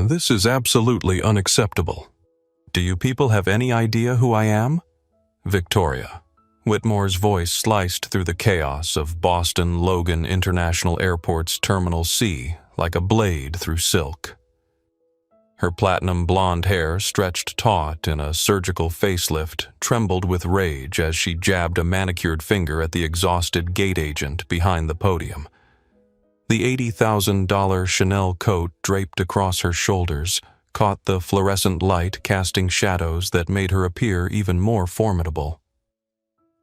This is absolutely unacceptable. Do you people have any idea who I am? Victoria. Whitmore's voice sliced through the chaos of Boston Logan International Airport's Terminal C like a blade through silk. Her platinum blonde hair, stretched taut in a surgical facelift, trembled with rage as she jabbed a manicured finger at the exhausted gate agent behind the podium. The $80,000 Chanel coat draped across her shoulders caught the fluorescent light, casting shadows that made her appear even more formidable.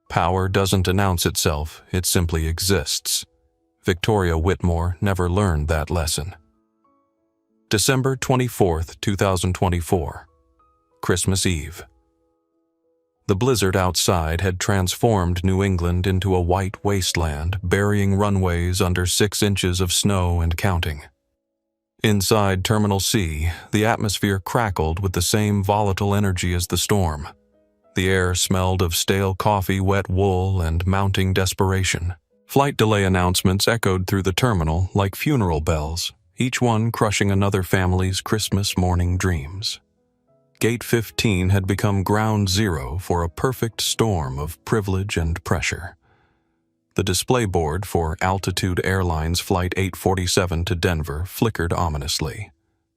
Power doesn't announce itself, it simply exists. Victoria Whitmore never learned that lesson. December 24th, 2024. Christmas Eve. The blizzard outside had transformed New England into a white wasteland, burying runways under 6 inches of snow and counting. Inside Terminal C, the atmosphere crackled with the same volatile energy as the storm. The air smelled of stale coffee, wet wool, and mounting desperation. Flight delay announcements echoed through the terminal like funeral bells, each one crushing another family's Christmas morning dreams. Gate 15 had become ground zero for a perfect storm of privilege and pressure. The display board for Altitude Airlines Flight 847 to Denver flickered ominously.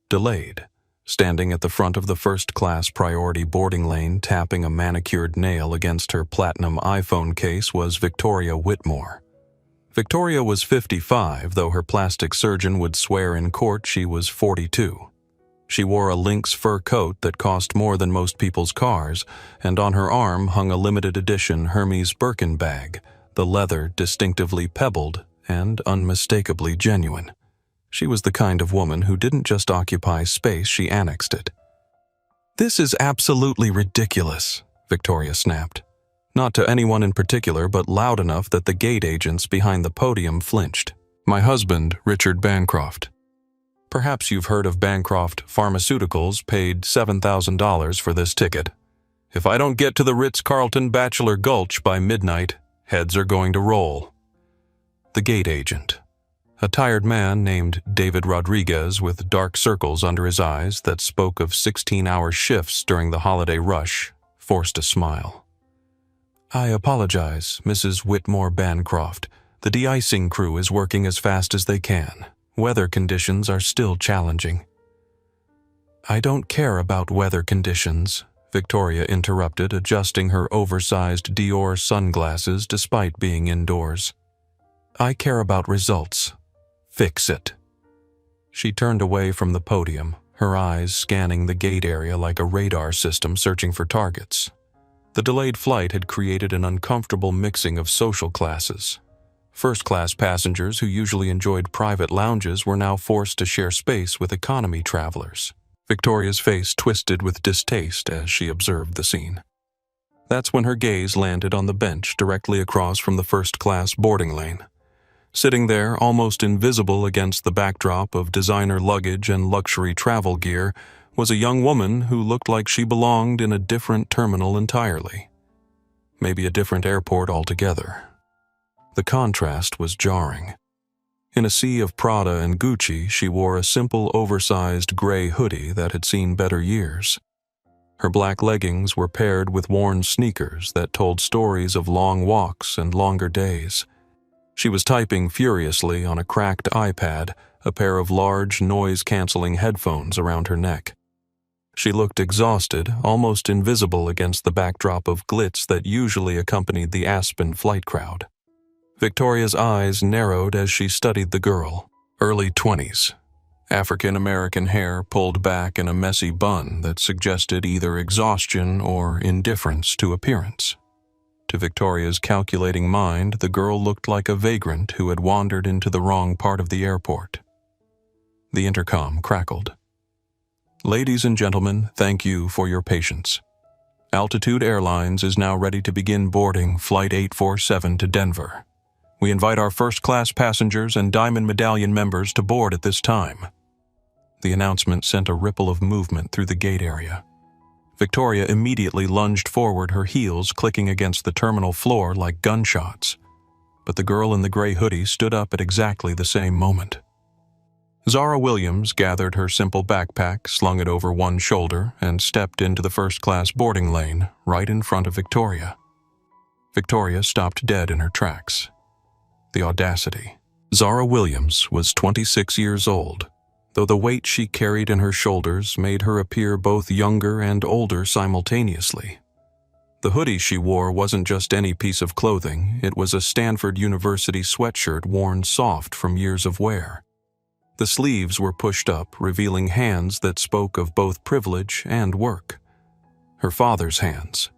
Delayed. Standing at the front of the first-class priority boarding lane, tapping a manicured nail against her platinum iPhone case, was Victoria Whitmore. Victoria was 55, though her plastic surgeon would swear in court she was 42. She wore a lynx fur coat that cost more than most people's cars, and on her arm hung a limited-edition Hermes Birkin bag, the leather distinctively pebbled and unmistakably genuine. She was the kind of woman who didn't just occupy space, she annexed it. "This is absolutely ridiculous," Victoria snapped. Not to anyone in particular, but loud enough that the gate agents behind the podium flinched. "My husband, Richard Bancroft." Perhaps you've heard of Bancroft Pharmaceuticals, paid $7,000 for this ticket. "If I don't get to the Ritz-Carlton Bachelor Gulch by midnight, heads are going to roll." The gate agent, a tired man named David Rodriguez with dark circles under his eyes that spoke of 16-hour shifts during the holiday rush, forced a smile. "I apologize, Mrs. Whitmore Bancroft. The de-icing crew is working as fast as they can. Weather conditions are still challenging." "I don't care about weather conditions," Victoria interrupted, adjusting her oversized Dior sunglasses despite being indoors. "I care about results. Fix it." She turned away from the podium, her eyes scanning the gate area like a radar system searching for targets. The delayed flight had created an uncomfortable mixing of social classes. First-class passengers who usually enjoyed private lounges were now forced to share space with economy travelers. Victoria's face twisted with distaste as she observed the scene. That's when her gaze landed on the bench directly across from the first-class boarding lane. Sitting there, almost invisible against the backdrop of designer luggage and luxury travel gear, was a young woman who looked like she belonged in a different terminal entirely. Maybe a different airport altogether. The contrast was jarring. In a sea of Prada and Gucci, she wore a simple, oversized gray hoodie that had seen better years. Her black leggings were paired with worn sneakers that told stories of long walks and longer days. She was typing furiously on a cracked iPad, a pair of large, noise-canceling headphones around her neck. She looked exhausted, almost invisible against the backdrop of glitz that usually accompanied the Aspen flight crowd. Victoria's eyes narrowed as she studied the girl. Early 20s. African-American hair pulled back in a messy bun that suggested either exhaustion or indifference to appearance. To Victoria's calculating mind, the girl looked like a vagrant who had wandered into the wrong part of the airport. The intercom crackled. "Ladies and gentlemen, thank you for your patience. Altitude Airlines is now ready to begin boarding Flight 847 to Denver. We invite our first-class passengers and Diamond Medallion members to board at this time." The announcement sent a ripple of movement through the gate area. Victoria immediately lunged forward, her heels clicking against the terminal floor like gunshots. But the girl in the gray hoodie stood up at exactly the same moment. Zara Williams gathered her simple backpack, slung it over one shoulder, and stepped into the first-class boarding lane right in front of Victoria. Victoria stopped dead in her tracks. The audacity. Zara Williams was 26 years old, though the weight she carried in her shoulders made her appear both younger and older simultaneously. The hoodie she wore wasn't just any piece of clothing, it was a Stanford University sweatshirt worn soft from years of wear. The sleeves were pushed up, revealing hands that spoke of both privilege and work. Her father's hands.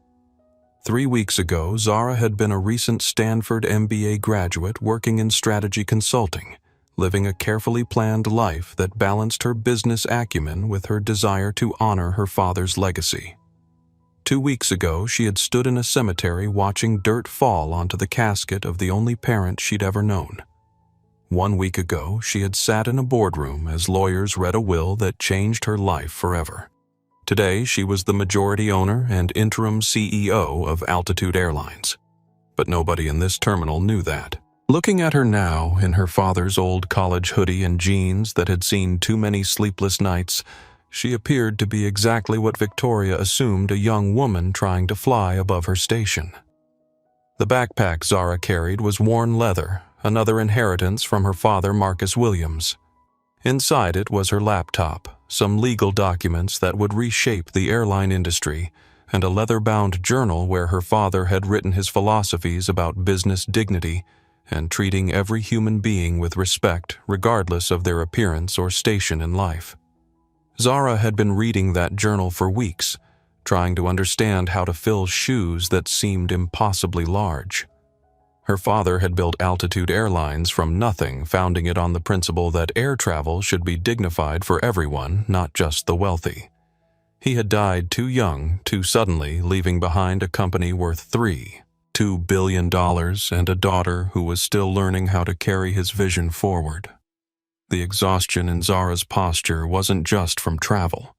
3 weeks ago, Zara had been a recent Stanford MBA graduate working in strategy consulting, living a carefully planned life that balanced her business acumen with her desire to honor her father's legacy. 2 weeks ago, she had stood in a cemetery watching dirt fall onto the casket of the only parent she'd ever known. 1 week ago, she had sat in a boardroom as lawyers read a will that changed her life forever. Today, she was the majority owner and interim CEO of Altitude Airlines. But nobody in this terminal knew that. Looking at her now, in her father's old college hoodie and jeans that had seen too many sleepless nights, she appeared to be exactly what Victoria assumed a young woman trying to fly above her station. The backpack Zara carried was worn leather, another inheritance from her father Marcus Williams. Inside it was her laptop, some legal documents that would reshape the airline industry, and a leather-bound journal where her father had written his philosophies about business dignity and treating every human being with respect regardless of their appearance or station in life. Zara had been reading that journal for weeks, trying to understand how to fill shoes that seemed impossibly large. Her father had built Altitude Airlines from nothing, founding it on the principle that air travel should be dignified for everyone, not just the wealthy. He had died too young, too suddenly, leaving behind a company worth $2 billion and a daughter who was still learning how to carry his vision forward. The exhaustion in Zara's posture wasn't just from travel.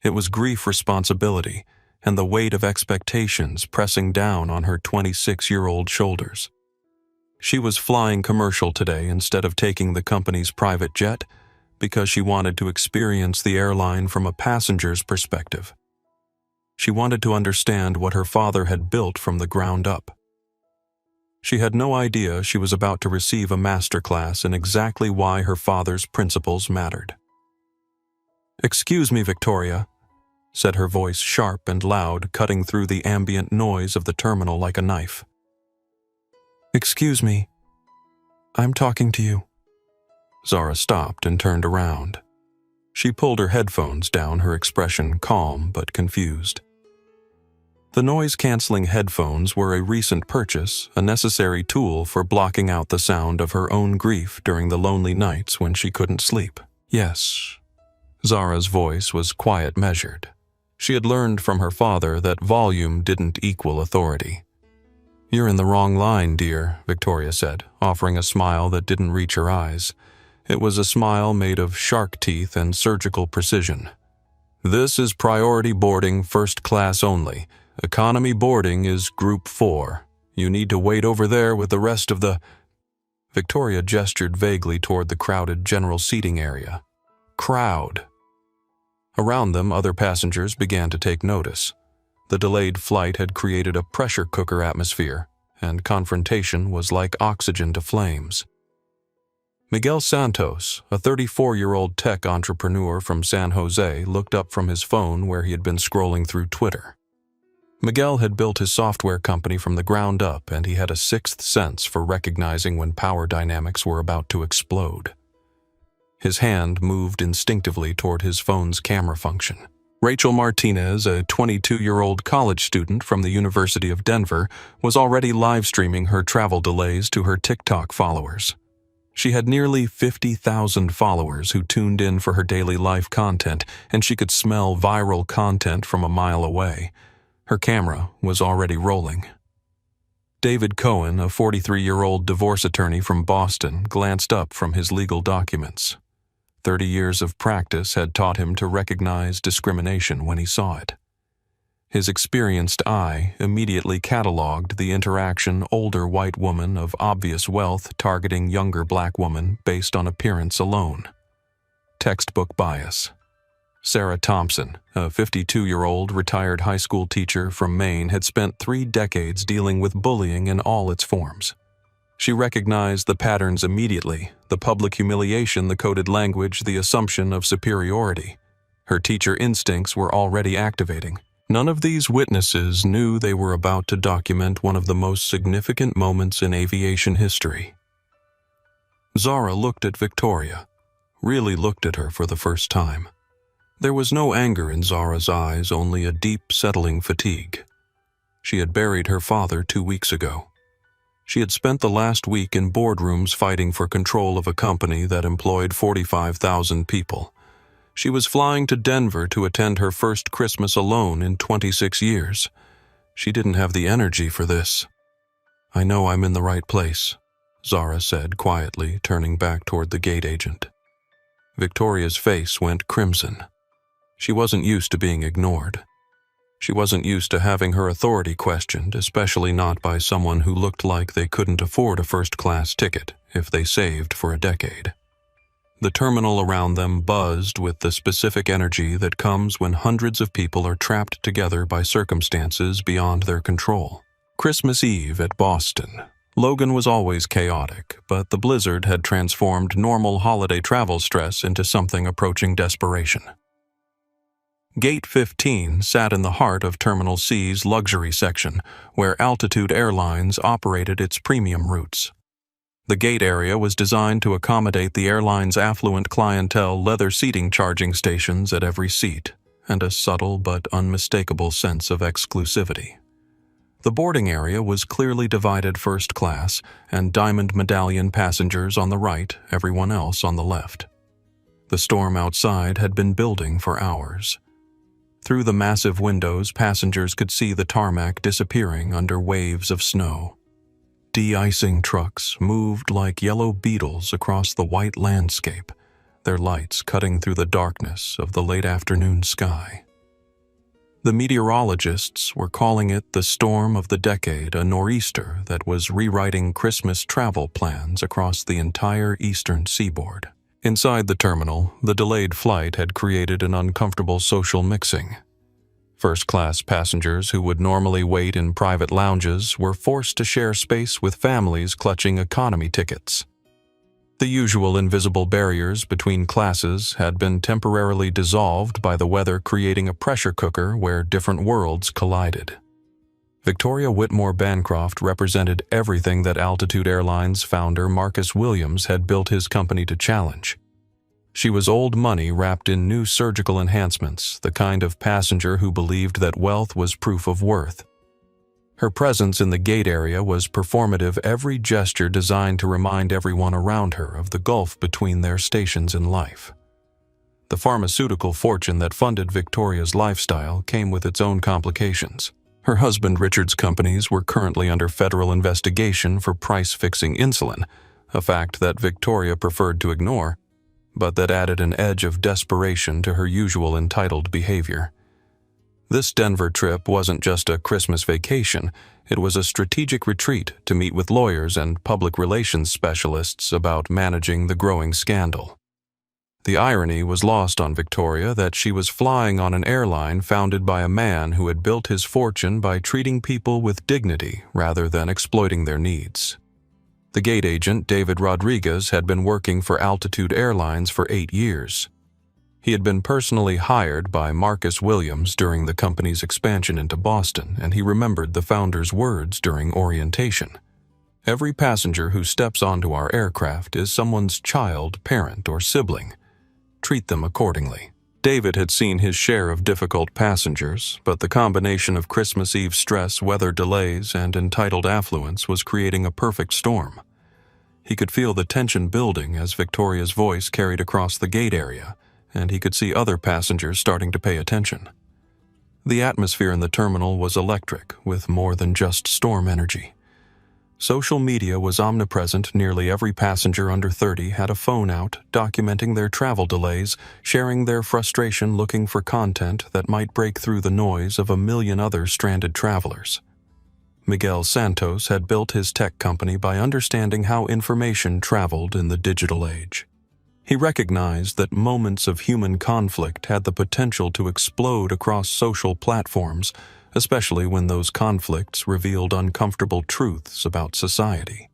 It was grief, responsibility, and the weight of expectations pressing down on her 26-year-old shoulders. She was flying commercial today instead of taking the company's private jet because she wanted to experience the airline from a passenger's perspective. She wanted to understand what her father had built from the ground up. She had no idea she was about to receive a masterclass in exactly why her father's principles mattered. "Excuse me, Victoria," said her voice sharp and loud, cutting through the ambient noise of the terminal like a knife. "Excuse me. I'm talking to you." Zara stopped and turned around. She pulled her headphones down, her expression calm but confused. The noise-canceling headphones were a recent purchase, a necessary tool for blocking out the sound of her own grief during the lonely nights when she couldn't sleep. "Yes." Zara's voice was quiet, measured. She had learned from her father that volume didn't equal authority. "You're in the wrong line, dear," Victoria said, offering a smile that didn't reach her eyes. It was a smile made of shark teeth and surgical precision. "This is priority boarding, first class only. Economy boarding is Group 4. You need to wait over there with the rest of the—" Victoria gestured vaguely toward the crowded general seating area. Crowd. Around them, other passengers began to take notice. The delayed flight had created a pressure cooker atmosphere, and confrontation was like oxygen to flames. Miguel Santos, a 34-year-old tech entrepreneur from San Jose, looked up from his phone where he had been scrolling through Twitter. Miguel had built his software company from the ground up, and he had a sixth sense for recognizing when power dynamics were about to explode. His hand moved instinctively toward his phone's camera function. Rachel Martinez, a 22-year-old college student from the University of Denver, was already live-streaming her travel delays to her TikTok followers. She had nearly 50,000 followers who tuned in for her daily life content, and she could smell viral content from a mile away. Her camera was already rolling. David Cohen, a 43-year-old divorce attorney from Boston, glanced up from his legal documents. 30 years of practice had taught him to recognize discrimination when he saw it. His experienced eye immediately cataloged the interaction older white woman of obvious wealth targeting younger black woman based on appearance alone. textbook bias. Sarah Thompson, a 52-year-old retired high school teacher from Maine, had spent 3 decades dealing with bullying in all its forms. She recognized the patterns immediately: the public humiliation, the coded language, the assumption of superiority. Her teacher instincts were already activating. None of these witnesses knew they were about to document one of the most significant moments in aviation history. Zara looked at Victoria, really looked at her for the first time. There was no anger in Zara's eyes, only a deep, settling fatigue. She had buried her father 2 weeks ago. She had spent the last week in boardrooms fighting for control of a company that employed 45,000 people. She was flying to Denver to attend her first Christmas alone in 26 years. She didn't have the energy for this. "I know I'm in the right place," Zara said quietly, turning back toward the gate agent. Victoria's face went crimson. She wasn't used to being ignored. She wasn't used to having her authority questioned, especially not by someone who looked like they couldn't afford a first-class ticket if they saved for a decade. The terminal around them buzzed with the specific energy that comes when hundreds of people are trapped together by circumstances beyond their control. Christmas Eve at Boston. Logan was always chaotic, but the blizzard had transformed normal holiday travel stress into something approaching desperation. Gate 15 sat in the heart of Terminal C's luxury section, where Altitude Airlines operated its premium routes. The gate area was designed to accommodate the airline's affluent clientele, leather seating charging stations at every seat, and a subtle but unmistakable sense of exclusivity. The boarding area was clearly divided first class, and diamond medallion passengers on the right, everyone else on the left. The storm outside had been building for hours. Through the massive windows, passengers could see the tarmac disappearing under waves of snow. De-icing trucks moved like yellow beetles across the white landscape, their lights cutting through the darkness of the late afternoon sky. The meteorologists were calling it the storm of the decade, a nor'easter that was rewriting Christmas travel plans across the entire eastern seaboard. Inside the terminal, the delayed flight had created an uncomfortable social mixing. First-class passengers who would normally wait in private lounges were forced to share space with families clutching economy tickets. The usual invisible barriers between classes had been temporarily dissolved by the weather, creating a pressure cooker where different worlds collided. Victoria Whitmore Bancroft represented everything that Altitude Airlines founder Marcus Williams had built his company to challenge. She was old money wrapped in new surgical enhancements, the kind of passenger who believed that wealth was proof of worth. Her presence in the gate area was performative, every gesture designed to remind everyone around her of the gulf between their stations in life. The pharmaceutical fortune that funded Victoria's lifestyle came with its own complications. Her husband Richard's companies were currently under federal investigation for price-fixing insulin, a fact that Victoria preferred to ignore, but that added an edge of desperation to her usual entitled behavior. This Denver trip wasn't just a Christmas vacation, it was a strategic retreat to meet with lawyers and public relations specialists about managing the growing scandal. The irony was lost on Victoria that she was flying on an airline founded by a man who had built his fortune by treating people with dignity rather than exploiting their needs. The gate agent, David Rodriguez, had been working for Altitude Airlines for 8 years. He had been personally hired by Marcus Williams during the company's expansion into Boston, and he remembered the founder's words during orientation. "Every passenger who steps onto our aircraft is someone's child, parent, or sibling. Treat them accordingly." David had seen his share of difficult passengers, but the combination of Christmas Eve stress, weather delays, and entitled affluence was creating a perfect storm. He could feel the tension building as Victoria's voice carried across the gate area, and he could see other passengers starting to pay attention. The atmosphere in the terminal was electric, with more than just storm energy. Social media was omnipresent. Nearly every passenger under 30 had a phone out, documenting their travel delays, sharing their frustration, looking for content that might break through the noise of a million other stranded travelers. Miguel Santos had built his tech company by understanding how information traveled in the digital age. He recognized that moments of human conflict had the potential to explode across social platforms, especially when those conflicts revealed uncomfortable truths about society.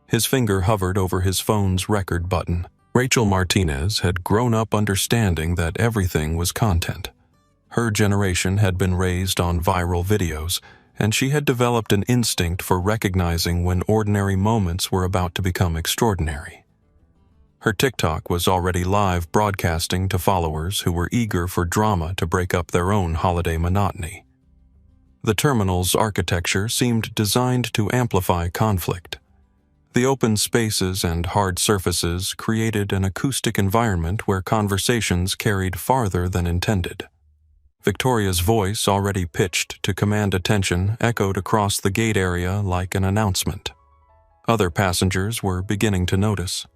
His finger hovered over his phone's record button. Rachel Martinez had grown up understanding that everything was content. Her generation had been raised on viral videos, and she had developed an instinct for recognizing when ordinary moments were about to become extraordinary. Her TikTok was already live broadcasting to followers who were eager for drama to break up their own holiday monotony. The terminal's architecture seemed designed to amplify conflict. The open spaces and hard surfaces created an acoustic environment where conversations carried farther than intended. Victoria's voice, already pitched to command attention, echoed across the gate area like an announcement. Other passengers were beginning to notice.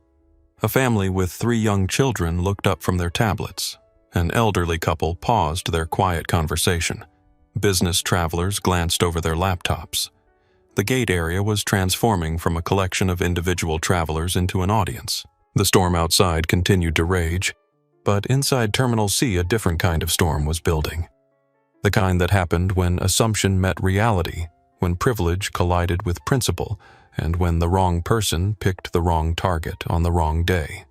A family with 3 young children looked up from their tablets. An elderly couple paused their quiet conversation. Business travelers glanced over their laptops. The gate area was transforming from a collection of individual travelers into an audience. The storm outside continued to rage, but inside Terminal C a different kind of storm was building. The kind that happened when assumption met reality, when privilege collided with principle, and when the wrong person picked the wrong target on the wrong day.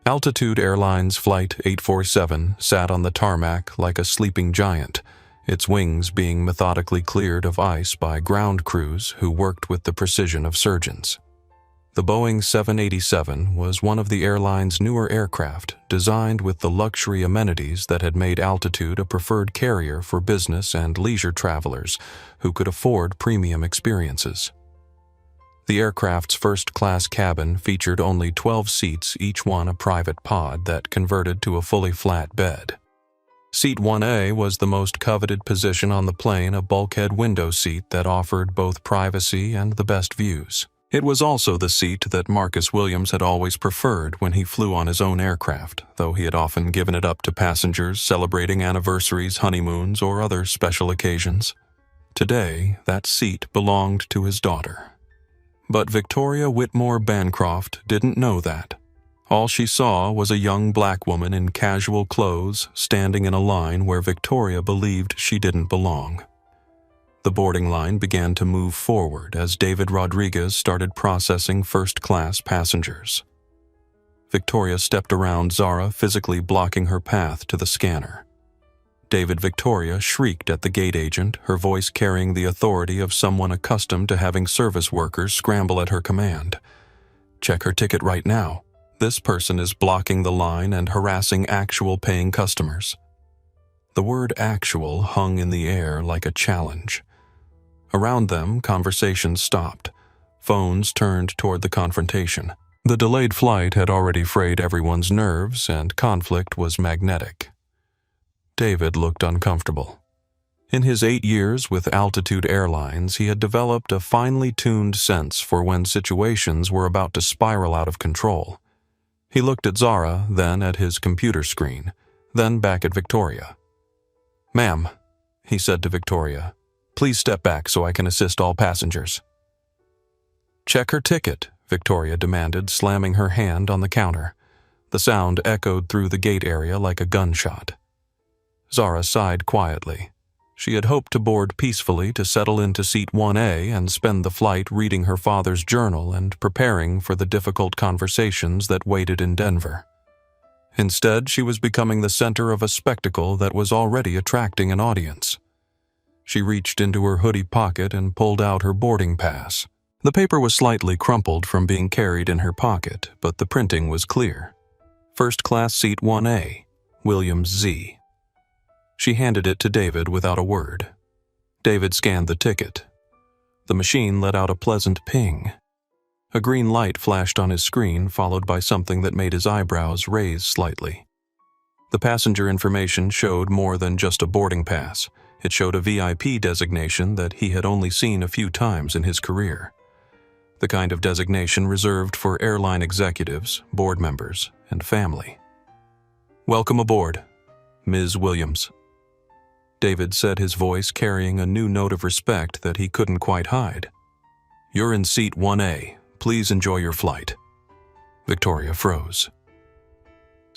Altitude Airlines Flight 847 sat on the tarmac like a sleeping giant, its wings being methodically cleared of ice by ground crews who worked with the precision of surgeons. The Boeing 787 was one of the airline's newer aircraft, designed with the luxury amenities that had made Altitude a preferred carrier for business and leisure travelers who could afford premium experiences. The aircraft's first-class cabin featured only 12 seats, each one a private pod that converted to a fully flat bed. Seat 1A was the most coveted position on the plane, a bulkhead window seat that offered both privacy and the best views. It was also the seat that Marcus Williams had always preferred when he flew on his own aircraft, though he had often given it up to passengers celebrating anniversaries, honeymoons, or other special occasions. Today, that seat belonged to his daughter. But Victoria Whitmore Bancroft didn't know that. All she saw was a young black woman in casual clothes standing in a line where Victoria believed she didn't belong. The boarding line began to move forward as David Rodriguez started processing first-class passengers. Victoria stepped around Zara, physically blocking her path to the scanner. Victoria shrieked at the gate agent, her voice carrying the authority of someone accustomed to having service workers scramble at her command. "Check her ticket right now. This person is blocking the line and harassing actual paying customers." The word "actual" hung in the air like a challenge. Around them, conversations stopped. Phones turned toward the confrontation. The delayed flight had already frayed everyone's nerves, and conflict was magnetic. David looked uncomfortable. In his 8 years with Altitude Airlines, he had developed a finely tuned sense for when situations were about to spiral out of control. He looked at Zara, then at his computer screen, then back at Victoria. "Ma'am," he said to Victoria, "please step back so I can assist all passengers." "Check her ticket," Victoria demanded, slamming her hand on the counter. The sound echoed through the gate area like a gunshot. Zara sighed quietly. She had hoped to board peacefully to settle into seat 1A and spend the flight reading her father's journal and preparing for the difficult conversations that waited in Denver. Instead, she was becoming the center of a spectacle that was already attracting an audience. She reached into her hoodie pocket and pulled out her boarding pass. The paper was slightly crumpled from being carried in her pocket, but the printing was clear. First class seat 1A, Williams Z. She handed it to David without a word. David scanned the ticket. The machine let out a pleasant ping. A green light flashed on his screen, followed by something that made his eyebrows raise slightly. The passenger information showed more than just a boarding pass. It showed a VIP designation that he had only seen a few times in his career. The kind of designation reserved for airline executives, board members, and family. "Welcome aboard, Ms. Williams," David said, his voice carrying a new note of respect that he couldn't quite hide. "You're in seat 1A. Please enjoy your flight." Victoria froze.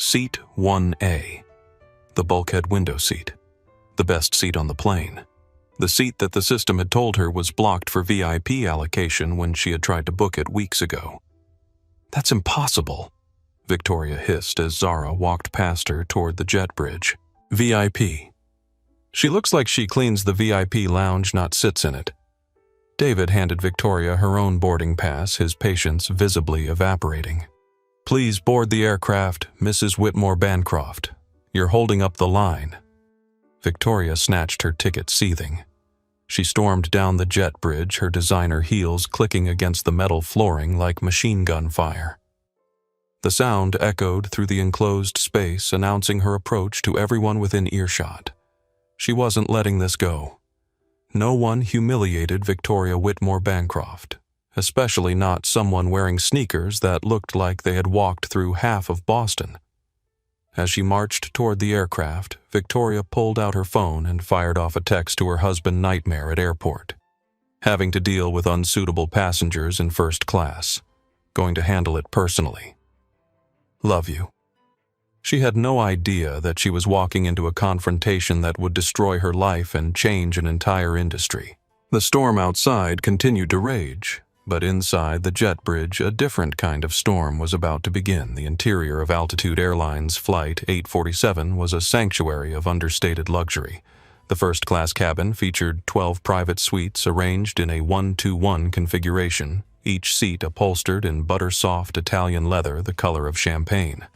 Seat 1A. The bulkhead window seat. The best seat on the plane. The seat that the system had told her was blocked for VIP allocation when she had tried to book it weeks ago. "That's impossible," Victoria hissed as Zara walked past her toward the jet bridge. "VIP. She looks like she cleans the VIP lounge, not sits in it." David handed Victoria her own boarding pass, his patience visibly evaporating. "Please board the aircraft, Mrs. Whitmore Bancroft. You're holding up the line." Victoria snatched her ticket, seething. She stormed down the jet bridge, her designer heels clicking against the metal flooring like machine gun fire. The sound echoed through the enclosed space, announcing her approach to everyone within earshot. She wasn't letting this go. No one humiliated Victoria Whitmore Bancroft, especially not someone wearing sneakers that looked like they had walked through half of Boston. As she marched toward the aircraft, Victoria pulled out her phone and fired off a text to her husband Nightmare at airport. Having to deal with unsuitable passengers in first class. Going to handle it personally. Love you. She had no idea that she was walking into a confrontation that would destroy her life and change an entire industry. The storm outside continued to rage, but inside the jet bridge, a different kind of storm was about to begin. The interior of Altitude Airlines Flight 847 was a sanctuary of understated luxury. The first-class cabin featured 12 private suites arranged in a 1-to-1 configuration, each seat upholstered in butter-soft Italian leather the color of champagne.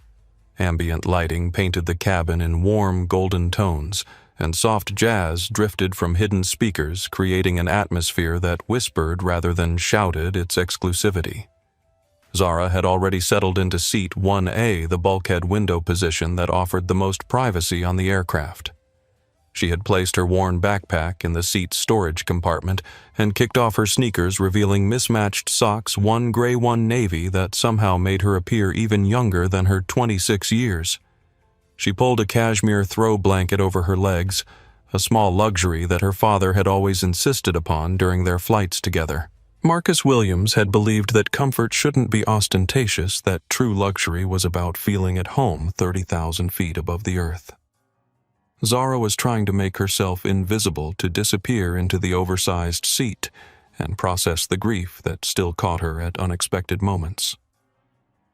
Ambient lighting painted the cabin in warm golden tones, and soft jazz drifted from hidden speakers, creating an atmosphere that whispered rather than shouted its exclusivity. Zara had already settled into seat 1A, the bulkhead window position that offered the most privacy on the aircraft. She had placed her worn backpack in the seat's storage compartment and kicked off her sneakers, revealing mismatched socks, one gray, one navy, that somehow made her appear even younger than her 26 years. She pulled a cashmere throw blanket over her legs, a small luxury that her father had always insisted upon during their flights together. Marcus Williams had believed that comfort shouldn't be ostentatious, that true luxury was about feeling at home 30,000 feet above the earth. Zara was trying to make herself invisible to disappear into the oversized seat and process the grief that still caught her at unexpected moments.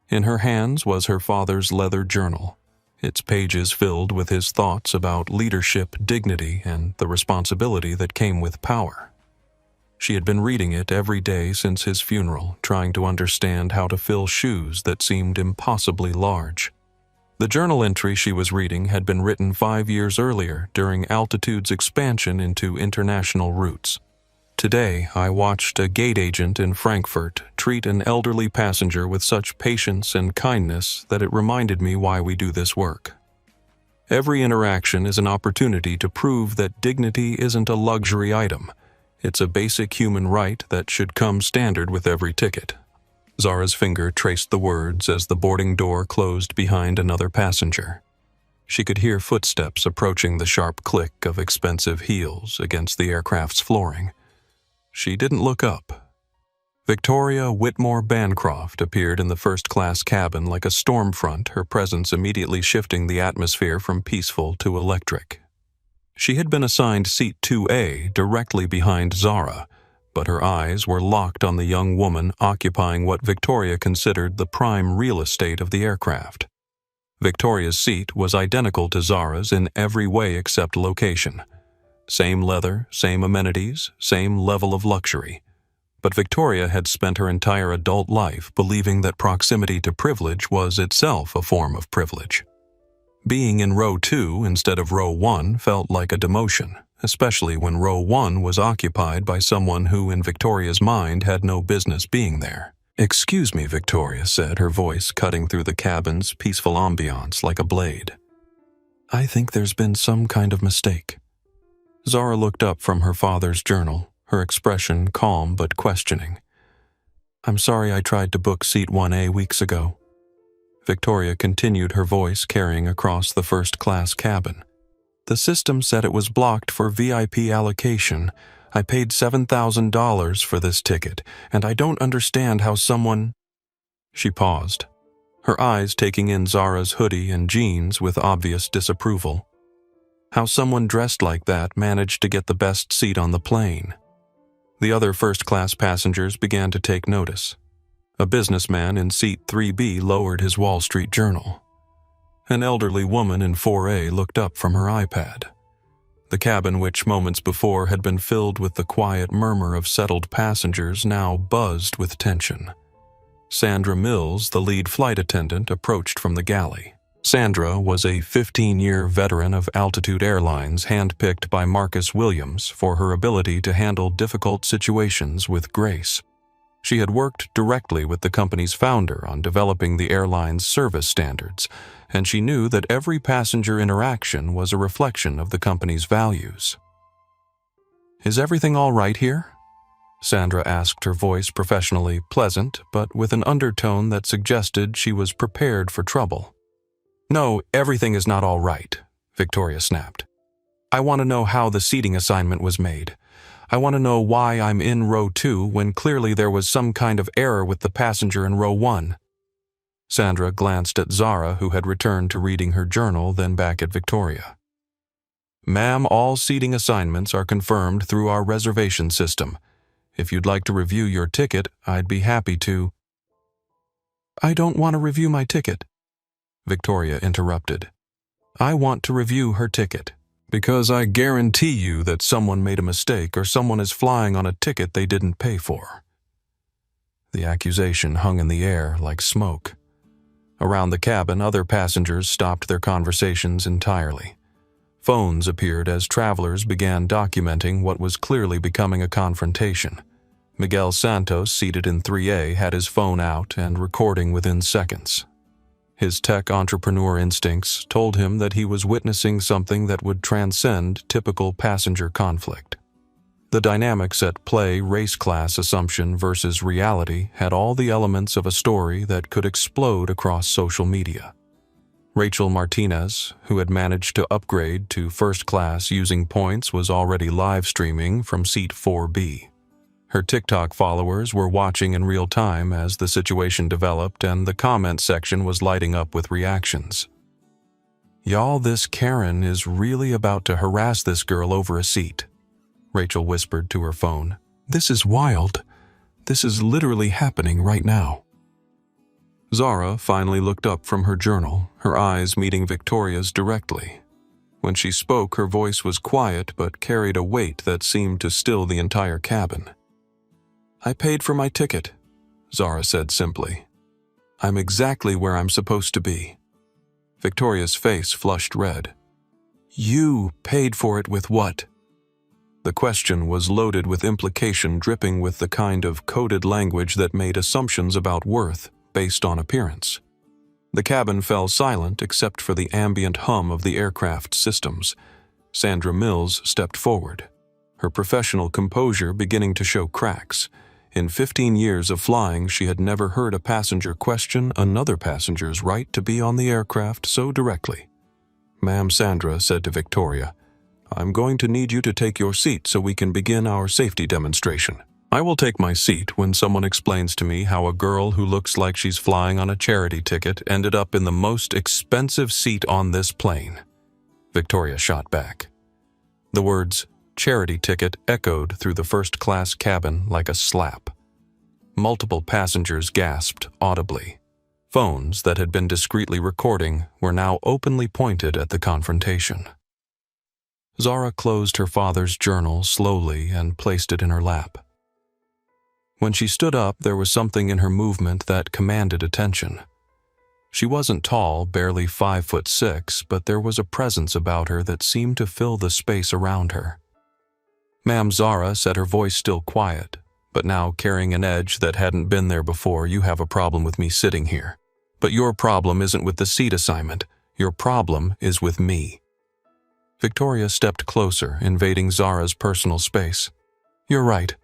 In her hands was her father's leather journal, its pages filled with his thoughts about leadership, dignity, and the responsibility that came with power. She had been reading it every day since his funeral, trying to understand how to fill shoes that seemed impossibly large. The journal entry she was reading had been written 5 years earlier during Altitude's expansion into international routes. Today, I watched a gate agent in Frankfurt treat an elderly passenger with such patience and kindness that it reminded me why we do this work. Every interaction is an opportunity to prove that dignity isn't a luxury item. It's a basic human right that should come standard with every ticket. Zara's finger traced the words as the boarding door closed behind another passenger. She could hear footsteps approaching, the sharp click of expensive heels against the aircraft's flooring. She didn't look up. Victoria Whitmore Bancroft appeared in the first-class cabin like a storm front, her presence immediately shifting the atmosphere from peaceful to electric. She had been assigned seat 2A, directly behind Zara, but her eyes were locked on the young woman occupying what Victoria considered the prime real estate of the aircraft. Victoria's seat was identical to Zara's in every way except location. Same leather, same amenities, same level of luxury. But Victoria had spent her entire adult life believing that proximity to privilege was itself a form of privilege. Being in row 2 instead of row 1 felt like a demotion, especially when row 1 was occupied by someone who, in Victoria's mind, had no business being there. "Excuse me," Victoria said, her voice cutting through the cabin's peaceful ambiance like a blade. "I think there's been some kind of mistake." Zara looked up from her father's journal, her expression calm but questioning. "I'm sorry I tried to book seat 1A weeks ago." Victoria continued, her voice carrying across the first-class cabin. "The system said it was blocked for VIP allocation. I paid $7,000 for this ticket, and I don't understand how someone—" She paused. her eyes taking in Zara's hoodie and jeans with obvious disapproval. How someone dressed like that managed to get the best seat on the plane. The other first-class passengers began to take notice. A businessman in seat 3B lowered his Wall Street Journal. An elderly woman in 4A looked up from her iPad. The cabin, which moments before had been filled with the quiet murmur of settled passengers, now buzzed with tension. Sandra Mills, the lead flight attendant, approached from the galley. Sandra was a 15-year veteran of Altitude Airlines, handpicked by Marcus Williams for her ability to handle difficult situations with grace. She had worked directly with the company's founder on developing the airline's service standards, and she knew that every passenger interaction was a reflection of the company's values. "Is everything all right here?" Sandra asked, her voice professionally pleasant, but with an undertone that suggested she was prepared for trouble. "No, everything is not all right," Victoria snapped. "I want to know how the seating assignment was made. I want to know why I'm in row 2 when clearly there was some kind of error with the passenger in row 1. Sandra glanced at Zara, who had returned to reading her journal, then back at Victoria. "Ma'am, all seating assignments are confirmed through our reservation system. If you'd like to review your ticket, I'd be happy to." "I don't want to review my ticket," Victoria interrupted. "I want to review her ticket, because I guarantee you that someone made a mistake or someone is flying on a ticket they didn't pay for." The accusation hung in the air like smoke. Around the cabin, other passengers stopped their conversations entirely. Phones appeared as travelers began documenting what was clearly becoming a confrontation. Miguel Santos, seated in 3A, had his phone out and recording within seconds. His tech entrepreneur instincts told him that he was witnessing something that would transcend typical passenger conflict. The dynamics at play, race class assumption versus reality, had all the elements of a story that could explode across social media. Rachel Martinez, who had managed to upgrade to first class using points, was already live streaming from seat 4B. Her TikTok followers were watching in real time as the situation developed, and the comment section was lighting up with reactions. "Y'all, this Karen is really about to harass this girl over a seat," Rachel whispered to her phone. "This is wild. This is literally happening right now." Zara finally looked up from her journal, her eyes meeting Victoria's directly. When she spoke, her voice was quiet but carried a weight that seemed to still the entire cabin. "I paid for my ticket," Zara said simply. "I'm exactly where I'm supposed to be." Victoria's face flushed red. "You paid for it with what?" The question was loaded with implication, dripping with the kind of coded language that made assumptions about worth based on appearance. The cabin fell silent except for the ambient hum of the aircraft systems. Sandra Mills stepped forward, her professional composure beginning to show cracks. In 15 years of flying, she had never heard a passenger question another passenger's right to be on the aircraft so directly. "Ma'am," Sandra said to Victoria, "I'm going to need you to take your seat so we can begin our safety demonstration. I will take my seat when someone explains to me how a girl who looks like she's flying on a charity ticket ended up in the most expensive seat on this plane." Victoria shot back. The words "charity ticket" echoed through the first-class cabin like a slap. Multiple passengers gasped audibly. Phones that had been discreetly recording were now openly pointed at the confrontation. Zara closed her father's journal slowly and placed it in her lap. When she stood up, there was something in her movement that commanded attention. She wasn't tall, barely 5'6", but there was a presence about her that seemed to fill the space around her. "Ma'am," Zara said, her voice still quiet, but now carrying an edge that hadn't been there before, "you have a problem with me sitting here. But your problem isn't with the seat assignment. Your problem is with me." Victoria stepped closer, invading Zara's personal space. "You're right.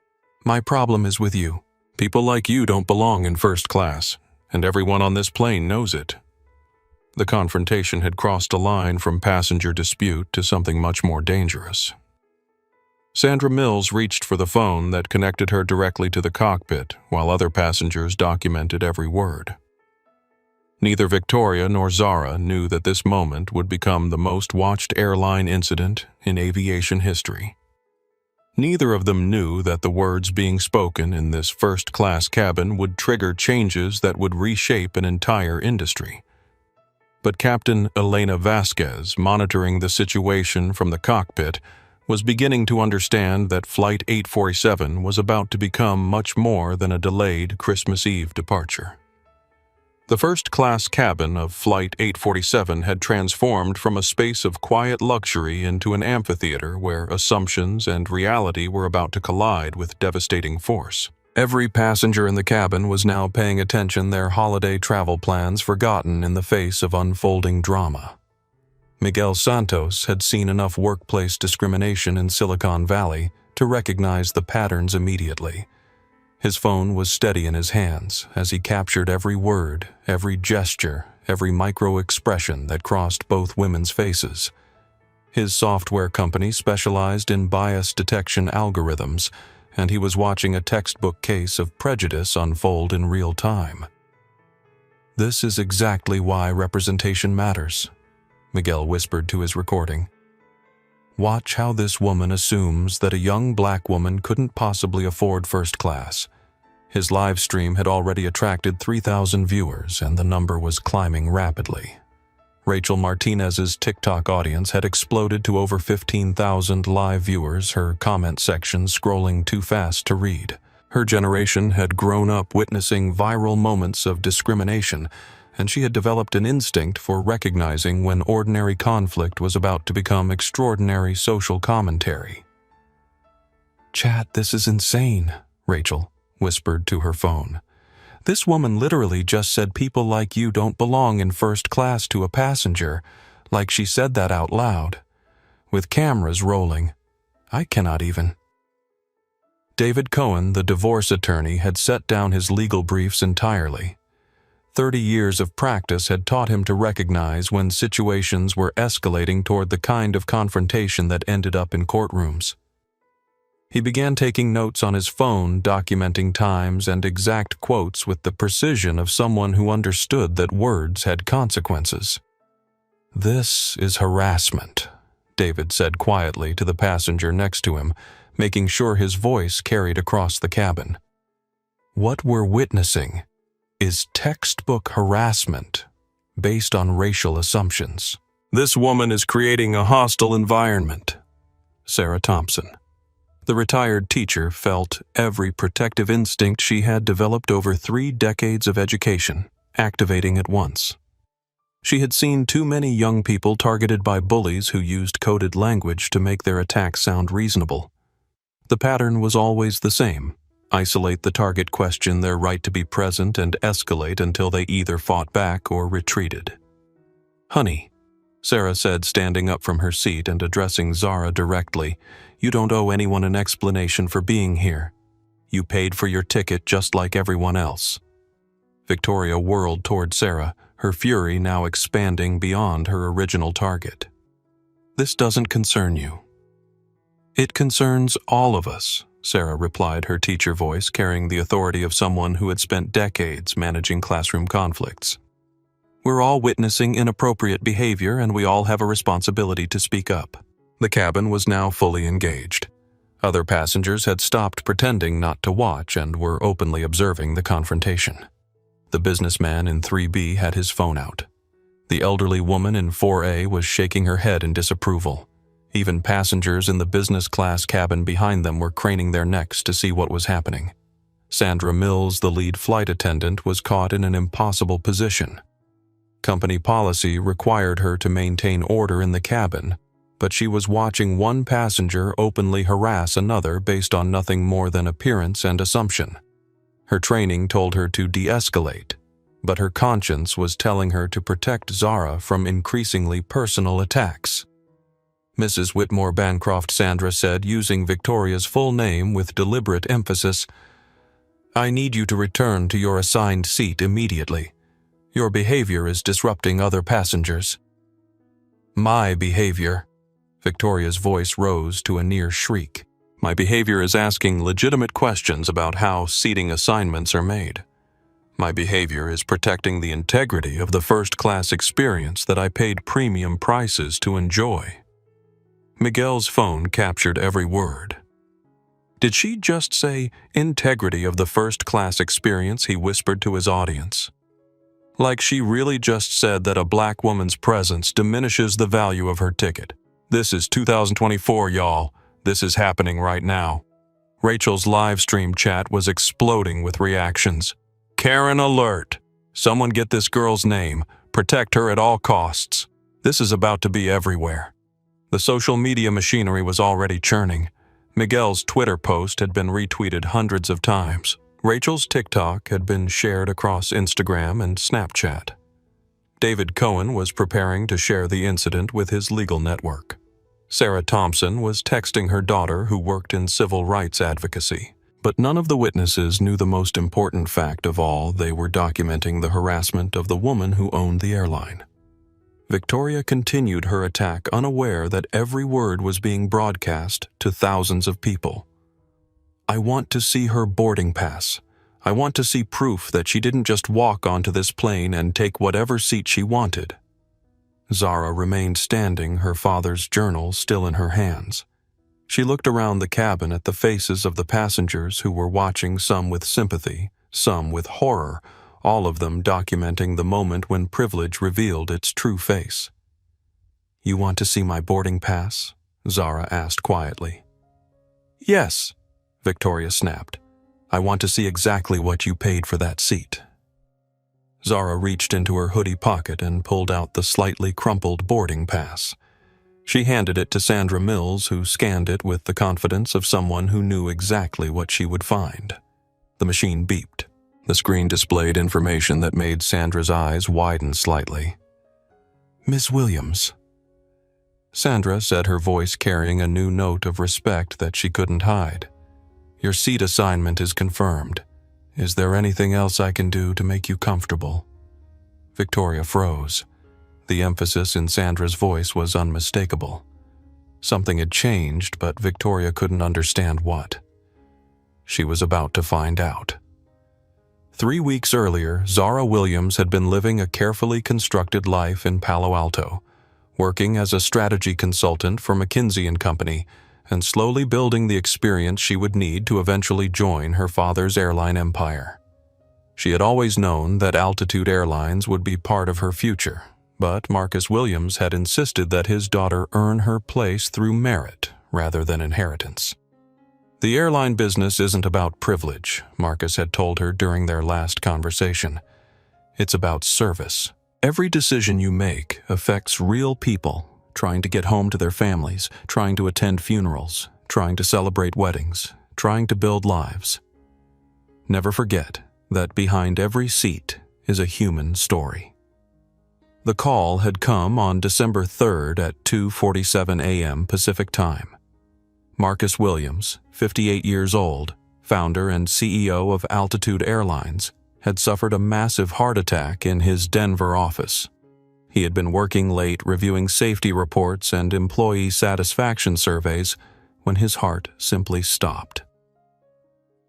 My problem is with you. People like you don't belong in first class, and everyone on this plane knows it." The confrontation had crossed a line from passenger dispute to something much more dangerous. Sandra Mills reached for the phone that connected her directly to the cockpit, while other passengers documented every word. Neither Victoria nor Zara knew that this moment would become the most watched airline incident in aviation history. Neither of them knew that the words being spoken in this first-class cabin would trigger changes that would reshape an entire industry. But Captain Elena Vasquez, monitoring the situation from the cockpit, was beginning to understand that Flight 847 was about to become much more than a delayed Christmas Eve departure. The first-class cabin of Flight 847 had transformed from a space of quiet luxury into an amphitheater where assumptions and reality were about to collide with devastating force. Every passenger in the cabin was now paying attention, their holiday travel plans forgotten in the face of unfolding drama. Miguel Santos had seen enough workplace discrimination in Silicon Valley to recognize the patterns immediately. His phone was steady in his hands as he captured every word, every gesture, every micro-expression that crossed both women's faces. His software company specialized in bias detection algorithms, and he was watching a textbook case of prejudice unfold in real time. "This is exactly why representation matters," Miguel whispered to his recording. "Watch how this woman assumes that a young black woman couldn't possibly afford first class." His live stream had already attracted 3,000 viewers, and the number was climbing rapidly. Rachel Martinez's TikTok audience had exploded to over 15,000 live viewers, her comment section scrolling too fast to read. Her generation had grown up witnessing viral moments of discrimination, and she had developed an instinct for recognizing when ordinary conflict was about to become extraordinary social commentary. "Chat, this is insane," Rachel whispered to her phone. "This woman literally just said people like you don't belong in first class to a passenger, like she said that out loud. With cameras rolling, I cannot even." David Cohen, the divorce attorney, had set down his legal briefs entirely. 30 years of practice had taught him to recognize when situations were escalating toward the kind of confrontation that ended up in courtrooms. He began taking notes on his phone, documenting times and exact quotes with the precision of someone who understood that words had consequences. "This is harassment," David said quietly to the passenger next to him, making sure his voice carried across the cabin. "What we're witnessing is textbook harassment based on racial assumptions. This woman is creating a hostile environment." Sarah Thompson, the retired teacher, felt every protective instinct she had developed over 3 decades of education activating at once. She had seen too many young people targeted by bullies who used coded language to make their attacks sound reasonable. The pattern was always the same: isolate the target, question their right to be present, and escalate until they either fought back or retreated. "Honey," Sarah said, standing up from her seat and addressing Zara directly, "you don't owe anyone an explanation for being here. You paid for your ticket just like everyone else." Victoria whirled toward Sarah, her fury now expanding beyond her original target. "This doesn't concern you." "It concerns all of us," Sarah replied, her teacher voice carrying the authority of someone who had spent decades managing classroom conflicts. "We're all witnessing inappropriate behavior, and we all have a responsibility to speak up." The cabin was now fully engaged. Other passengers had stopped pretending not to watch and were openly observing the confrontation. The businessman in 3B had his phone out. The elderly woman in 4A was shaking her head in disapproval. Even passengers in the business class cabin behind them were craning their necks to see what was happening. Sandra Mills, the lead flight attendant, was caught in an impossible position. Company policy required her to maintain order in the cabin, but she was watching one passenger openly harass another based on nothing more than appearance and assumption. Her training told her to de-escalate, but her conscience was telling her to protect Zara from increasingly personal attacks. Mrs. Whitmore Bancroft, Sandra said, using Victoria's full name with deliberate emphasis, "I need you to return to your assigned seat immediately. Your behavior is disrupting other passengers." "My behavior?" Victoria's voice rose to a near shriek. "My behavior is asking legitimate questions about how seating assignments are made. My behavior is protecting the integrity of the first-class experience that I paid premium prices to enjoy." Miguel's phone captured every word. Did she just say integrity of the first-class experience, he whispered to his audience. Like she really just said that a black woman's presence diminishes the value of her ticket. This is 2024, y'all. This is happening right now. Rachel's live stream chat was exploding with reactions. Karen alert! Someone get this girl's name. Protect her at all costs. This is about to be everywhere. The social media machinery was already churning. Miguel's Twitter post had been retweeted hundreds of times. Rachel's TikTok had been shared across Instagram and Snapchat. David Cohen was preparing to share the incident with his legal network. Sarah Thompson was texting her daughter, who worked in civil rights advocacy. But none of the witnesses knew the most important fact of all. They were documenting the harassment of the woman who owned the airline. Victoria continued her attack, unaware that every word was being broadcast to thousands of people. "I want to see her boarding pass. I want to see proof that she didn't just walk onto this plane and take whatever seat she wanted." Zara remained standing, her father's journal still in her hands. She looked around the cabin at the faces of the passengers who were watching, some with sympathy, some with horror, all of them documenting the moment when privilege revealed its true face. "You want to see my boarding pass?" Zara asked quietly. "Yes," Victoria snapped. "I want to see exactly what you paid for that seat." Zara reached into her hoodie pocket and pulled out the slightly crumpled boarding pass. She handed it to Sandra Mills, who scanned it with the confidence of someone who knew exactly what she would find. The machine beeped. The screen displayed information that made Sandra's eyes widen slightly. "Miss Williams." Sandra said, her voice carrying a new note of respect that she couldn't hide. "Your seat assignment is confirmed. Is there anything else I can do to make you comfortable?" Victoria froze. The emphasis in Sandra's voice was unmistakable. Something had changed, but Victoria couldn't understand what. She was about to find out. 3 weeks earlier, Zara Williams had been living a carefully constructed life in Palo Alto, working as a strategy consultant for McKinsey & Company, and slowly building the experience she would need to eventually join her father's airline empire. She had always known that Altitude Airlines would be part of her future, but Marcus Williams had insisted that his daughter earn her place through merit rather than inheritance. "The airline business isn't about privilege," Marcus had told her during their last conversation. "It's about service. Every decision you make affects real people, trying to get home to their families, trying to attend funerals, trying to celebrate weddings, trying to build lives. Never forget that behind every seat is a human story." The call had come on December 3rd at 2:47 a.m. Pacific Time. Marcus Williams, 58 years old, founder and CEO of Altitude Airlines, had suffered a massive heart attack in his Denver office. He had been working late reviewing safety reports and employee satisfaction surveys when his heart simply stopped.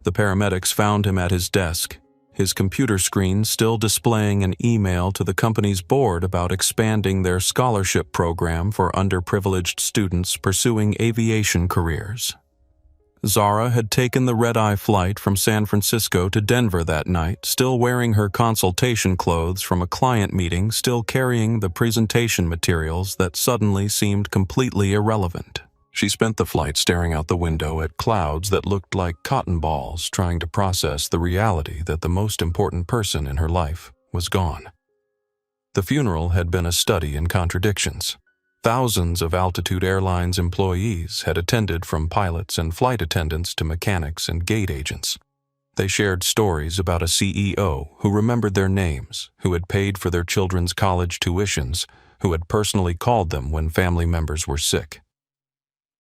The paramedics found him at his desk, his computer screen still displaying an email to the company's board about expanding their scholarship program for underprivileged students pursuing aviation careers. Zara had taken the red-eye flight from San Francisco to Denver that night, still wearing her consultation clothes from a client meeting, still carrying the presentation materials that suddenly seemed completely irrelevant. She spent the flight staring out the window at clouds that looked like cotton balls, trying to process the reality that the most important person in her life was gone. The funeral had been a study in contradictions. Thousands of Altitude Airlines employees had attended, from pilots and flight attendants to mechanics and gate agents. They shared stories about a CEO who remembered their names, who had paid for their children's college tuitions, who had personally called them when family members were sick.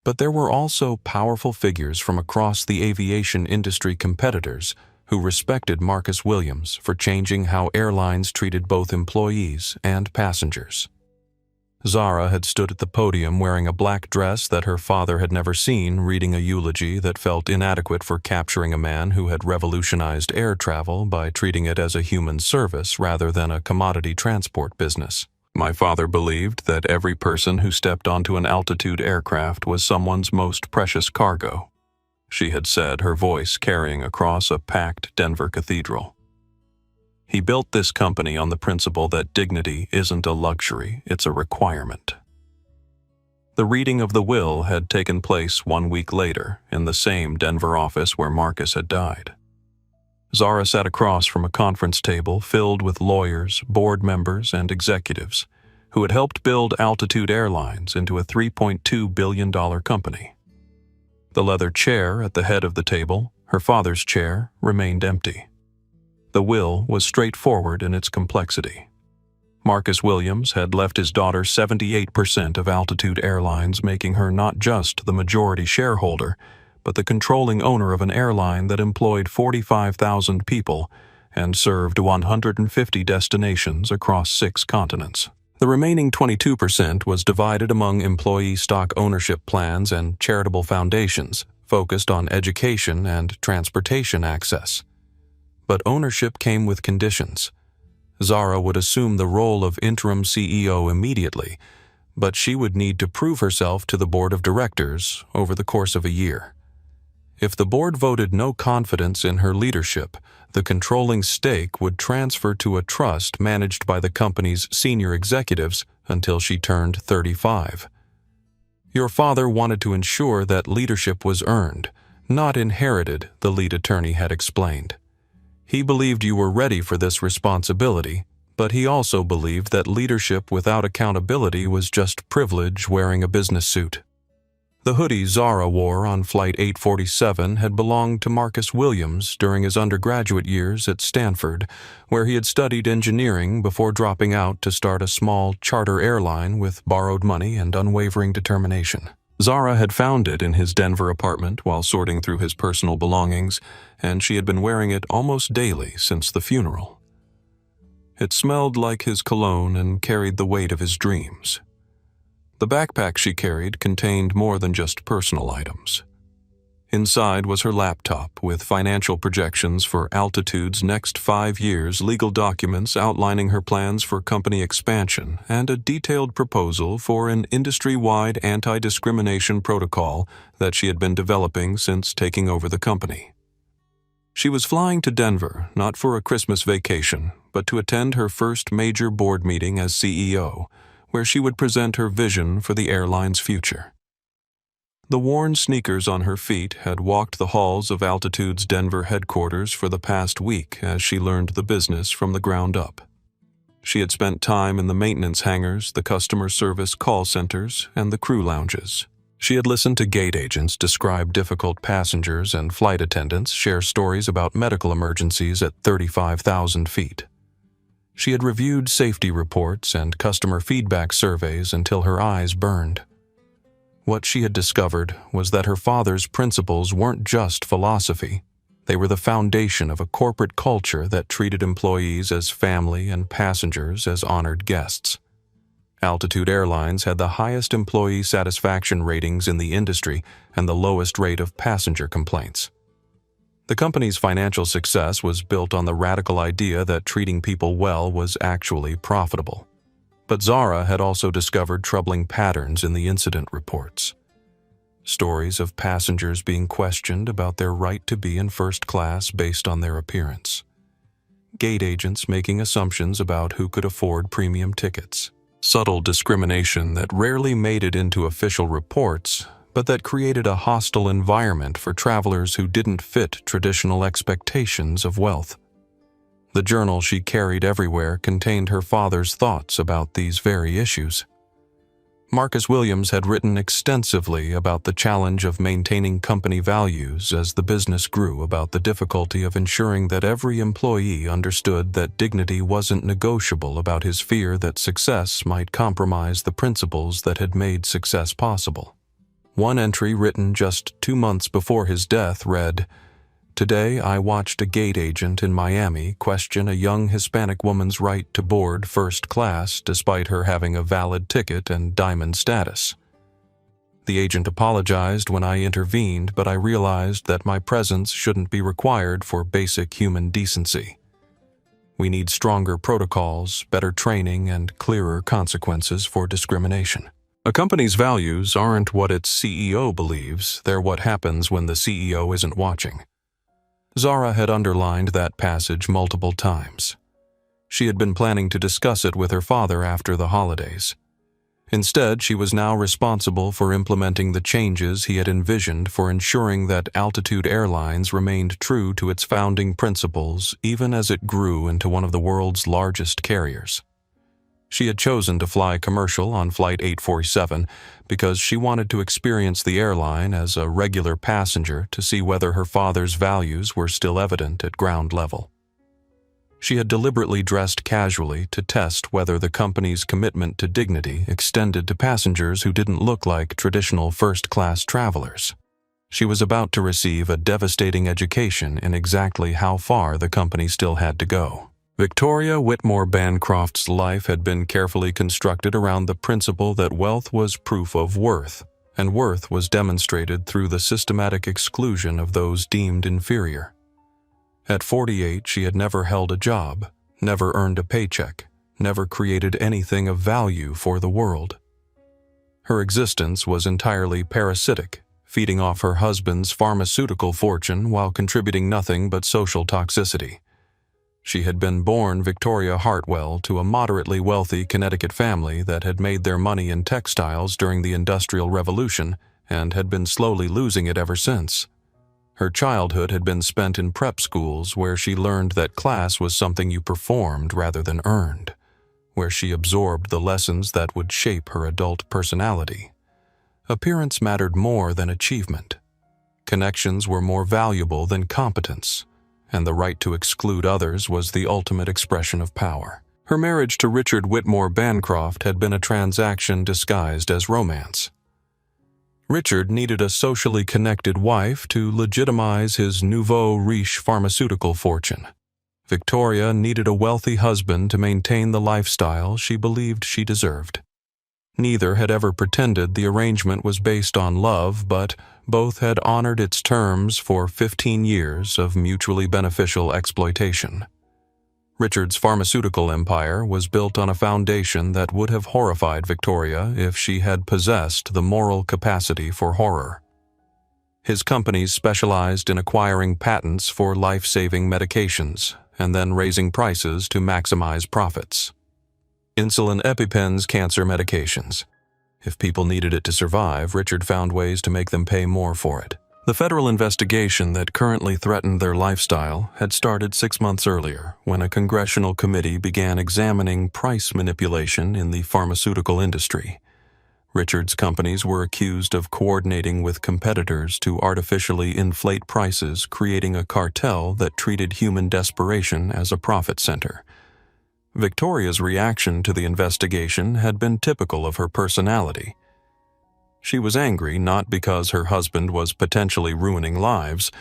But there were also powerful figures from across the aviation industry, competitors who respected Marcus Williams for changing how airlines treated both employees and passengers. Zara had stood at the podium wearing a black dress that her father had never seen, reading a eulogy that felt inadequate for capturing a man who had revolutionized air travel by treating it as a human service rather than a commodity transport business. My father believed that every person who stepped onto an altitude aircraft was someone's most precious cargo, she had said, her voice carrying across a packed Denver cathedral. He built this company on the principle that dignity isn't a luxury, it's a requirement. The reading of the will had taken place 1 week later in the same Denver office where Marcus had died. Zara sat across from a conference table filled with lawyers, board members, and executives who had helped build Altitude Airlines into a $3.2 billion company. The leather chair at the head of the table, her father's chair, remained empty. The will was straightforward in its complexity. Marcus Williams had left his daughter 78% of Altitude Airlines, making her not just the majority shareholder, but the controlling owner of an airline that employed 45,000 people and served 150 destinations across 6 continents. The remaining 22% was divided among employee stock ownership plans and charitable foundations focused on education and transportation access. But ownership came with conditions. Zara would assume the role of interim CEO immediately, but she would need to prove herself to the board of directors over the course of a year. If the board voted no confidence in her leadership, the controlling stake would transfer to a trust managed by the company's senior executives until she turned 35. Your father wanted to ensure that leadership was earned, not inherited, the lead attorney had explained. He believed you were ready for this responsibility, but he also believed that leadership without accountability was just privilege wearing a business suit. The hoodie Zara wore on Flight 847 had belonged to Marcus Williams during his undergraduate years at Stanford, where he had studied engineering before dropping out to start a small charter airline with borrowed money and unwavering determination. Zara had found it in his Denver apartment while sorting through his personal belongings, and she had been wearing it almost daily since the funeral. It smelled like his cologne and carried the weight of his dreams. The backpack she carried contained more than just personal items. Inside was her laptop with financial projections for Altitude's next 5 years, legal documents outlining her plans for company expansion, and a detailed proposal for an industry-wide anti-discrimination protocol that she had been developing since taking over the company. She was flying to Denver, not for a Christmas vacation, but to attend her first major board meeting as CEO, where she would present her vision for the airline's future. The worn sneakers on her feet had walked the halls of Altitude's Denver headquarters for the past week as she learned the business from the ground up. She had spent time in the maintenance hangars, the customer service call centers, and the crew lounges. She had listened to gate agents describe difficult passengers and flight attendants share stories about medical emergencies at 35,000 feet. She had reviewed safety reports and customer feedback surveys until her eyes burned. What she had discovered was that her father's principles weren't just philosophy. They were the foundation of a corporate culture that treated employees as family and passengers as honored guests. Altitude Airlines had the highest employee satisfaction ratings in the industry and the lowest rate of passenger complaints. The company's financial success was built on the radical idea that treating people well was actually profitable. But Zara had also discovered troubling patterns in the incident reports. Stories of passengers being questioned about their right to be in first class based on their appearance. Gate agents making assumptions about who could afford premium tickets. Subtle discrimination that rarely made it into official reports, but that created a hostile environment for travelers who didn't fit traditional expectations of wealth. The journal she carried everywhere contained her father's thoughts about these very issues. Marcus Williams had written extensively about the challenge of maintaining company values as the business grew, about the difficulty of ensuring that every employee understood that dignity wasn't negotiable, about his fear that success might compromise the principles that had made success possible. One entry written just 2 months before his death read, Today, I watched a gate agent in Miami question a young Hispanic woman's right to board first class despite her having a valid ticket and diamond status. The agent apologized when I intervened, but I realized that my presence shouldn't be required for basic human decency. We need stronger protocols, better training, and clearer consequences for discrimination. A company's values aren't what its CEO believes, they're what happens when the CEO isn't watching. Zara had underlined that passage multiple times. She had been planning to discuss it with her father after the holidays. Instead, she was now responsible for implementing the changes he had envisioned for ensuring that Altitude Airlines remained true to its founding principles even as it grew into one of the world's largest carriers. She had chosen to fly commercial on Flight 847 because she wanted to experience the airline as a regular passenger to see whether her father's values were still evident at ground level. She had deliberately dressed casually to test whether the company's commitment to dignity extended to passengers who didn't look like traditional first-class travelers. She was about to receive a devastating education in exactly how far the company still had to go. Victoria Whitmore Bancroft's life had been carefully constructed around the principle that wealth was proof of worth, and worth was demonstrated through the systematic exclusion of those deemed inferior. At 48, she had never held a job, never earned a paycheck, never created anything of value for the world. Her existence was entirely parasitic, feeding off her husband's pharmaceutical fortune while contributing nothing but social toxicity. She had been born Victoria Hartwell to a moderately wealthy Connecticut family that had made their money in textiles during the Industrial Revolution and had been slowly losing it ever since. Her childhood had been spent in prep schools where she learned that class was something you performed rather than earned, where she absorbed the lessons that would shape her adult personality. Appearance mattered more than achievement. Connections were more valuable than competence, and the right to exclude others was the ultimate expression of power. Her marriage to Richard Whitmore Bancroft had been a transaction disguised as romance. Richard needed a socially connected wife to legitimize his nouveau riche pharmaceutical fortune. Victoria needed a wealthy husband to maintain the lifestyle she believed she deserved. Neither had ever pretended the arrangement was based on love, but both had honored its terms for 15 years of mutually beneficial exploitation. Richard's pharmaceutical empire was built on a foundation that would have horrified Victoria if she had possessed the moral capacity for horror. His companies specialized in acquiring patents for life-saving medications and then raising prices to maximize profits. Insulin EpiPen's cancer medications. If people needed it to survive, Richard found ways to make them pay more for it. The federal investigation that currently threatened their lifestyle had started 6 months earlier when a congressional committee began examining price manipulation in the pharmaceutical industry. Richard's companies were accused of coordinating with competitors to artificially inflate prices, creating a cartel that treated human desperation as a profit center. Victoria's reaction to the investigation had been typical of her personality. She was angry not because her husband was potentially ruining lives,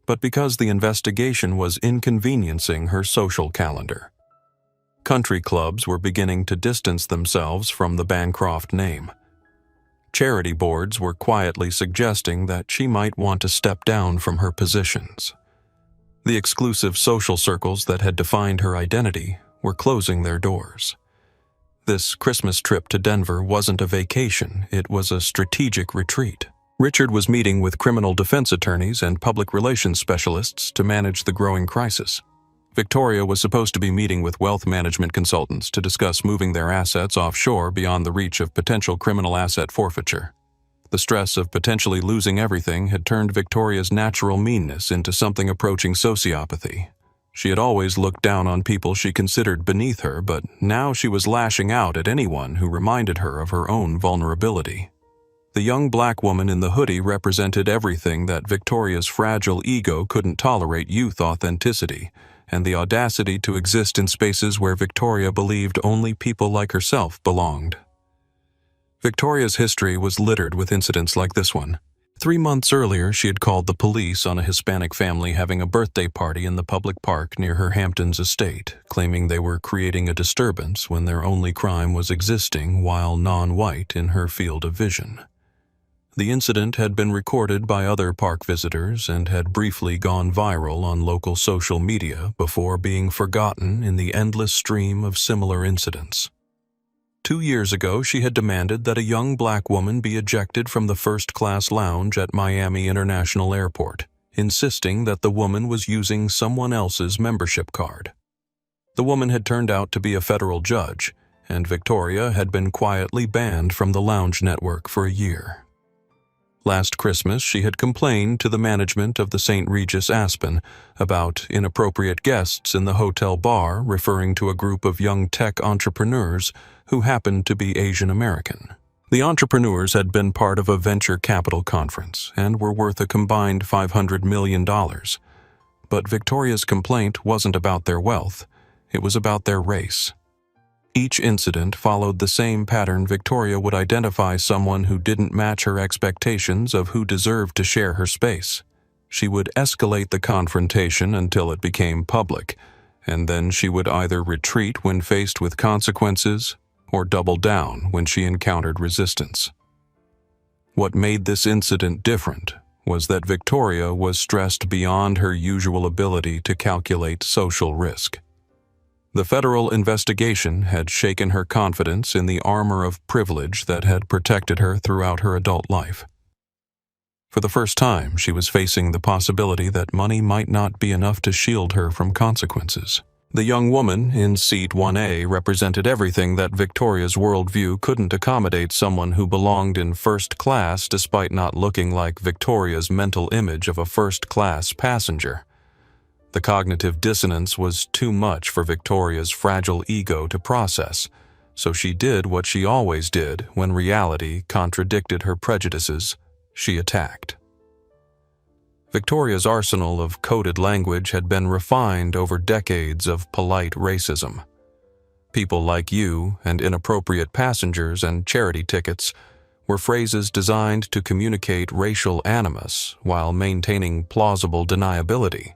but because the investigation was inconveniencing her social calendar. Country clubs were beginning to distance themselves from the Bancroft name. Charity boards were quietly suggesting that she might want to step down from her positions. The exclusive social circles that had defined her identity were closing their doors. This Christmas trip to Denver wasn't a vacation, it was a strategic retreat. Richard was meeting with criminal defense attorneys and public relations specialists to manage the growing crisis. Victoria was supposed to be meeting with wealth management consultants to discuss moving their assets offshore beyond the reach of potential criminal asset forfeiture. The stress of potentially losing everything had turned Victoria's natural meanness into something approaching sociopathy. She had always looked down on people she considered beneath her, but now she was lashing out at anyone who reminded her of her own vulnerability. The young black woman in the hoodie represented everything that Victoria's fragile ego couldn't tolerate: youth authenticity, and the audacity to exist in spaces where Victoria believed only people like herself belonged. Victoria's history was littered with incidents like this one. 3 months earlier, she had called the police on a Hispanic family having a birthday party in the public park near her Hamptons estate, claiming they were creating a disturbance when their only crime was existing while non-white in her field of vision. The incident had been recorded by other park visitors and had briefly gone viral on local social media before being forgotten in the endless stream of similar incidents. 2 years ago, she had demanded that a young black woman be ejected from the first-class lounge at Miami International Airport, insisting that the woman was using someone else's membership card. The woman had turned out to be a federal judge, and Victoria had been quietly banned from the lounge network for a year. Last Christmas, she had complained to the management of the St. Regis Aspen about inappropriate guests in the hotel bar, referring to a group of young tech entrepreneurs who happened to be Asian American. The entrepreneurs had been part of a venture capital conference and were worth a combined $500 million. But Victoria's complaint wasn't about their wealth, it was about their race. Each incident followed the same pattern. Victoria would identify someone who didn't match her expectations of who deserved to share her space. She would escalate the confrontation until it became public, and then she would either retreat when faced with consequences or double down when she encountered resistance. What made this incident different was that Victoria was stressed beyond her usual ability to calculate social risk. The federal investigation had shaken her confidence in the armor of privilege that had protected her throughout her adult life. For the first time, she was facing the possibility that money might not be enough to shield her from consequences. The young woman in seat 1A represented everything that Victoria's worldview couldn't accommodate someone who belonged in first class despite not looking like Victoria's mental image of a first-class passenger. The cognitive dissonance was too much for Victoria's fragile ego to process, so she did what she always did when reality contradicted her prejudices: she attacked. Victoria's arsenal of coded language had been refined over decades of polite racism. "People like you" and "inappropriate passengers" and "charity tickets" were phrases designed to communicate racial animus while maintaining plausible deniability.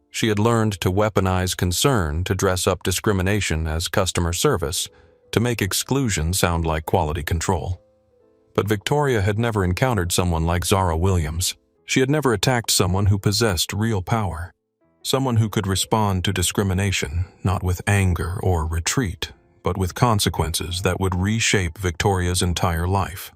She had learned to weaponize concern to dress up discrimination as customer service, to make exclusion sound like quality control. But Victoria had never encountered someone like Zara Williams. She had never attacked someone who possessed real power, someone who could respond to discrimination, not with anger or retreat, but with consequences that would reshape Victoria's entire life.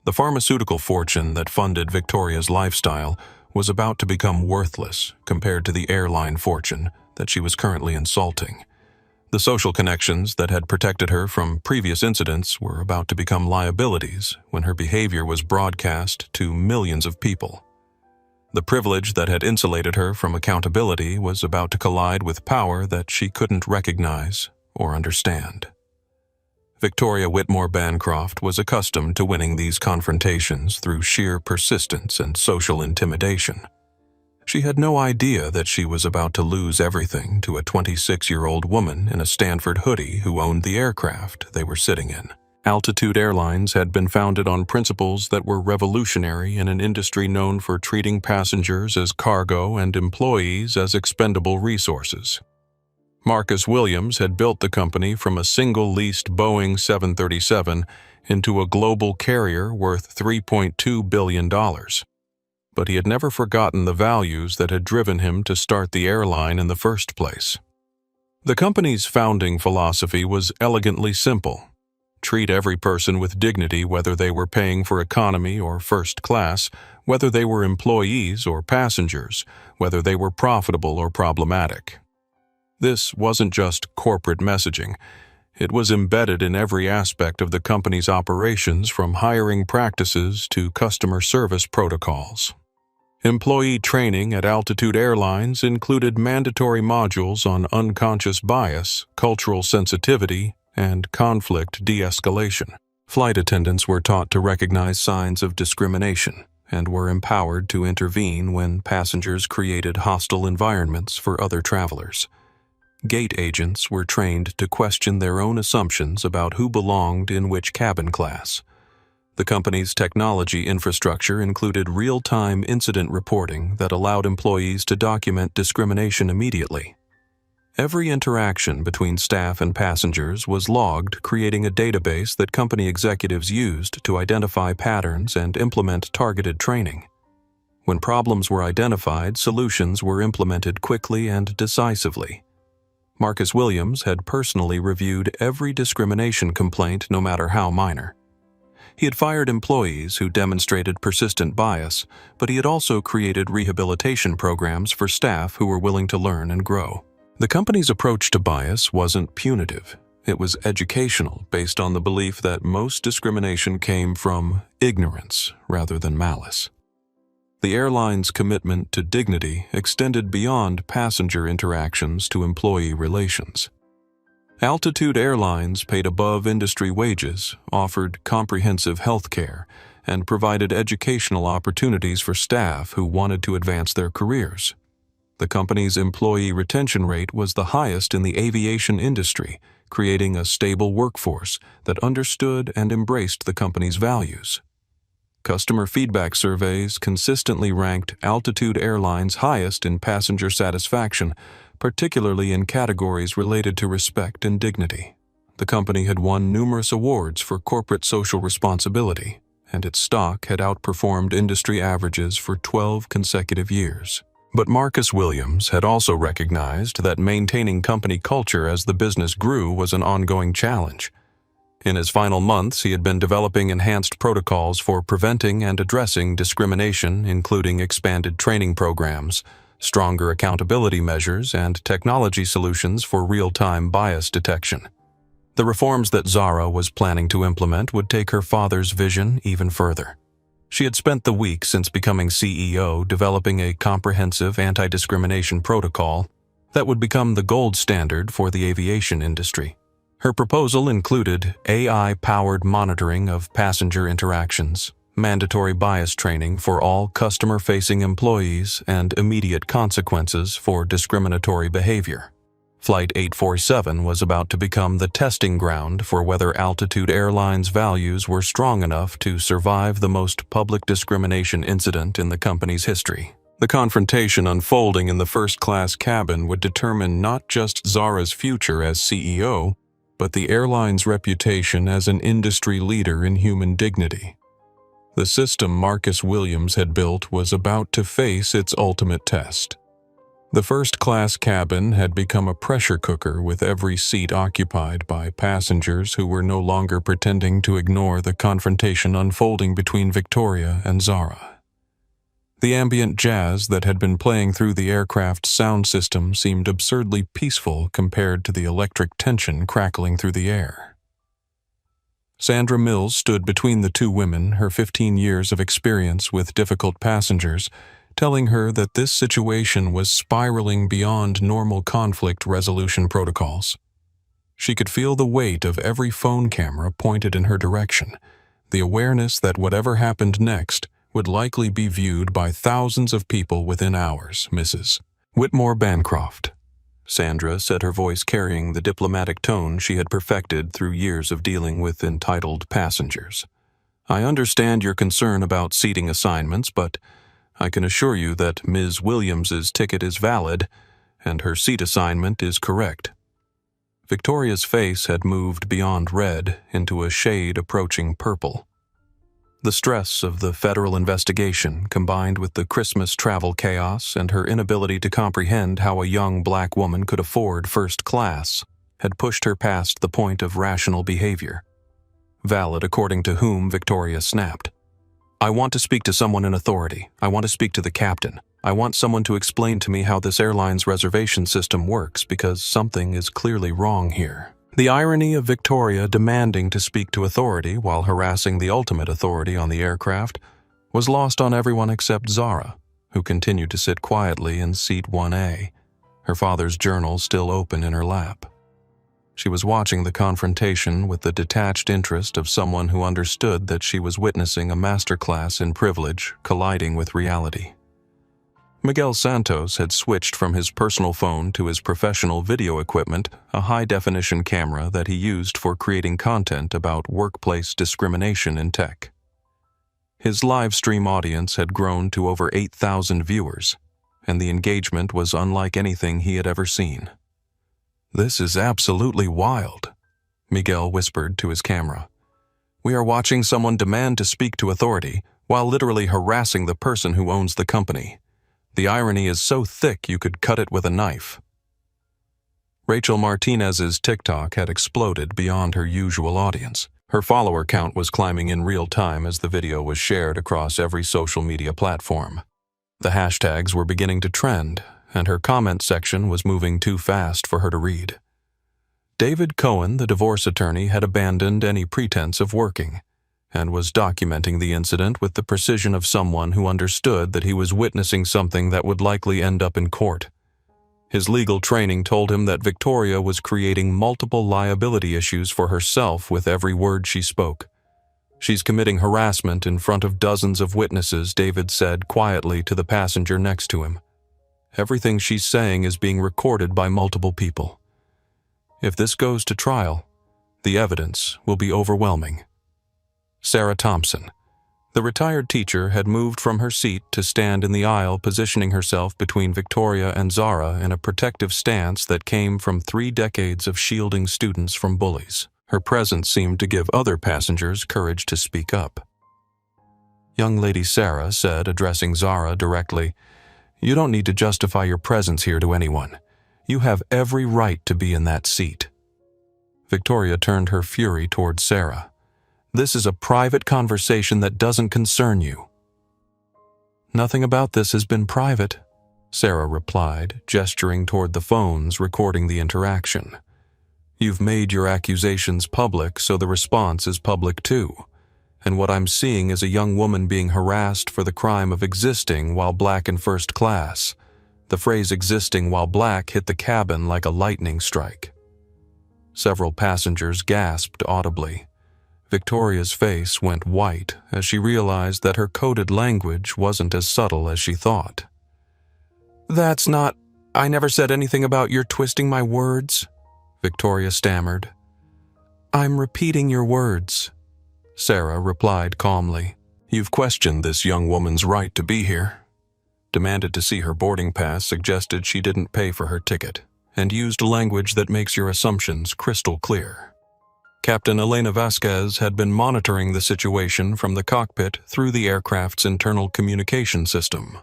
The pharmaceutical fortune that funded Victoria's lifestyle was about to become worthless compared to the airline fortune that she was currently insulting. The social connections that had protected her from previous incidents were about to become liabilities when her behavior was broadcast to millions of people. The privilege that had insulated her from accountability was about to collide with power that she couldn't recognize or understand. Victoria Whitmore Bancroft was accustomed to winning these confrontations through sheer persistence and social intimidation. She had no idea that she was about to lose everything to a 26-year-old woman in a Stanford hoodie who owned the aircraft they were sitting in. Altitude Airlines had been founded on principles that were revolutionary in an industry known for treating passengers as cargo and employees as expendable resources. Marcus Williams had built the company from a single leased Boeing 737 into a global carrier worth $3.2 billion. But he had never forgotten the values that had driven him to start the airline in the first place. The company's founding philosophy was elegantly simple: treat every person with dignity, whether they were paying for economy or first class, whether they were employees or passengers, whether they were profitable or problematic. This wasn't just corporate messaging. It was embedded in every aspect of the company's operations, from hiring practices to customer service protocols. Employee training at Altitude Airlines included mandatory modules on unconscious bias, cultural sensitivity, and conflict de-escalation. Flight attendants were taught to recognize signs of discrimination and were empowered to intervene when passengers created hostile environments for other travelers. Gate agents were trained to question their own assumptions about who belonged in which cabin class. The company's technology infrastructure included real-time incident reporting that allowed employees to document discrimination immediately. Every interaction between staff and passengers was logged, creating a database that company executives used to identify patterns and implement targeted training. When problems were identified, solutions were implemented quickly and decisively. Marcus Williams had personally reviewed every discrimination complaint, no matter how minor. He had fired employees who demonstrated persistent bias, but he had also created rehabilitation programs for staff who were willing to learn and grow. The company's approach to bias wasn't punitive. It was educational, based on the belief that most discrimination came from ignorance rather than malice. The airline's commitment to dignity extended beyond passenger interactions to employee relations. Altitude Airlines paid above industry wages, offered comprehensive health care, and provided educational opportunities for staff who wanted to advance their careers. The company's employee retention rate was the highest in the aviation industry, creating a stable workforce that understood and embraced the company's values. Customer feedback surveys consistently ranked Altitude Airlines highest in passenger satisfaction, particularly in categories related to respect and dignity. The company had won numerous awards for corporate social responsibility, and its stock had outperformed industry averages for 12 consecutive years. But Marcus Williams had also recognized that maintaining company culture as the business grew was an ongoing challenge. In his final months, he had been developing enhanced protocols for preventing and addressing discrimination, including expanded training programs, stronger accountability measures, and technology solutions for real-time bias detection. The reforms that Zara was planning to implement would take her father's vision even further. She had spent the week since becoming CEO developing a comprehensive anti-discrimination protocol that would become the gold standard for the aviation industry. Her proposal included AI-powered monitoring of passenger interactions, mandatory bias training for all customer-facing employees, and immediate consequences for discriminatory behavior. Flight 847 was about to become the testing ground for whether Altitude Airlines' values were strong enough to survive the most public discrimination incident in the company's history. The confrontation unfolding in the first-class cabin would determine not just Zara's future as CEO, but the airline's reputation as an industry leader in human dignity. The system Marcus Williams had built was about to face its ultimate test. The first-class cabin had become a pressure cooker with every seat occupied by passengers who were no longer pretending to ignore the confrontation unfolding between Victoria and Zara. The ambient jazz that had been playing through the aircraft's sound system seemed absurdly peaceful compared to the electric tension crackling through the air. Sandra Mills stood between the two women, her 15 years of experience with difficult passengers, telling her that this situation was spiraling beyond normal conflict resolution protocols. She could feel the weight of every phone camera pointed in her direction, the awareness that whatever happened next would likely be viewed by thousands of people within hours. Mrs. Whitmore Bancroft, Sandra said, her voice carrying the diplomatic tone she had perfected through years of dealing with entitled passengers. I understand your concern about seating assignments, but I can assure you that Ms. Williams's ticket is valid and her seat assignment is correct. Victoria's face had moved beyond red into a shade approaching purple. The stress of the federal investigation, combined with the Christmas travel chaos and her inability to comprehend how a young black woman could afford first class, had pushed her past the point of rational behavior. Valid according to whom, Victoria snapped. I want to speak to someone in authority. I want to speak to the captain. I want someone to explain to me how this airline's reservation system works, because something is clearly wrong here. The irony of Victoria demanding to speak to authority while harassing the ultimate authority on the aircraft was lost on everyone except Zara, who continued to sit quietly in seat 1A, her father's journal still open in her lap. She was watching the confrontation with the detached interest of someone who understood that she was witnessing a masterclass in privilege colliding with reality. Miguel Santos had switched from his personal phone to his professional video equipment, a high-definition camera that he used for creating content about workplace discrimination in tech. His live stream audience had grown to over 8,000 viewers, and the engagement was unlike anything he had ever seen. "This is absolutely wild," Miguel whispered to his camera. "We are watching someone demand to speak to authority while literally harassing the person who owns the company. The irony is so thick you could cut it with a knife." Rachel Martinez's TikTok had exploded beyond her usual audience. Her follower count was climbing in real time as the video was shared across every social media platform. The hashtags were beginning to trend, and her comment section was moving too fast for her to read. David Cohen, the divorce attorney, had abandoned any pretense of working, and was documenting the incident with the precision of someone who understood that he was witnessing something that would likely end up in court. His legal training told him that Victoria was creating multiple liability issues for herself with every word she spoke. "She's committing harassment in front of dozens of witnesses," David said quietly to the passenger next to him. "Everything she's saying is being recorded by multiple people. If this goes to trial, the evidence will be overwhelming." Sarah Thompson, the retired teacher, had moved from her seat to stand in the aisle, positioning herself between Victoria and Zara in a protective stance that came from 3 decades of shielding students from bullies. Her presence seemed to give other passengers courage to speak up. Young Lady Sarah said, addressing Zara directly, "You don't need to justify your presence here to anyone. You have every right to be in that seat." Victoria turned her fury toward Sarah. "This is a private conversation that doesn't concern you." "Nothing about this has been private," Sarah replied, gesturing toward the phones recording the interaction. "You've made your accusations public, so the response is public too. And what I'm seeing is a young woman being harassed for the crime of existing while black in first class. The phrase 'existing while black' hit the cabin like a lightning strike." Several passengers gasped audibly. Victoria's face went white as she realized that her coded language wasn't as subtle as she thought. I never said anything about your twisting my words," Victoria stammered. "I'm repeating your words," Sarah replied calmly. "You've questioned this young woman's right to be here, demanded to see her boarding pass, suggested she didn't pay for her ticket, and used language that makes your assumptions crystal clear." Captain Elena Vasquez had been monitoring the situation from the cockpit through the aircraft's internal communication system.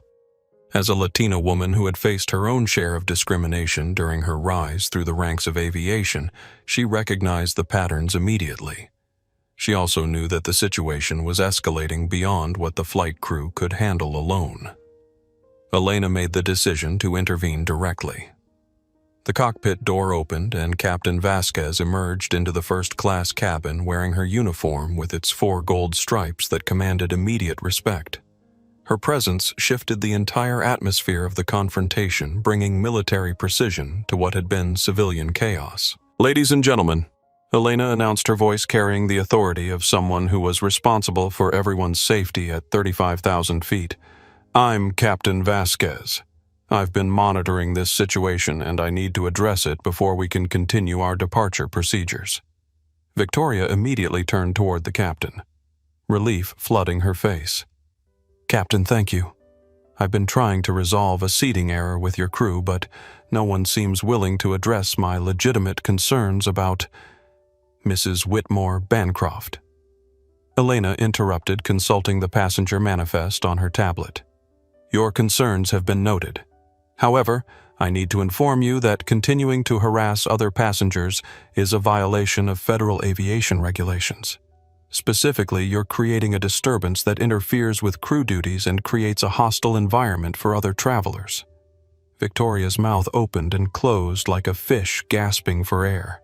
As a Latina woman who had faced her own share of discrimination during her rise through the ranks of aviation, she recognized the patterns immediately. She also knew that the situation was escalating beyond what the flight crew could handle alone. Elena made the decision to intervene directly. The cockpit door opened and Captain Vasquez emerged into the first-class cabin wearing her uniform with its 4 gold stripes that commanded immediate respect. Her presence shifted the entire atmosphere of the confrontation, bringing military precision to what had been civilian chaos. "Ladies and gentlemen," Elena announced, her voice carrying the authority of someone who was responsible for everyone's safety at 35,000 feet, "I'm Captain Vasquez. I've been monitoring this situation and I need to address it before we can continue our departure procedures." Victoria immediately turned toward the captain, relief flooding her face. "Captain, thank you. I've been trying to resolve a seating error with your crew, but no one seems willing to address my legitimate concerns about Mrs. Whitmore Bancroft." Elena interrupted, consulting the passenger manifest on her tablet. "Your concerns have been noted. However, I need to inform you that continuing to harass other passengers is a violation of federal aviation regulations. Specifically, you're creating a disturbance that interferes with crew duties and creates a hostile environment for other travelers." Victoria's mouth opened and closed like a fish gasping for air.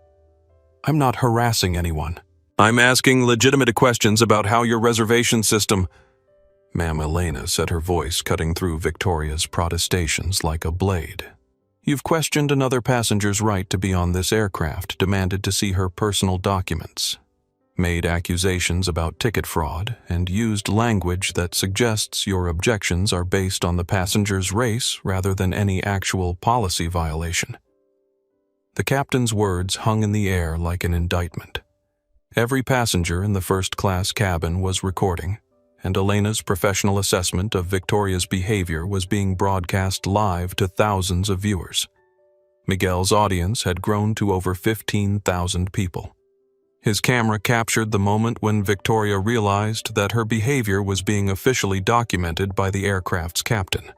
"I'm not harassing anyone. I'm asking legitimate questions about how your reservation system—" "Ma'am," Elena said, her voice cutting through Victoria's protestations like a blade. "You've questioned another passenger's right to be on this aircraft, demanded to see her personal documents, made accusations about ticket fraud, and used language that suggests your objections are based on the passenger's race rather than any actual policy violation." The captain's words hung in the air like an indictment. Every passenger in the first-class cabin was recording, and Elena's professional assessment of Victoria's behavior was being broadcast live to thousands of viewers. Miguel's audience had grown to over 15,000 people. His camera captured the moment when Victoria realized that her behavior was being officially documented by the aircraft's captain.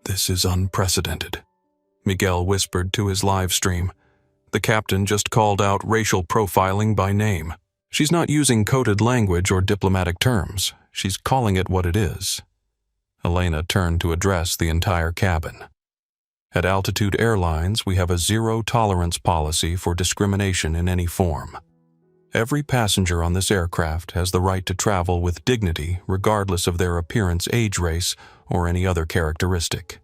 "This is unprecedented," Miguel whispered to his live stream. "The captain just called out racial profiling by name. She's not using coded language or diplomatic terms. She's calling it what it is." Elena turned to address the entire cabin. "At Altitude Airlines, we have a zero-tolerance policy for discrimination in any form. Every passenger on this aircraft has the right to travel with dignity regardless of their appearance, age, race, or any other characteristic.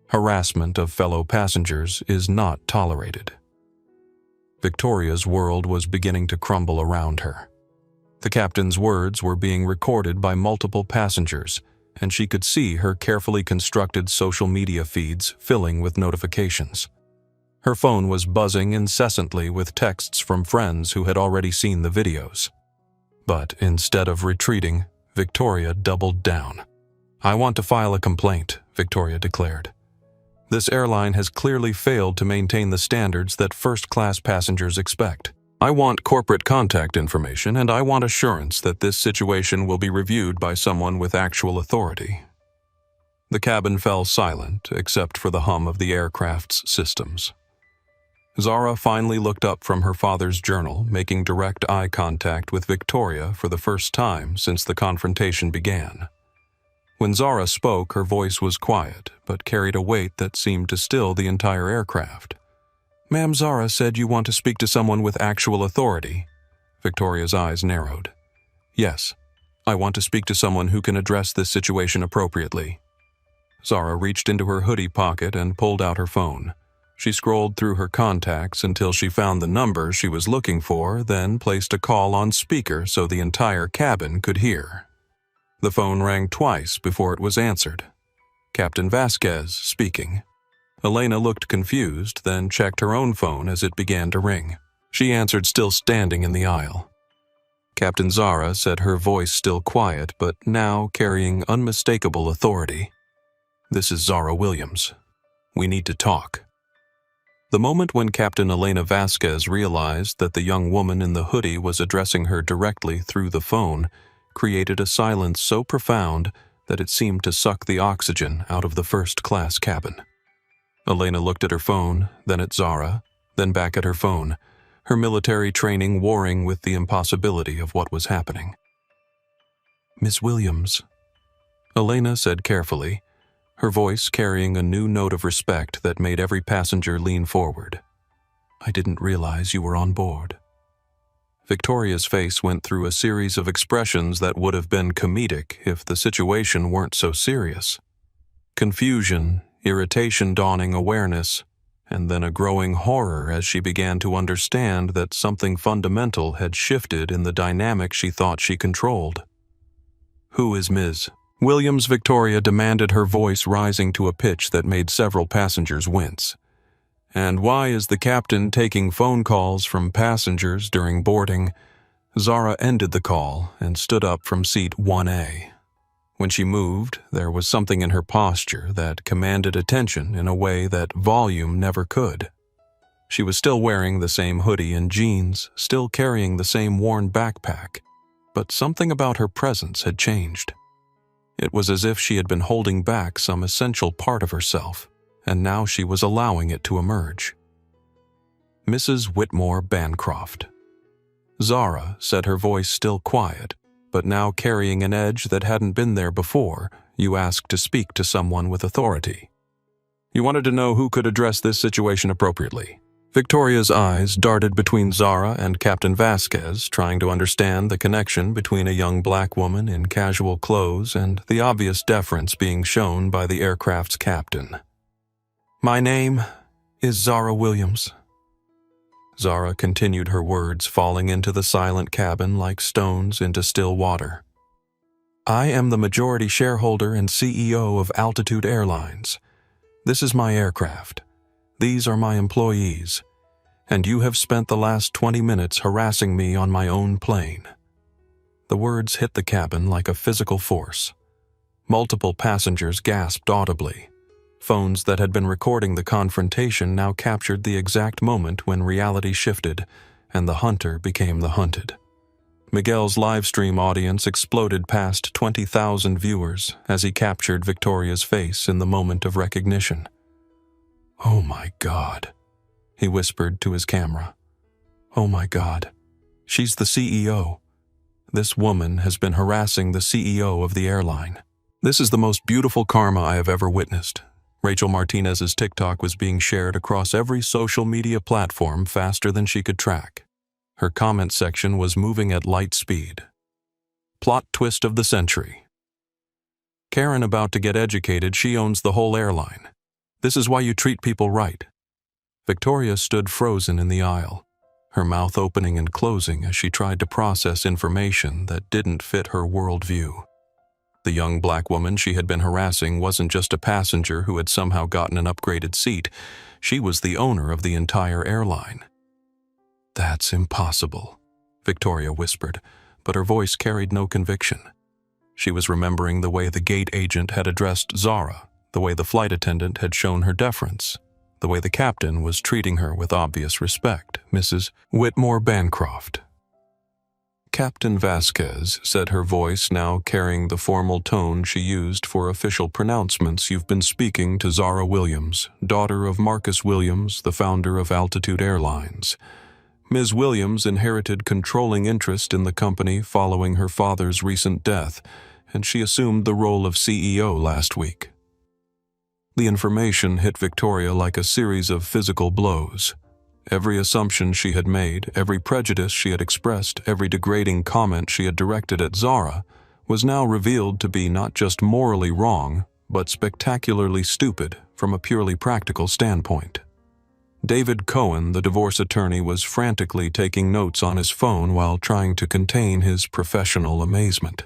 Harassment of fellow passengers is not tolerated." Victoria's world was beginning to crumble around her. The captain's words were being recorded by multiple passengers, and she could see her carefully constructed social media feeds filling with notifications. Her phone was buzzing incessantly with texts from friends who had already seen the videos. But instead of retreating, Victoria doubled down. "I want to file a complaint," Victoria declared. "This airline has clearly failed to maintain the standards that first-class passengers expect. I want corporate contact information, and I want assurance that this situation will be reviewed by someone with actual authority." The cabin fell silent, except for the hum of the aircraft's systems. Zara finally looked up from her father's journal, making direct eye contact with Victoria for the first time since the confrontation began. When Zara spoke, her voice was quiet, but carried a weight that seemed to still the entire aircraft. "Ma'am, Zara said you want to speak to someone with actual authority." Victoria's eyes narrowed. "Yes, I want to speak to someone who can address this situation appropriately." Zara reached into her hoodie pocket and pulled out her phone. She scrolled through her contacts until she found the number she was looking for, then placed a call on speaker so the entire cabin could hear. The phone rang twice before it was answered. "Captain Vasquez speaking." Elena looked confused, then checked her own phone as it began to ring. She answered, still standing in the aisle. Captain Zara said, her voice still quiet, but now carrying unmistakable authority. "This is Zara Williams. We need to talk." The moment when Captain Elena Vasquez realized that the young woman in the hoodie was addressing her directly through the phone created a silence so profound that it seemed to suck the oxygen out of the first-class cabin. Elena looked at her phone, then at Zara, then back at her phone, her military training warring with the impossibility of what was happening. "Miss Williams," Elena said carefully, her voice carrying a new note of respect that made every passenger lean forward. "I didn't realize you were on board." Victoria's face went through a series of expressions that would have been comedic if the situation weren't so serious. Confusion, irritation, dawning awareness, and then a growing horror as she began to understand that something fundamental had shifted in the dynamic she thought she controlled. "Who is Ms. Williams?" Victoria demanded, her voice rising to a pitch that made several passengers wince. "And why is the captain taking phone calls from passengers during boarding?" Zara ended the call and stood up from seat 1A. When she moved, there was something in her posture that commanded attention in a way that volume never could. She was still wearing the same hoodie and jeans, still carrying the same worn backpack, but something about her presence had changed. It was as if she had been holding back some essential part of herself, and now she was allowing it to emerge. "Mrs. Whitmore Bancroft." Zara said, her voice still quiet, but now carrying an edge that hadn't been there before. "You asked to speak to someone with authority. You wanted to know who could address this situation appropriately." Victoria's eyes darted between Zara and Captain Vasquez, trying to understand the connection between a young black woman in casual clothes and the obvious deference being shown by the aircraft's captain. "My name is Zara Williams." Zara continued her words, falling into the silent cabin like stones into still water. "I am the majority shareholder and CEO of Altitude Airlines. This is my aircraft. These are my employees. And you have spent the last 20 minutes harassing me on my own plane." The words hit the cabin like a physical force. Multiple passengers gasped audibly. Phones that had been recording the confrontation now captured the exact moment when reality shifted and the hunter became the hunted. Miguel's livestream audience exploded past 20,000 viewers as he captured Victoria's face in the moment of recognition. "Oh my God," he whispered to his camera. "Oh my God, she's the CEO. This woman has been harassing the CEO of the airline. This is the most beautiful karma I have ever witnessed." Rachel Martinez's TikTok was being shared across every social media platform faster than she could track. Her comment section was moving at light speed. Plot twist of the century. Karen about to get educated, she owns the whole airline. This is why you treat people right. Victoria stood frozen in the aisle, her mouth opening and closing as she tried to process information that didn't fit her worldview. The young black woman she had been harassing wasn't just a passenger who had somehow gotten an upgraded seat. She was the owner of the entire airline. "That's impossible," Victoria whispered, but her voice carried no conviction. She was remembering the way the gate agent had addressed Zara, the way the flight attendant had shown her deference, the way the captain was treating her with obvious respect, Mrs. Whitmore Bancroft. "Captain Vasquez," said her voice now carrying the formal tone she used for official pronouncements, "you've been speaking to Zara Williams, daughter of Marcus Williams, the founder of Altitude Airlines. Ms. Williams inherited controlling interest in the company following her father's recent death, and she assumed the role of CEO last week." The information hit Victoria like a series of physical blows. Every assumption she had made, every prejudice she had expressed, every degrading comment she had directed at Zara was now revealed to be not just morally wrong, but spectacularly stupid from a purely practical standpoint. David Cohen, the divorce attorney, was frantically taking notes on his phone while trying to contain his professional amazement.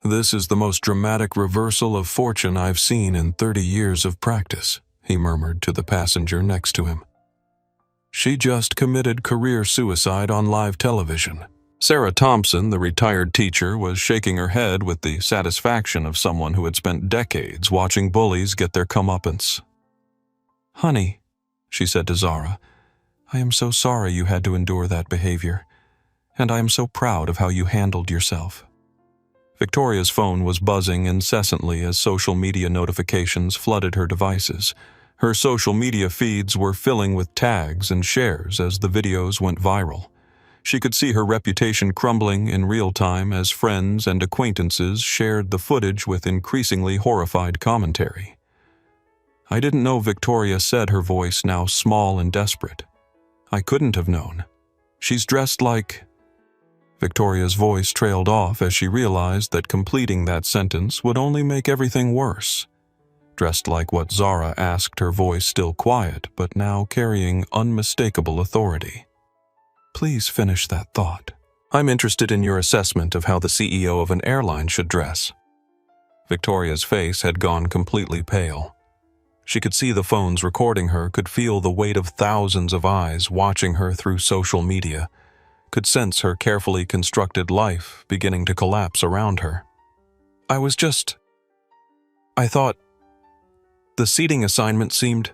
"This is the most dramatic reversal of fortune I've seen in 30 years of practice," he murmured to the passenger next to him. "She just committed career suicide on live television." Sarah Thompson, the retired teacher, was shaking her head with the satisfaction of someone who had spent decades watching bullies get their comeuppance. "Honey," she said to Zara, "I am so sorry you had to endure that behavior, and I am so proud of how you handled yourself." Victoria's phone was buzzing incessantly as social media notifications flooded her devices. Her social media feeds were filling with tags and shares as the videos went viral. She could see her reputation crumbling in real time as friends and acquaintances shared the footage with increasingly horrified commentary. "I didn't know," Victoria said, her voice now small and desperate. "I couldn't have known. She's dressed like—" Victoria's voice trailed off as she realized that completing that sentence would only make everything worse. "Dressed like what?" Zara asked, her voice still quiet, but now carrying unmistakable authority. "Please finish that thought. I'm interested in your assessment of how the CEO of an airline should dress." Victoria's face had gone completely pale. She could see the phones recording her, could feel the weight of thousands of eyes watching her through social media, could sense her carefully constructed life beginning to collapse around her. I thought the seating assignment seemed—"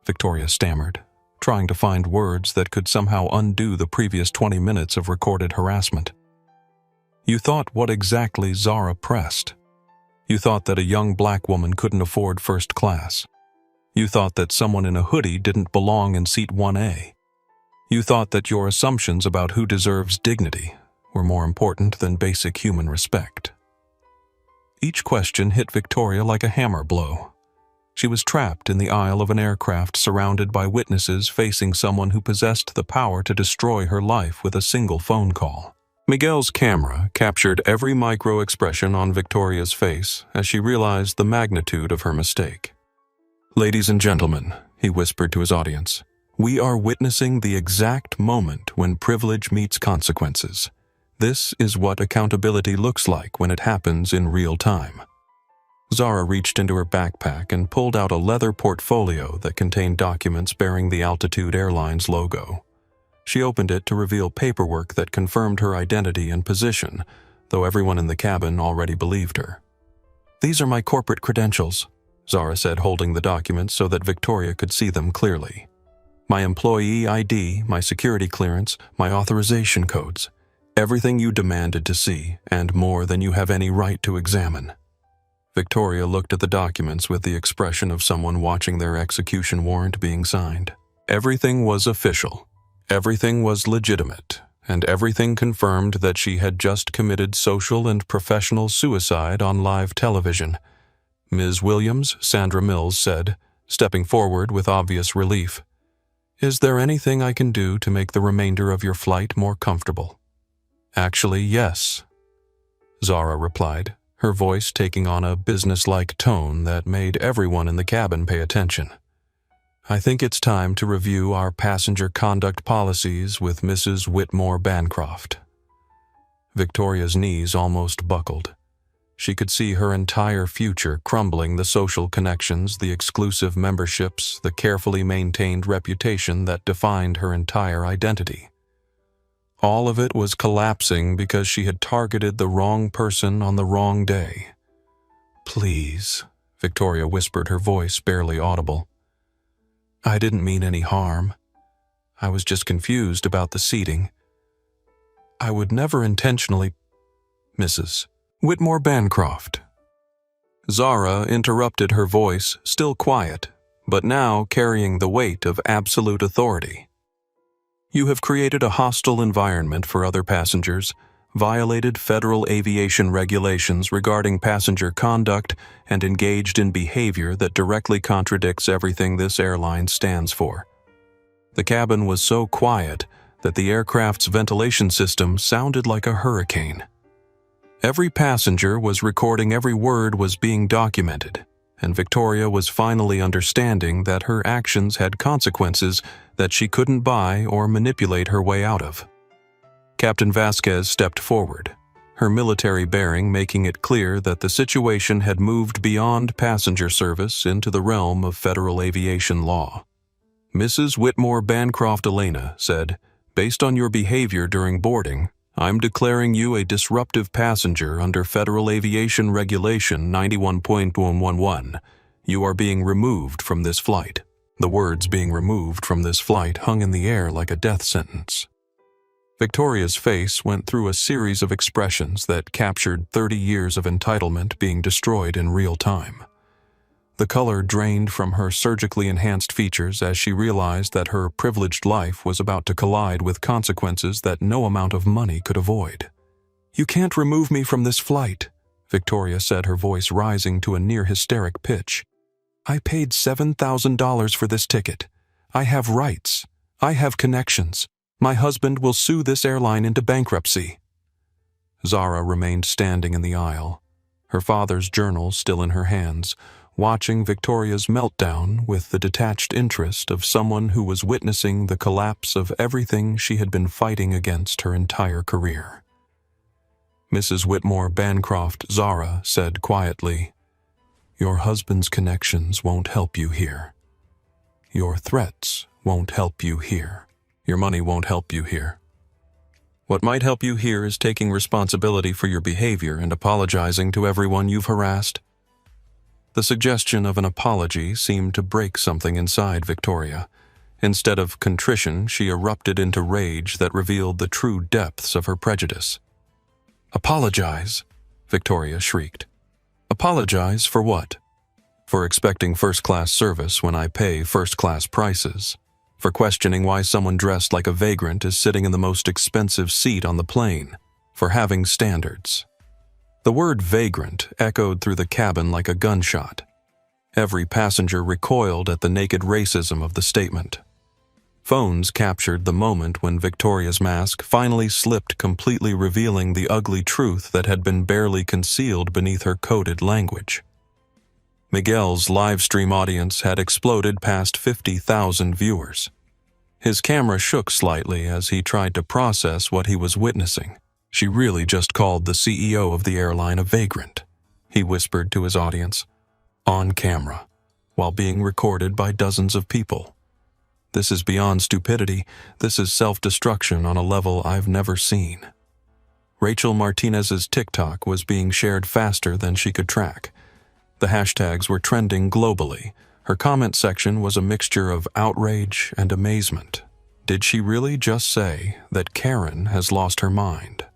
Victoria stammered, trying to find words that could somehow undo the previous 20 minutes of recorded harassment. "You thought what exactly?" Zara pressed. "You thought that a young black woman couldn't afford first class. You thought that someone in a hoodie didn't belong in seat 1A. You thought that your assumptions about who deserves dignity were more important than basic human respect." Each question hit Victoria like a hammer blow. She was trapped in the aisle of an aircraft surrounded by witnesses facing someone who possessed the power to destroy her life with a single phone call. Miguel's camera captured every micro-expression on Victoria's face as she realized the magnitude of her mistake. "Ladies and gentlemen," he whispered to his audience, "we are witnessing the exact moment when privilege meets consequences. This is what accountability looks like when it happens in real time." Zara reached into her backpack and pulled out a leather portfolio that contained documents bearing the Altitude Airlines logo. She opened it to reveal paperwork that confirmed her identity and position, though everyone in the cabin already believed her. "These are my corporate credentials," Zara said, holding the documents so that Victoria could see them clearly. "My employee ID, my security clearance, my authorization codes. Everything you demanded to see, and more than you have any right to examine." Victoria looked at the documents with the expression of someone watching their execution warrant being signed. Everything was official. Everything was legitimate, and everything confirmed that she had just committed social and professional suicide on live television. "Ms. Williams," Sandra Mills said, stepping forward with obvious relief. "Is there anything I can do to make the remainder of your flight more comfortable?" "Actually, yes," Zara replied, her voice taking on a businesslike tone that made everyone in the cabin pay attention. "I think it's time to review our passenger conduct policies with Mrs. Whitmore Bancroft." Victoria's knees almost buckled. She could see her entire future crumbling: the social connections, the exclusive memberships, the carefully maintained reputation that defined her entire identity. All of it was collapsing because she had targeted the wrong person on the wrong day. "Please," Victoria whispered, her voice barely audible. "I didn't mean any harm. I was just confused about the seating. I would never intentionally—" "Mrs. Whitmore Bancroft." Zara interrupted, her voice still quiet, but now carrying the weight of absolute authority. "You have created a hostile environment for other passengers, violated federal aviation regulations regarding passenger conduct, and engaged in behavior that directly contradicts everything this airline stands for." The cabin was so quiet that the aircraft's ventilation system sounded like a hurricane. Every passenger was recording, every word was being documented, and Victoria was finally understanding that her actions had consequences that she couldn't buy or manipulate her way out of. Captain Vasquez stepped forward, her military bearing making it clear that the situation had moved beyond passenger service into the realm of federal aviation law. "Mrs. Whitmore Bancroft Elena said, based on your behavior during boarding, I'm declaring you a disruptive passenger under Federal Aviation Regulation 91.111. You are being removed from this flight." The words "being removed from this flight" hung in the air like a death sentence. Victoria's face went through a series of expressions that captured 30 years of entitlement being destroyed in real time. The color drained from her surgically enhanced features as she realized that her privileged life was about to collide with consequences that no amount of money could avoid. "You can't remove me from this flight," Victoria said, her voice rising to a near-hysteric pitch. "I paid $7,000 for this ticket. I have rights. I have connections. My husband will sue this airline into bankruptcy." Zara remained standing in the aisle, her father's journal still in her hands, watching Victoria's meltdown with the detached interest of someone who was witnessing the collapse of everything she had been fighting against her entire career. Mrs. Whitmore Bancroft, Zara said quietly, "Your husband's connections won't help you here. Your threats won't help you here. Your money won't help you here. What might help you here is taking responsibility for your behavior and apologizing to everyone you've harassed." The suggestion of an apology seemed to break something inside Victoria. Instead of contrition, she erupted into rage that revealed the true depths of her prejudice. "Apologize?" Victoria shrieked. "Apologize for what? For expecting first-class service when I pay first-class prices? For questioning why someone dressed like a vagrant is sitting in the most expensive seat on the plane? For having standards?" The word vagrant echoed through the cabin like a gunshot. Every passenger recoiled at the naked racism of the statement. Phones captured the moment when Victoria's mask finally slipped, completely revealing the ugly truth that had been barely concealed beneath her coded language. Miguel's live stream audience had exploded past 50,000 viewers. His camera shook slightly as he tried to process what he was witnessing. "She really just called the CEO of the airline a vagrant," he whispered to his audience, on camera, while being recorded by dozens of people. This is beyond stupidity. This is self-destruction on a level I've never seen. Rachel Martinez's TikTok was being shared faster than she could track. The hashtags were trending globally. Her comment section was a mixture of outrage and amazement. Did she really just say that Karen has lost her mind?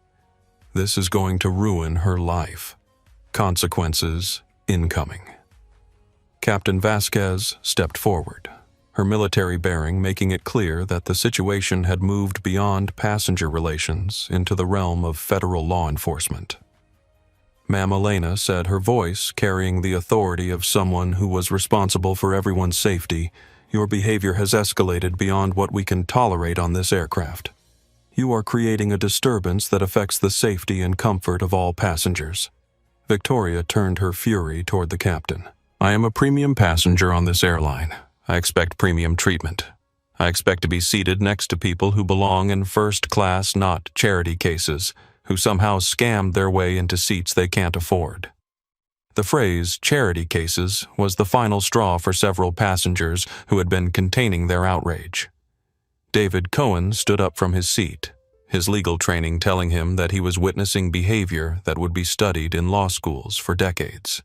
This is going to ruin her life. Consequences incoming. Captain Vasquez stepped forward, her military bearing making it clear that the situation had moved beyond passenger relations into the realm of federal law enforcement. Ma'am Elena said, her voice carrying the authority of someone who was responsible for everyone's safety, "Your behavior has escalated beyond what we can tolerate on this aircraft. You are creating a disturbance that affects the safety and comfort of all passengers." Victoria turned her fury toward the captain. "I am a premium passenger on this airline. I expect premium treatment. I expect to be seated next to people who belong in first class, not charity cases, who somehow scammed their way into seats they can't afford." The phrase "charity cases" was the final straw for several passengers who had been containing their outrage. David Cohen stood up from his seat, his legal training telling him that he was witnessing behavior that would be studied in law schools for decades.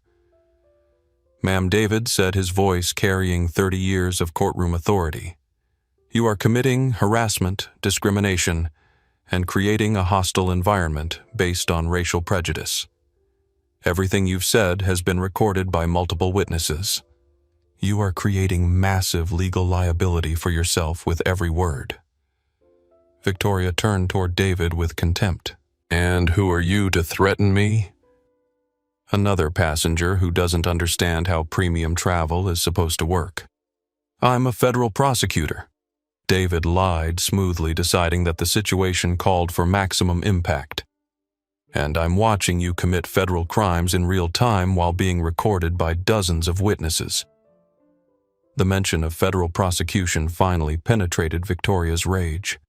Ma'am David said, his voice carrying 30 years of courtroom authority, "You are committing harassment, discrimination, and creating a hostile environment based on racial prejudice. Everything you've said has been recorded by multiple witnesses. You are creating massive legal liability for yourself with every word." Victoria turned toward David with contempt. "And who are you to threaten me?" Another passenger who doesn't understand how premium travel is supposed to work. "I'm a federal prosecutor." David lied smoothly, deciding that the situation called for maximum impact. "And I'm watching you commit federal crimes in real time while being recorded by dozens of witnesses." The mention of federal prosecution finally penetrated Victoria's rage.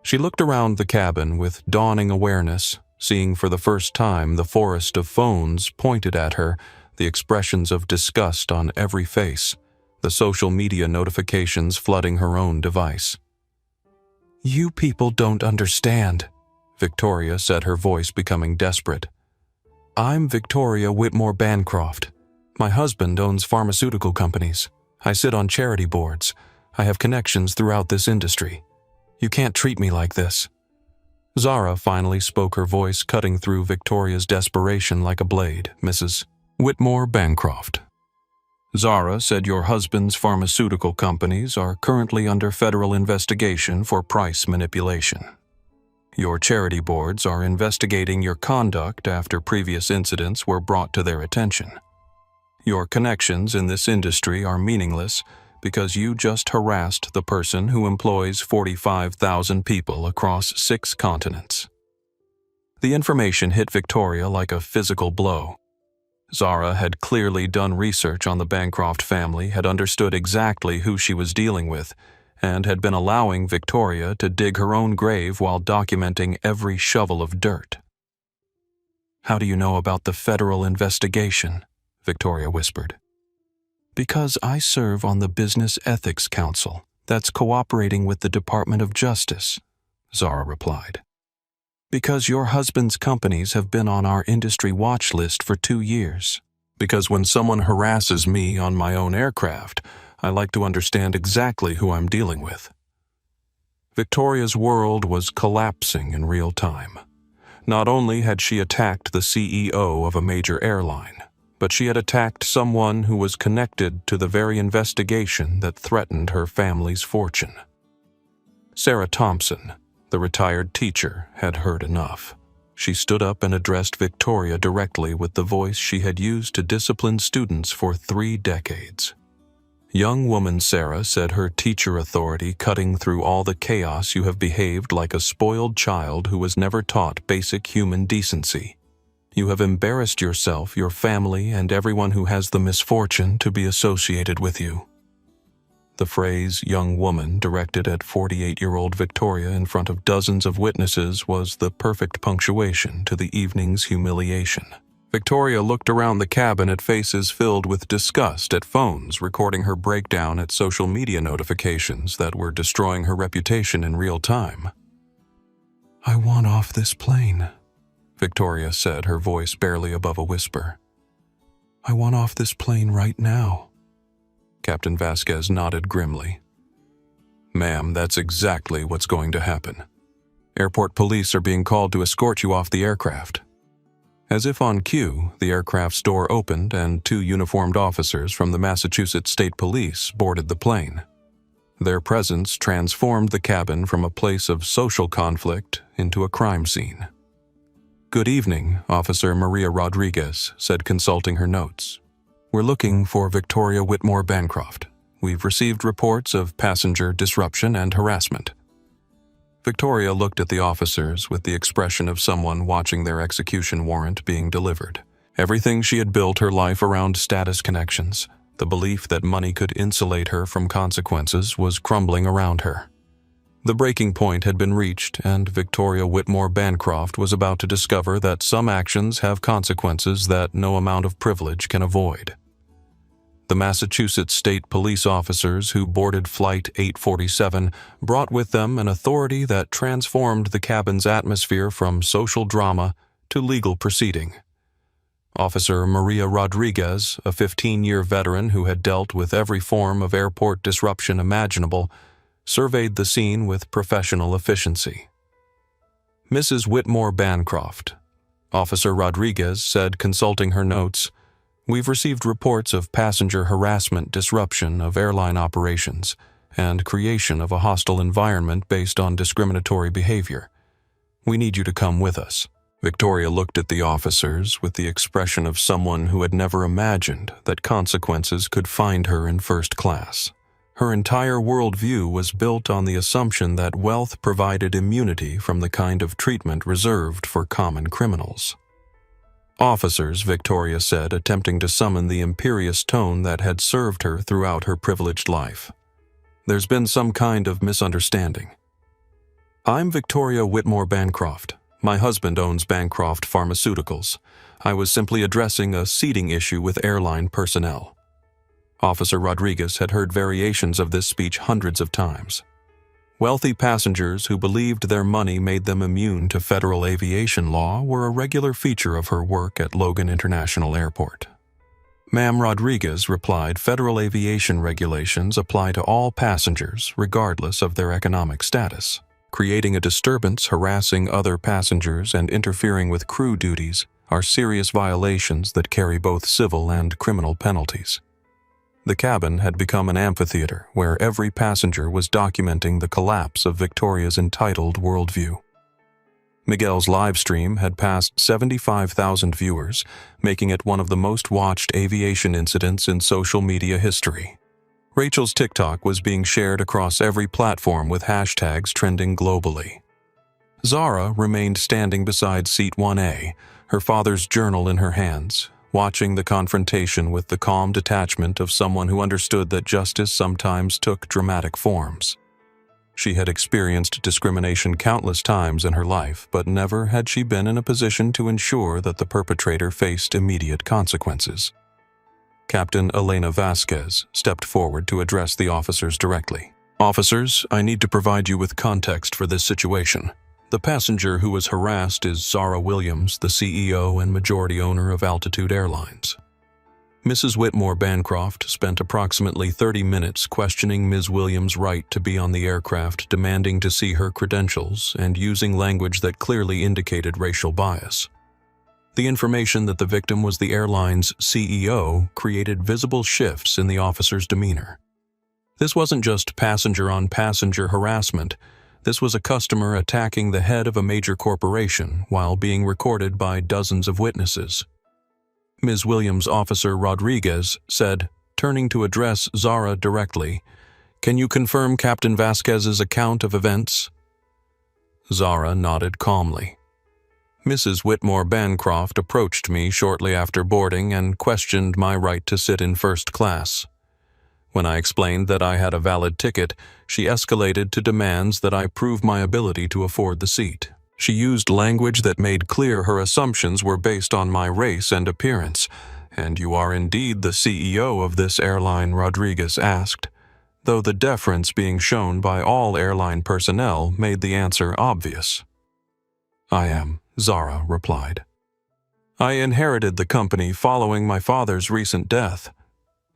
She looked around the cabin with dawning awareness, seeing for the first time the forest of phones pointed at her, the expressions of disgust on every face, the social media notifications flooding her own device. "You people don't understand," Victoria said, her voice becoming desperate. "I'm Victoria Whitmore Bancroft. My husband owns pharmaceutical companies. I sit on charity boards. I have connections throughout this industry. You can't treat me like this." Zara finally spoke, her voice cutting through Victoria's desperation like a blade. "Mrs. Whitmore Bancroft," Zara said, "your husband's pharmaceutical companies are currently under federal investigation for price manipulation. Your charity boards are investigating your conduct after previous incidents were brought to their attention. Your connections in this industry are meaningless because you just harassed the person who employs 45,000 people across 6 continents." The information hit Victoria like a physical blow. Zara had clearly done research on the Bancroft family, had understood exactly who she was dealing with, and had been allowing Victoria to dig her own grave while documenting every shovel of dirt. "How do you know about the federal investigation?" Victoria whispered. "Because I serve on the Business Ethics Council that's cooperating with the Department of Justice," Zara replied. "Because your husband's companies have been on our industry watch list for 2 years. Because when someone harasses me on my own aircraft, I like to understand exactly who I'm dealing with." Victoria's world was collapsing in real time. Not only had she attacked the CEO of a major airline, but she had attacked someone who was connected to the very investigation that threatened her family's fortune. Sarah Thompson, the retired teacher, had heard enough. She stood up and addressed Victoria directly with the voice she had used to discipline students for 3 decades. "Young woman Sarah," said her teacher authority cutting through all the chaos, "you have behaved like a spoiled child who was never taught basic human decency. You have embarrassed yourself, your family, and everyone who has the misfortune to be associated with you." The phrase "young woman" directed at 48-year-old Victoria in front of dozens of witnesses was the perfect punctuation to the evening's humiliation. Victoria looked around the cabin at faces filled with disgust at phones recording her breakdown at social media notifications that were destroying her reputation in real time. "I want off this plane," Victoria said, her voice barely above a whisper. "I want off this plane right now." Captain Vasquez nodded grimly. "Ma'am, that's exactly what's going to happen. Airport police are being called to escort you off the aircraft." As if on cue, the aircraft's door opened and 2 uniformed officers from the Massachusetts State Police boarded the plane. Their presence transformed the cabin from a place of social conflict into a crime scene. "Good evening," Officer Maria Rodriguez said, consulting her notes. "We're looking for Victoria Whitmore Bancroft. We've received reports of passenger disruption and harassment." Victoria looked at the officers with the expression of someone watching their execution warrant being delivered. Everything she had built her life around status connections, the belief that money could insulate her from consequences, was crumbling around her. The breaking point had been reached, and Victoria Whitmore Bancroft was about to discover that some actions have consequences that no amount of privilege can avoid. The Massachusetts State Police officers who boarded Flight 847 brought with them an authority that transformed the cabin's atmosphere from social drama to legal proceeding. Officer Maria Rodriguez, a 15-year veteran who had dealt with every form of airport disruption imaginable, surveyed the scene with professional efficiency. "Mrs. Whitmore Bancroft," Officer Rodriguez said, consulting her notes, "we've received reports of passenger harassment, disruption of airline operations, and creation of a hostile environment based on discriminatory behavior. We need you to come with us." Victoria looked at the officers with the expression of someone who had never imagined that consequences could find her in first class. Her entire worldview was built on the assumption that wealth provided immunity from the kind of treatment reserved for common criminals. "Officers," Victoria said, attempting to summon the imperious tone that had served her throughout her privileged life. "There's been some kind of misunderstanding. I'm Victoria Whitmore Bancroft. My husband owns Bancroft Pharmaceuticals. I was simply addressing a seating issue with airline personnel." Officer Rodriguez had heard variations of this speech hundreds of times. Wealthy passengers who believed their money made them immune to federal aviation law were a regular feature of her work at Logan International Airport. "Ma'am," Rodriguez replied, "federal aviation regulations apply to all passengers, regardless of their economic status. Creating a disturbance, harassing other passengers, and interfering with crew duties are serious violations that carry both civil and criminal penalties." The cabin had become an amphitheater where every passenger was documenting the collapse of Victoria's entitled worldview. Miguel's live stream had passed 75,000 viewers, making it one of the most watched aviation incidents in social media history. Rachel's TikTok was being shared across every platform with hashtags trending globally. Zara remained standing beside seat 1A, her father's journal in her hands, watching the confrontation with the calm detachment of someone who understood that justice sometimes took dramatic forms. She had experienced discrimination countless times in her life, but never had she been in a position to ensure that the perpetrator faced immediate consequences. Captain Elena Vasquez stepped forward to address the officers directly. "Officers, I need to provide you with context for this situation. The passenger who was harassed is Zara Williams, the CEO and majority owner of Altitude Airlines. Mrs. Whitmore Bancroft spent approximately 30 minutes questioning Ms. Williams' right to be on the aircraft, demanding to see her credentials, and using language that clearly indicated racial bias. The information that the victim was the airline's CEO created visible shifts in the officer's demeanor. This wasn't just passenger-on-passenger harassment. This was a customer attacking the head of a major corporation while being recorded by dozens of witnesses. Ms. Williams, Officer Rodriguez said, turning to address Zara directly, "Can you confirm Captain Vasquez's account of events?" Zara nodded calmly. "Mrs. Whitmore Bancroft approached me shortly after boarding and questioned my right to sit in first class. When I explained that I had a valid ticket, she escalated to demands that I prove my ability to afford the seat. She used language that made clear her assumptions were based on my race and appearance. "And you are indeed the CEO of this airline?" Rodriguez asked, though the deference being shown by all airline personnel made the answer obvious. "I am," Zara replied. "I inherited the company following my father's recent death.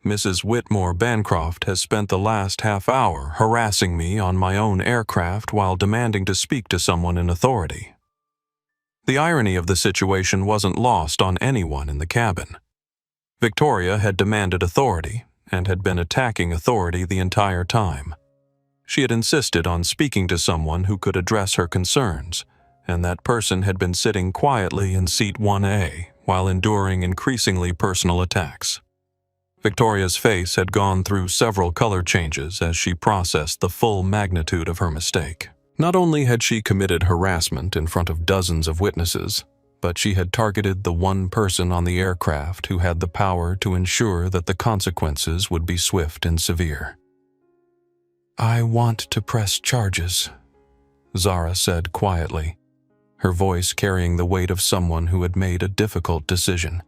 Mrs. Whitmore Bancroft has spent the last half hour harassing me on my own aircraft while demanding to speak to someone in authority." The irony of the situation wasn't lost on anyone in the cabin. Victoria had demanded authority and had been attacking authority the entire time. She had insisted on speaking to someone who could address her concerns, and that person had been sitting quietly in seat 1A while enduring increasingly personal attacks. Victoria's face had gone through several color changes as she processed the full magnitude of her mistake. Not only had she committed harassment in front of dozens of witnesses, but she had targeted the one person on the aircraft who had the power to ensure that the consequences would be swift and severe. "I want to press charges," Zara said quietly, her voice carrying the weight of someone who had made a difficult decision.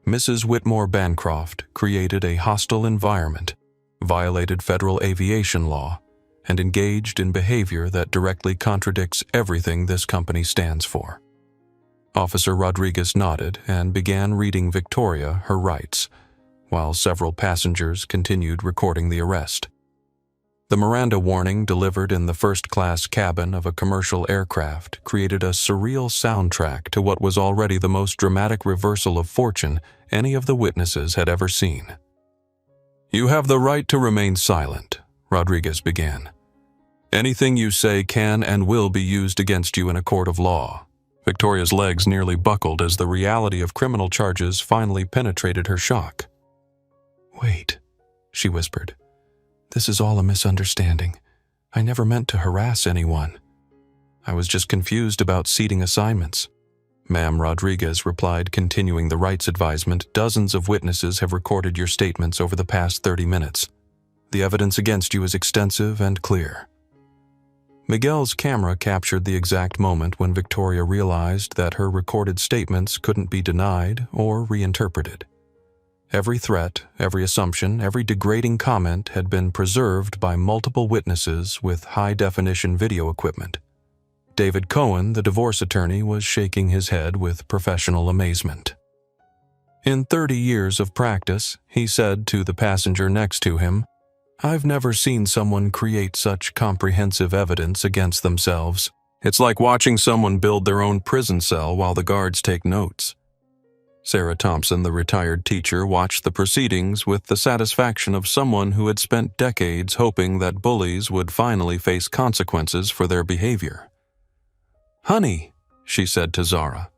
Mrs. Whitmore Bancroft created a hostile environment, violated federal aviation law, and engaged in behavior that directly contradicts everything this company stands for. Officer Rodriguez nodded and began reading Victoria her rights, while several passengers continued recording the arrest. The Miranda warning delivered in the first-class cabin of a commercial aircraft created a surreal soundtrack to what was already the most dramatic reversal of fortune any of the witnesses had ever seen. "You have the right to remain silent," Rodriguez began. "Anything you say can and will be used against you in a court of law." Victoria's legs nearly buckled as the reality of criminal charges finally penetrated her shock. "Wait," she whispered. "This is all a misunderstanding. I never meant to harass anyone. I was just confused about seating assignments." "Ma'am," Rodriguez replied, continuing the rights advisement, "dozens of witnesses have recorded your statements over the past 30 minutes. The evidence against you is extensive and clear." Miguel's camera captured the exact moment when Victoria realized that her recorded statements couldn't be denied or reinterpreted. Every threat, every assumption, every degrading comment had been preserved by multiple witnesses with high-definition video equipment. David Cohen, the divorce attorney, was shaking his head with professional amazement. In 30 years of practice, he said to the passenger next to him, "I've never seen someone create such comprehensive evidence against themselves. It's like watching someone build their own prison cell while the guards take notes." Sarah Thompson, the retired teacher, watched the proceedings with the satisfaction of someone who had spent decades hoping that bullies would finally face consequences for their behavior. "Honey," she said to Zara,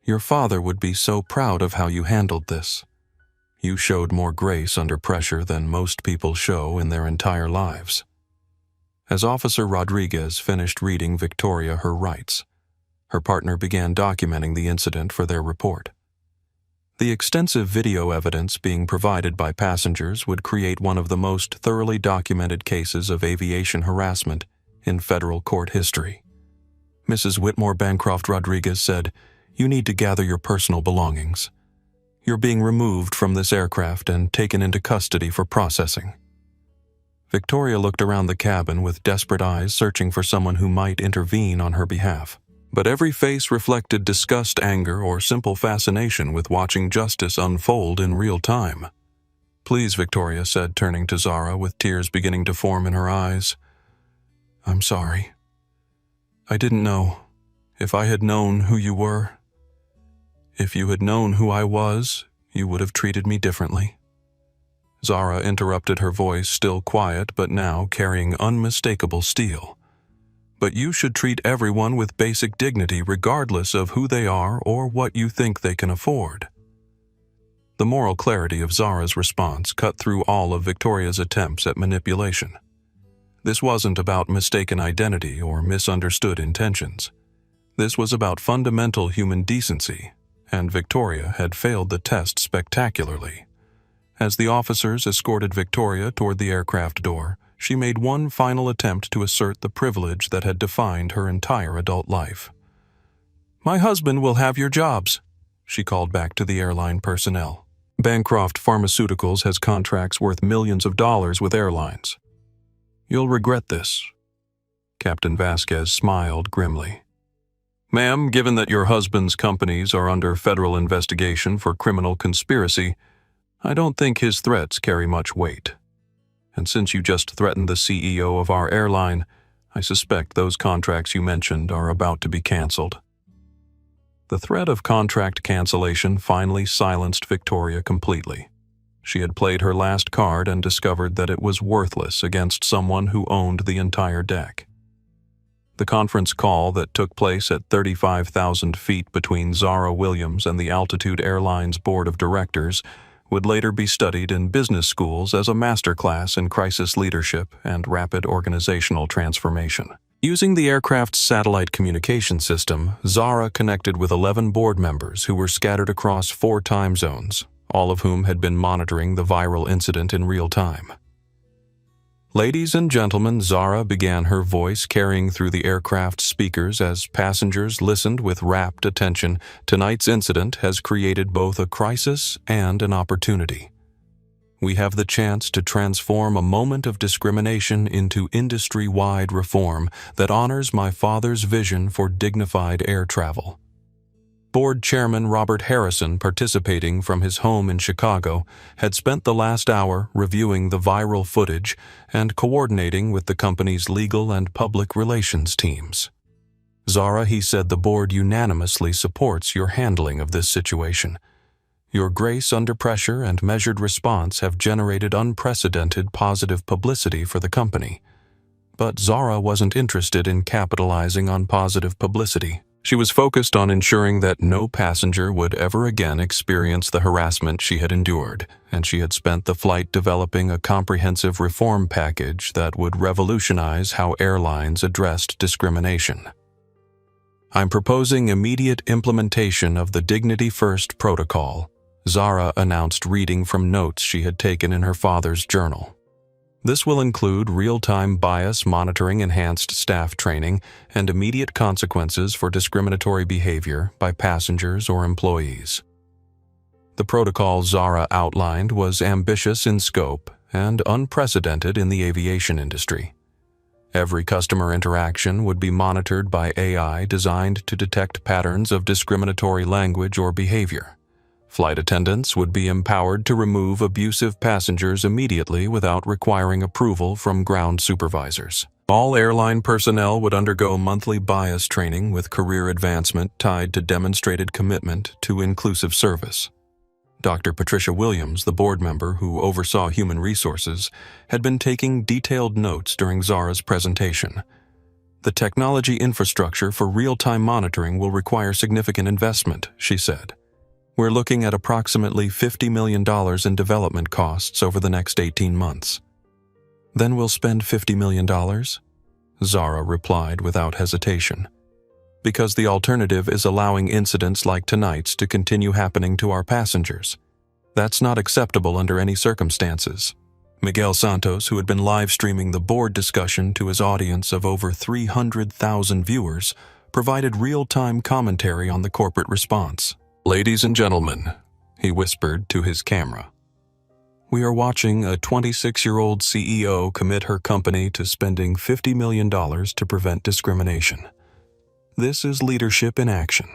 "your father would be so proud of how you handled this. You showed more grace under pressure than most people show in their entire lives." As Officer Rodriguez finished reading Victoria her rights, her partner began documenting the incident for their report. The extensive video evidence being provided by passengers would create one of the most thoroughly documented cases of aviation harassment in federal court history. Mrs. Whitmore Bancroft Rodriguez said, "You need to gather your personal belongings. You're being removed from this aircraft and taken into custody for processing." Victoria looked around the cabin with desperate eyes searching for someone who might intervene on her behalf. But every face reflected disgust, anger, or simple fascination with watching justice unfold in real time. "Please," Victoria said, turning to Zara with tears beginning to form in her eyes. "I'm sorry. I didn't know. If I had known who you were, if you had known who I was, you would have treated me differently." Zara interrupted, her voice still quiet but now carrying unmistakable steel. "But you should treat everyone with basic dignity regardless of who they are or what you think they can afford." The moral clarity of Zara's response cut through all of Victoria's attempts at manipulation. This wasn't about mistaken identity or misunderstood intentions. This was about fundamental human decency, and Victoria had failed the test spectacularly. As the officers escorted Victoria toward the aircraft door, She made one final attempt to assert the privilege that had defined her entire adult life. "My husband will have your jobs," she called back to the airline personnel. "Bancroft Pharmaceuticals has contracts worth millions of dollars with airlines. You'll regret this." Captain Vasquez smiled grimly. "Ma'am, given that your husband's companies are under federal investigation for criminal conspiracy, I don't think his threats carry much weight. And since you just threatened the CEO of our airline, I suspect those contracts you mentioned are about to be canceled." The threat of contract cancellation finally silenced Victoria completely. She had played her last card and discovered that it was worthless against someone who owned the entire deck. The conference call that took place at 35,000 feet between Zara Williams and the Altitude Airlines Board of Directors would later be studied in business schools as a masterclass in crisis leadership and rapid organizational transformation. Using the aircraft's satellite communication system, Zara connected with 11 board members who were scattered across 4 time zones, all of whom had been monitoring the viral incident in real time. "Ladies and gentlemen," Zara began, her voice carrying through the aircraft's speakers as passengers listened with rapt attention. "Tonight's incident has created both a crisis and an opportunity. We have the chance to transform a moment of discrimination into industry-wide reform that honors my father's vision for dignified air travel." Board Chairman Robert Harrison, participating from his home in Chicago, had spent the last hour reviewing the viral footage and coordinating with the company's legal and public relations teams. "Zara," he said, "the board unanimously supports your handling of this situation. Your grace under pressure and measured response have generated unprecedented positive publicity for the company." But Zara wasn't interested in capitalizing on positive publicity. She was focused on ensuring that no passenger would ever again experience the harassment she had endured, and she had spent the flight developing a comprehensive reform package that would revolutionize how airlines addressed discrimination. "I'm proposing immediate implementation of the Dignity First protocol," Zara announced, reading from notes she had taken in her father's journal. "This will include real-time bias monitoring, enhanced staff training, and immediate consequences for discriminatory behavior by passengers or employees." The protocol Zara outlined was ambitious in scope and unprecedented in the aviation industry. Every customer interaction would be monitored by AI designed to detect patterns of discriminatory language or behavior. Flight attendants would be empowered to remove abusive passengers immediately without requiring approval from ground supervisors. All airline personnel would undergo monthly bias training with career advancement tied to demonstrated commitment to inclusive service. Dr. Patricia Williams, the board member who oversaw human resources, had been taking detailed notes during Zara's presentation. "The technology infrastructure for real-time monitoring will require significant investment," she said. "We're looking at approximately $50 million in development costs over the next 18 months. "Then we'll spend $50 million? Zara replied without hesitation. "Because the alternative is allowing incidents like tonight's to continue happening to our passengers. That's not acceptable under any circumstances." Miguel Santos, who had been live streaming the board discussion to his audience of over 300,000 viewers, provided real-time commentary on the corporate response. "Ladies and gentlemen," he whispered to his camera, "we are watching a 26-year-old CEO commit her company to spending $50 million to prevent discrimination. This is leadership in action."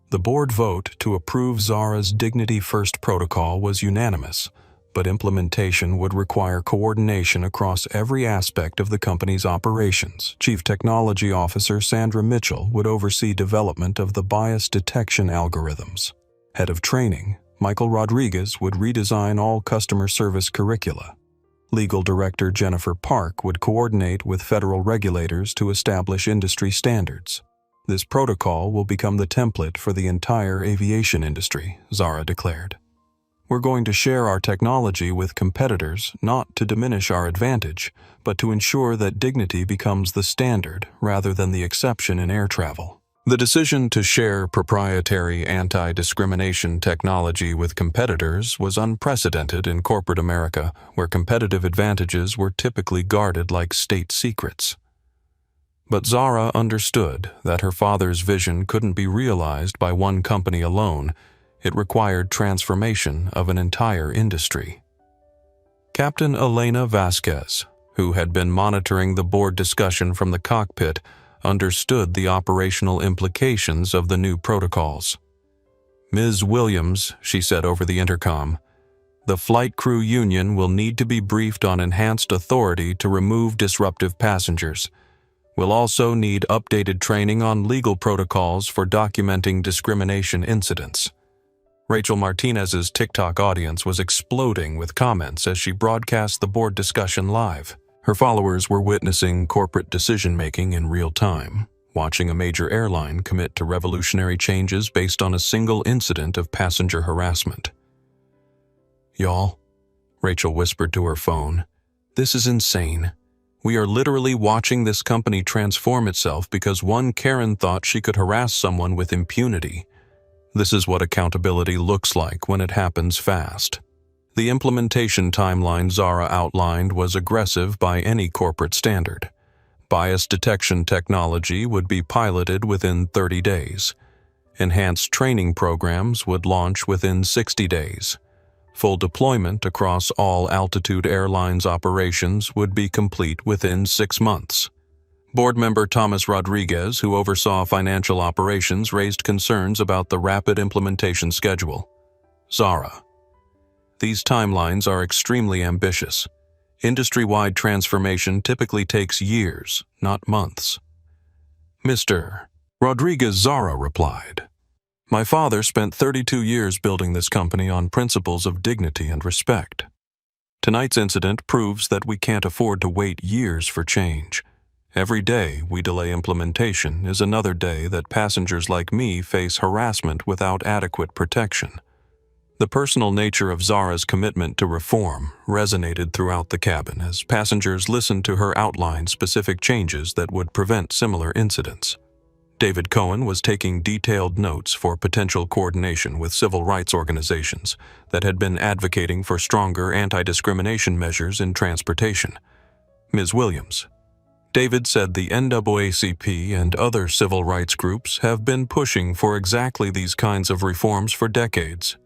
The board vote to approve Zara's Dignity First protocol was unanimous, but implementation would require coordination across every aspect of the company's operations. Chief Technology Officer Sandra Mitchell would oversee development of the bias detection algorithms. Head of Training, Michael Rodriguez, would redesign all customer service curricula. Legal Director Jennifer Park would coordinate with federal regulators to establish industry standards. "This protocol will become the template for the entire aviation industry," Zara declared. "We're going to share our technology with competitors, not to diminish our advantage, but to ensure that dignity becomes the standard rather than the exception in air travel." The decision to share proprietary anti-discrimination technology with competitors was unprecedented in corporate America, where competitive advantages were typically guarded like state secrets. But Zara understood that her father's vision couldn't be realized by one company alone. It required transformation of an entire industry. Captain Elena Vasquez, who had been monitoring the board discussion from the cockpit, understood the operational implications of the new protocols. "Ms. Williams," she said over the intercom, "the flight crew union will need to be briefed on enhanced authority to remove disruptive passengers. We'll also need updated training on legal protocols for documenting discrimination incidents." Rachel Martinez's TikTok audience was exploding with comments as she broadcast the board discussion live. Her followers were witnessing corporate decision-making in real time, watching a major airline commit to revolutionary changes based on a single incident of passenger harassment. "Y'all," Rachel whispered to her phone, "this is insane. We are literally watching this company transform itself because one Karen thought she could harass someone with impunity. This is what accountability looks like when it happens fast." The implementation timeline Zara outlined was aggressive by any corporate standard. Bias detection technology would be piloted within 30 days. Enhanced training programs would launch within 60 days. Full deployment across all Altitude Airlines operations would be complete within 6 months. Board member Thomas Rodriguez, who oversaw financial operations, raised concerns about the rapid implementation schedule. "Zara, these timelines are extremely ambitious. Industry-wide transformation typically takes years, not months." "Mr. Rodriguez," Zara replied, "my father spent 32 years building this company on principles of dignity and respect. Tonight's incident proves that we can't afford to wait years for change. Every day we delay implementation is another day that passengers like me face harassment without adequate protection." The personal nature of Zara's commitment to reform resonated throughout the cabin as passengers listened to her outline specific changes that would prevent similar incidents. David Cohen was taking detailed notes for potential coordination with civil rights organizations that had been advocating for stronger anti-discrimination measures in transportation. "Ms. Williams, David said the NAACP and other civil rights groups have been pushing for exactly these kinds of reforms for decades.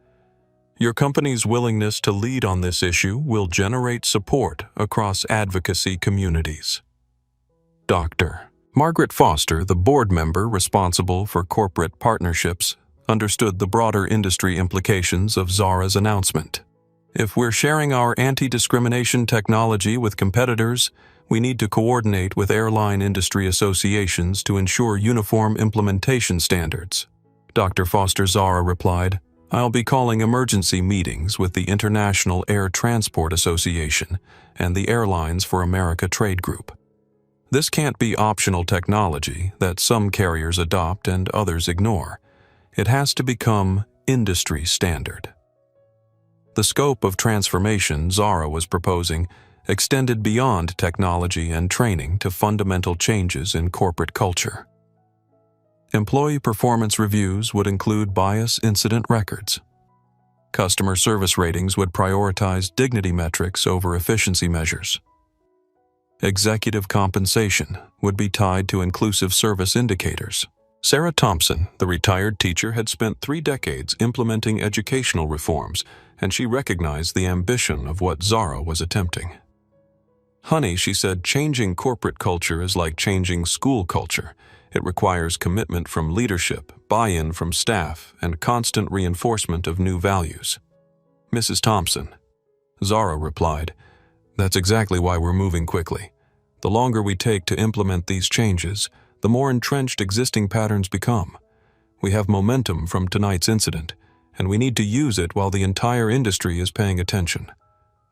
Your company's willingness to lead on this issue will generate support across advocacy communities." Dr. Margaret Foster, the board member responsible for corporate partnerships, understood the broader industry implications of Zara's announcement. "If we're sharing our anti-discrimination technology with competitors, we need to coordinate with airline industry associations to ensure uniform implementation standards." Dr. Foster Zara replied, "I'll be calling emergency meetings with the International Air Transport Association and the Airlines for America Trade Group. This can't be optional technology that some carriers adopt and others ignore. It has to become industry standard." The scope of transformation Zara was proposing extended beyond technology and training to fundamental changes in corporate culture. Employee performance reviews would include bias incident records. Customer service ratings would prioritize dignity metrics over efficiency measures. Executive compensation would be tied to inclusive service indicators. Sarah Thompson, the retired teacher, had spent 3 decades implementing educational reforms, and she recognized the ambition of what Zara was attempting. "Honey," she said, "changing corporate culture is like changing school culture. It requires commitment from leadership, buy-in from staff, and constant reinforcement of new values." "Mrs. Thompson," Zara replied, "that's exactly why we're moving quickly. The longer we take to implement these changes, the more entrenched existing patterns become. We have momentum from tonight's incident, and we need to use it while the entire industry is paying attention."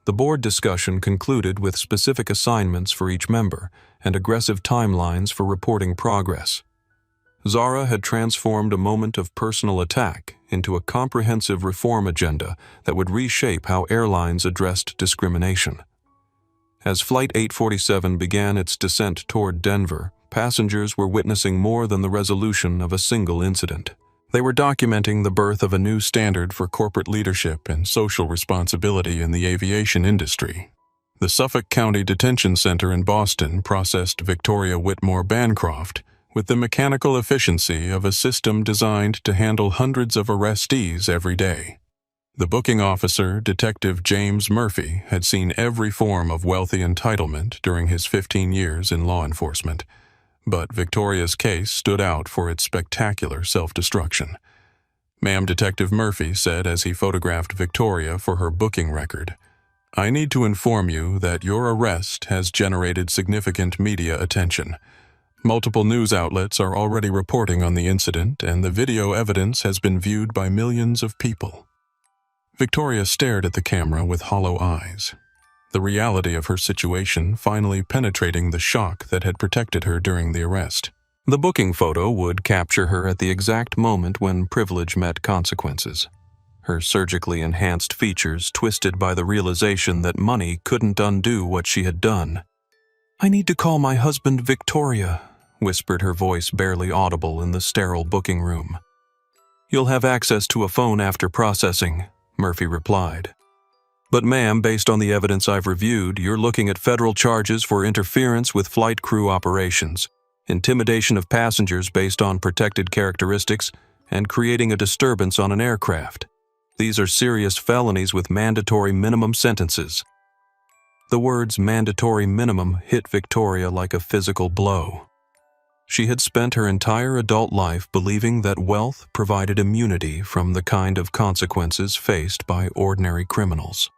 The board discussion concluded with specific assignments for each member and aggressive timelines for reporting progress. Zara had transformed a moment of personal attack into a comprehensive reform agenda that would reshape how airlines addressed discrimination. As Flight 847 began its descent toward Denver, passengers were witnessing more than the resolution of a single incident. They were documenting the birth of a new standard for corporate leadership and social responsibility in the aviation industry. The Suffolk County Detention Center in Boston processed Victoria Whitmore Bancroft with the mechanical efficiency of a system designed to handle hundreds of arrestees every day. The booking officer, Detective James Murphy, had seen every form of wealthy entitlement during his 15 years in law enforcement, but Victoria's case stood out for its spectacular self-destruction. Ma'am, Detective Murphy said as he photographed Victoria for her booking record, "I need to inform you that your arrest has generated significant media attention. Multiple news outlets are already reporting on the incident, and the video evidence has been viewed by millions of people." Victoria stared at the camera with hollow eyes, the reality of her situation finally penetrating the shock that had protected her during the arrest. The booking photo would capture her at the exact moment when privilege met consequences. Her surgically enhanced features twisted by the realization that money couldn't undo what she had done. "I need to call my husband, Victoria," whispered her voice barely audible in the sterile booking room. "You'll have access to a phone after processing," Murphy replied. "But ma'am, based on the evidence I've reviewed, you're looking at federal charges for interference with flight crew operations, intimidation of passengers based on protected characteristics, and creating a disturbance on an aircraft. These are serious felonies with mandatory minimum sentences." The words mandatory minimum hit Victoria like a physical blow. She had spent her entire adult life believing that wealth provided immunity from the kind of consequences faced by ordinary criminals.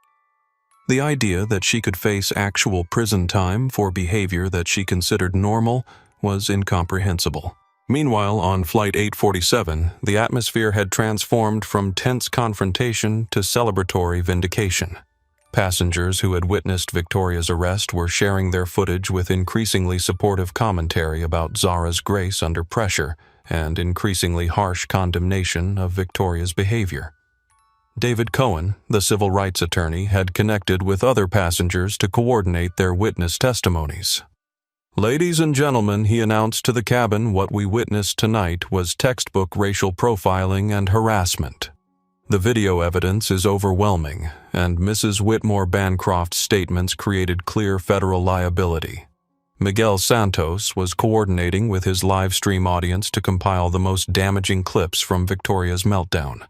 The idea that she could face actual prison time for behavior that she considered normal was incomprehensible. Meanwhile, on Flight 847, the atmosphere had transformed from tense confrontation to celebratory vindication. Passengers who had witnessed Victoria's arrest were sharing their footage with increasingly supportive commentary about Zara's grace under pressure and increasingly harsh condemnation of Victoria's behavior. David Cohen, the civil rights attorney, had connected with other passengers to coordinate their witness testimonies. "Ladies and gentlemen," he announced to the cabin, "what we witnessed tonight was textbook racial profiling and harassment. The video evidence is overwhelming, and Mrs. Whitmore Bancroft's statements created clear federal liability." Miguel Santos was coordinating with his live stream audience to compile the most damaging clips from Victoria's meltdown.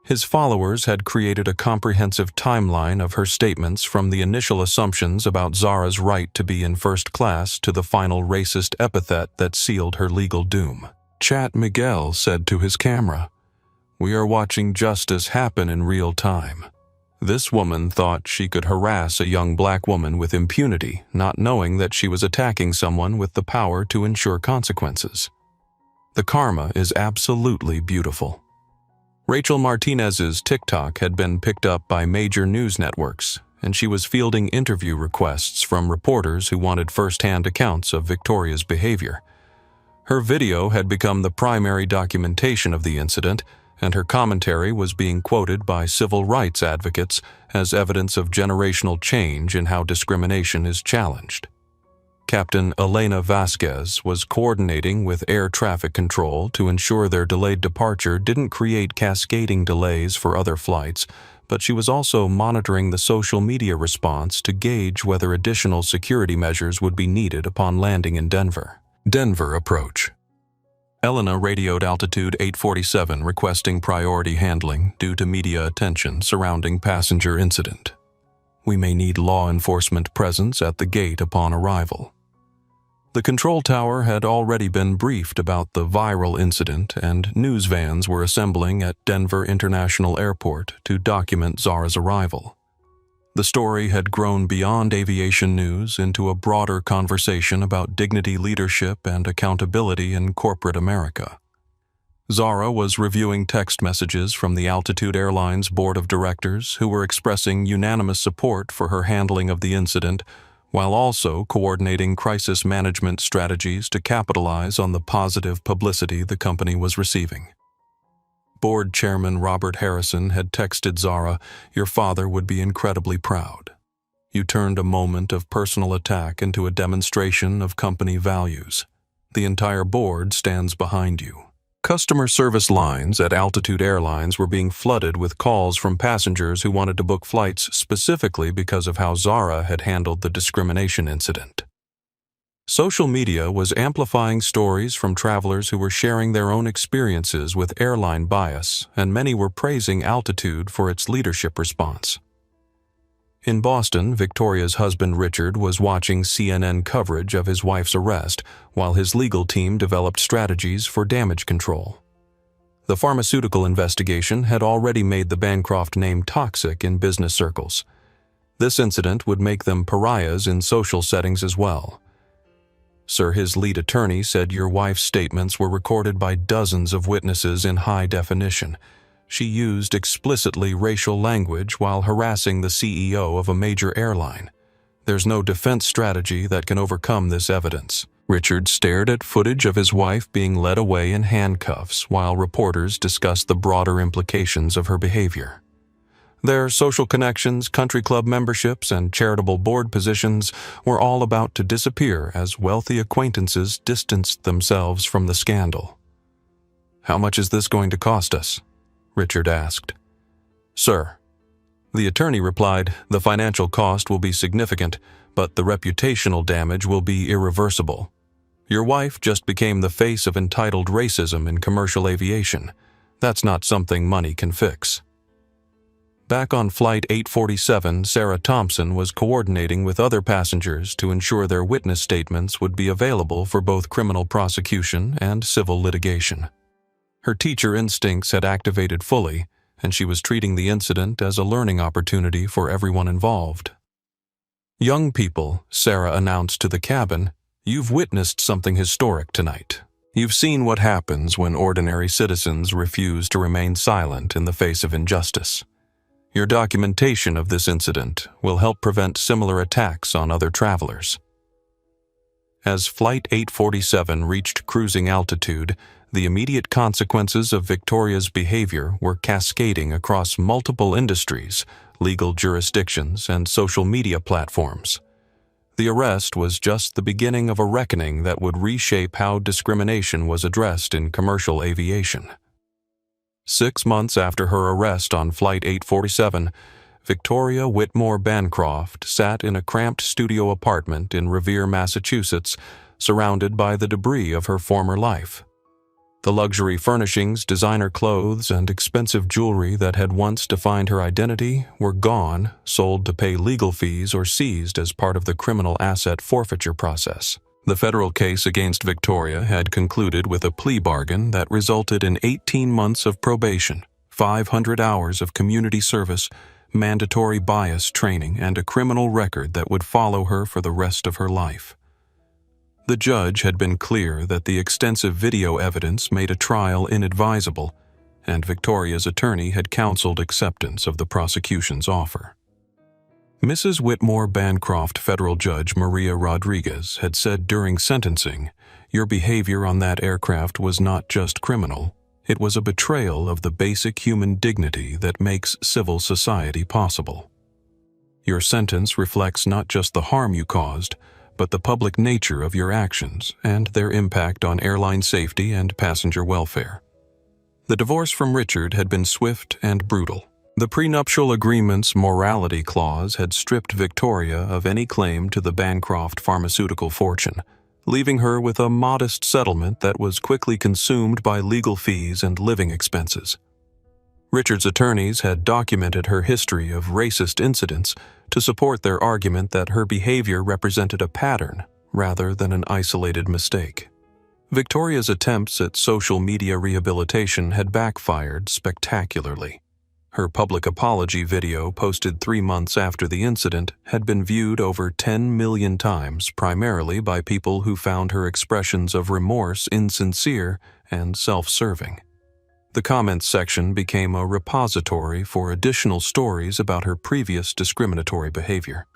His followers had created a comprehensive timeline of her statements from the initial assumptions about Zara's right to be in first class to the final racist epithet that sealed her legal doom. Chat Miguel said to his camera, "We are watching justice happen in real time." This woman thought she could harass a young black woman with impunity, not knowing that she was attacking someone with the power to ensure consequences. The karma is absolutely beautiful. Rachel Martinez's TikTok had been picked up by major news networks, and she was fielding interview requests from reporters who wanted first-hand accounts of Victoria's behavior. Her video had become the primary documentation of the incident, and her commentary was being quoted by civil rights advocates as evidence of generational change in how discrimination is challenged. Captain Elena Vasquez was coordinating with air traffic control to ensure their delayed departure didn't create cascading delays for other flights, but she was also monitoring the social media response to gauge whether additional security measures would be needed upon landing in Denver. Denver approach. Elena radioed Altitude 847 requesting priority handling due to media attention surrounding passenger incident. "We may need law enforcement presence at the gate upon arrival." The control tower had already been briefed about the viral incident, and news vans were assembling at Denver International Airport to document Zara's arrival. The story had grown beyond aviation news into a broader conversation about dignity, leadership, and accountability in corporate America. Zara was reviewing text messages from the Altitude Airlines board of directors who were expressing unanimous support for her handling of the incident, while also coordinating crisis management strategies to capitalize on the positive publicity the company was receiving. Board Chairman Robert Harrison had texted Zara, "Your father would be incredibly proud. You turned a moment of personal attack into a demonstration of company values. The entire board stands behind you. Customer service lines at Altitude Airlines were being flooded with calls from passengers who wanted to book flights specifically because of how Zara had handled the discrimination incident. Social media was amplifying stories from travelers who were sharing their own experiences with airline bias, and many were praising Altitude for its leadership response. In Boston, Victoria's husband Richard was watching CNN coverage of his wife's arrest while his legal team developed strategies for damage control. The pharmaceutical investigation had already made the Bancroft name toxic in business circles. This incident would make them pariahs in social settings as well. Sir, his lead attorney said your wife's statements were recorded by dozens of witnesses in high definition. She used explicitly racial language while harassing the CEO of a major airline. There's no defense strategy that can overcome this evidence. Richard stared at footage of his wife being led away in handcuffs while reporters discussed the broader implications of her behavior. Their social connections, country club memberships, and charitable board positions were all about to disappear as wealthy acquaintances distanced themselves from the scandal. "How much is this going to cost us?" Richard asked. "Sir," the attorney replied, "the financial cost will be significant, but the reputational damage will be irreversible. Your wife just became the face of entitled racism in commercial aviation. That's not something money can fix." Back on Flight 847, Sarah Thompson was coordinating with other passengers to ensure their witness statements would be available for both criminal prosecution and civil litigation. Her teacher instincts had activated fully, and she was treating the incident as a learning opportunity for everyone involved. "Young people," Sarah announced to the cabin, "you've witnessed something historic tonight. You've seen what happens when ordinary citizens refuse to remain silent in the face of injustice. Your documentation of this incident will help prevent similar attacks on other travelers." As Flight 847 reached cruising altitude, the immediate consequences of Victoria's behavior were cascading across multiple industries, legal jurisdictions, and social media platforms. The arrest was just the beginning of a reckoning that would reshape how discrimination was addressed in commercial aviation. 6 months after her arrest on Flight 847, Victoria Whitmore Bancroft sat in a cramped studio apartment in Revere, Massachusetts, surrounded by the debris of her former life. The luxury furnishings, designer clothes, and expensive jewelry that had once defined her identity were gone, sold to pay legal fees, or seized as part of the criminal asset forfeiture process. The federal case against Victoria had concluded with a plea bargain that resulted in 18 months of probation, 500 hours of community service, mandatory bias training, and a criminal record that would follow her for the rest of her life. The judge had been clear that the extensive video evidence made a trial inadvisable, and Victoria's attorney had counseled acceptance of the prosecution's offer. Mrs. Whitmore Bancroft federal judge Maria Rodriguez had said during sentencing, "Your behavior on that aircraft was not just criminal, it was a betrayal of the basic human dignity that makes civil society possible. Your sentence reflects not just the harm you caused, but the public nature of your actions and their impact on airline safety and passenger welfare." The divorce from Richard had been swift and brutal. The prenuptial agreement's morality clause had stripped Victoria of any claim to the Bancroft pharmaceutical fortune, leaving her with a modest settlement that was quickly consumed by legal fees and living expenses. Richard's attorneys had documented her history of racist incidents to support their argument that her behavior represented a pattern rather than an isolated mistake. Victoria's attempts at social media rehabilitation had backfired spectacularly. Her public apology video, posted 3 months after the incident, had been viewed over 10 million times, primarily by people who found her expressions of remorse insincere and self-serving. The comments section became a repository for additional stories about her previous discriminatory behavior.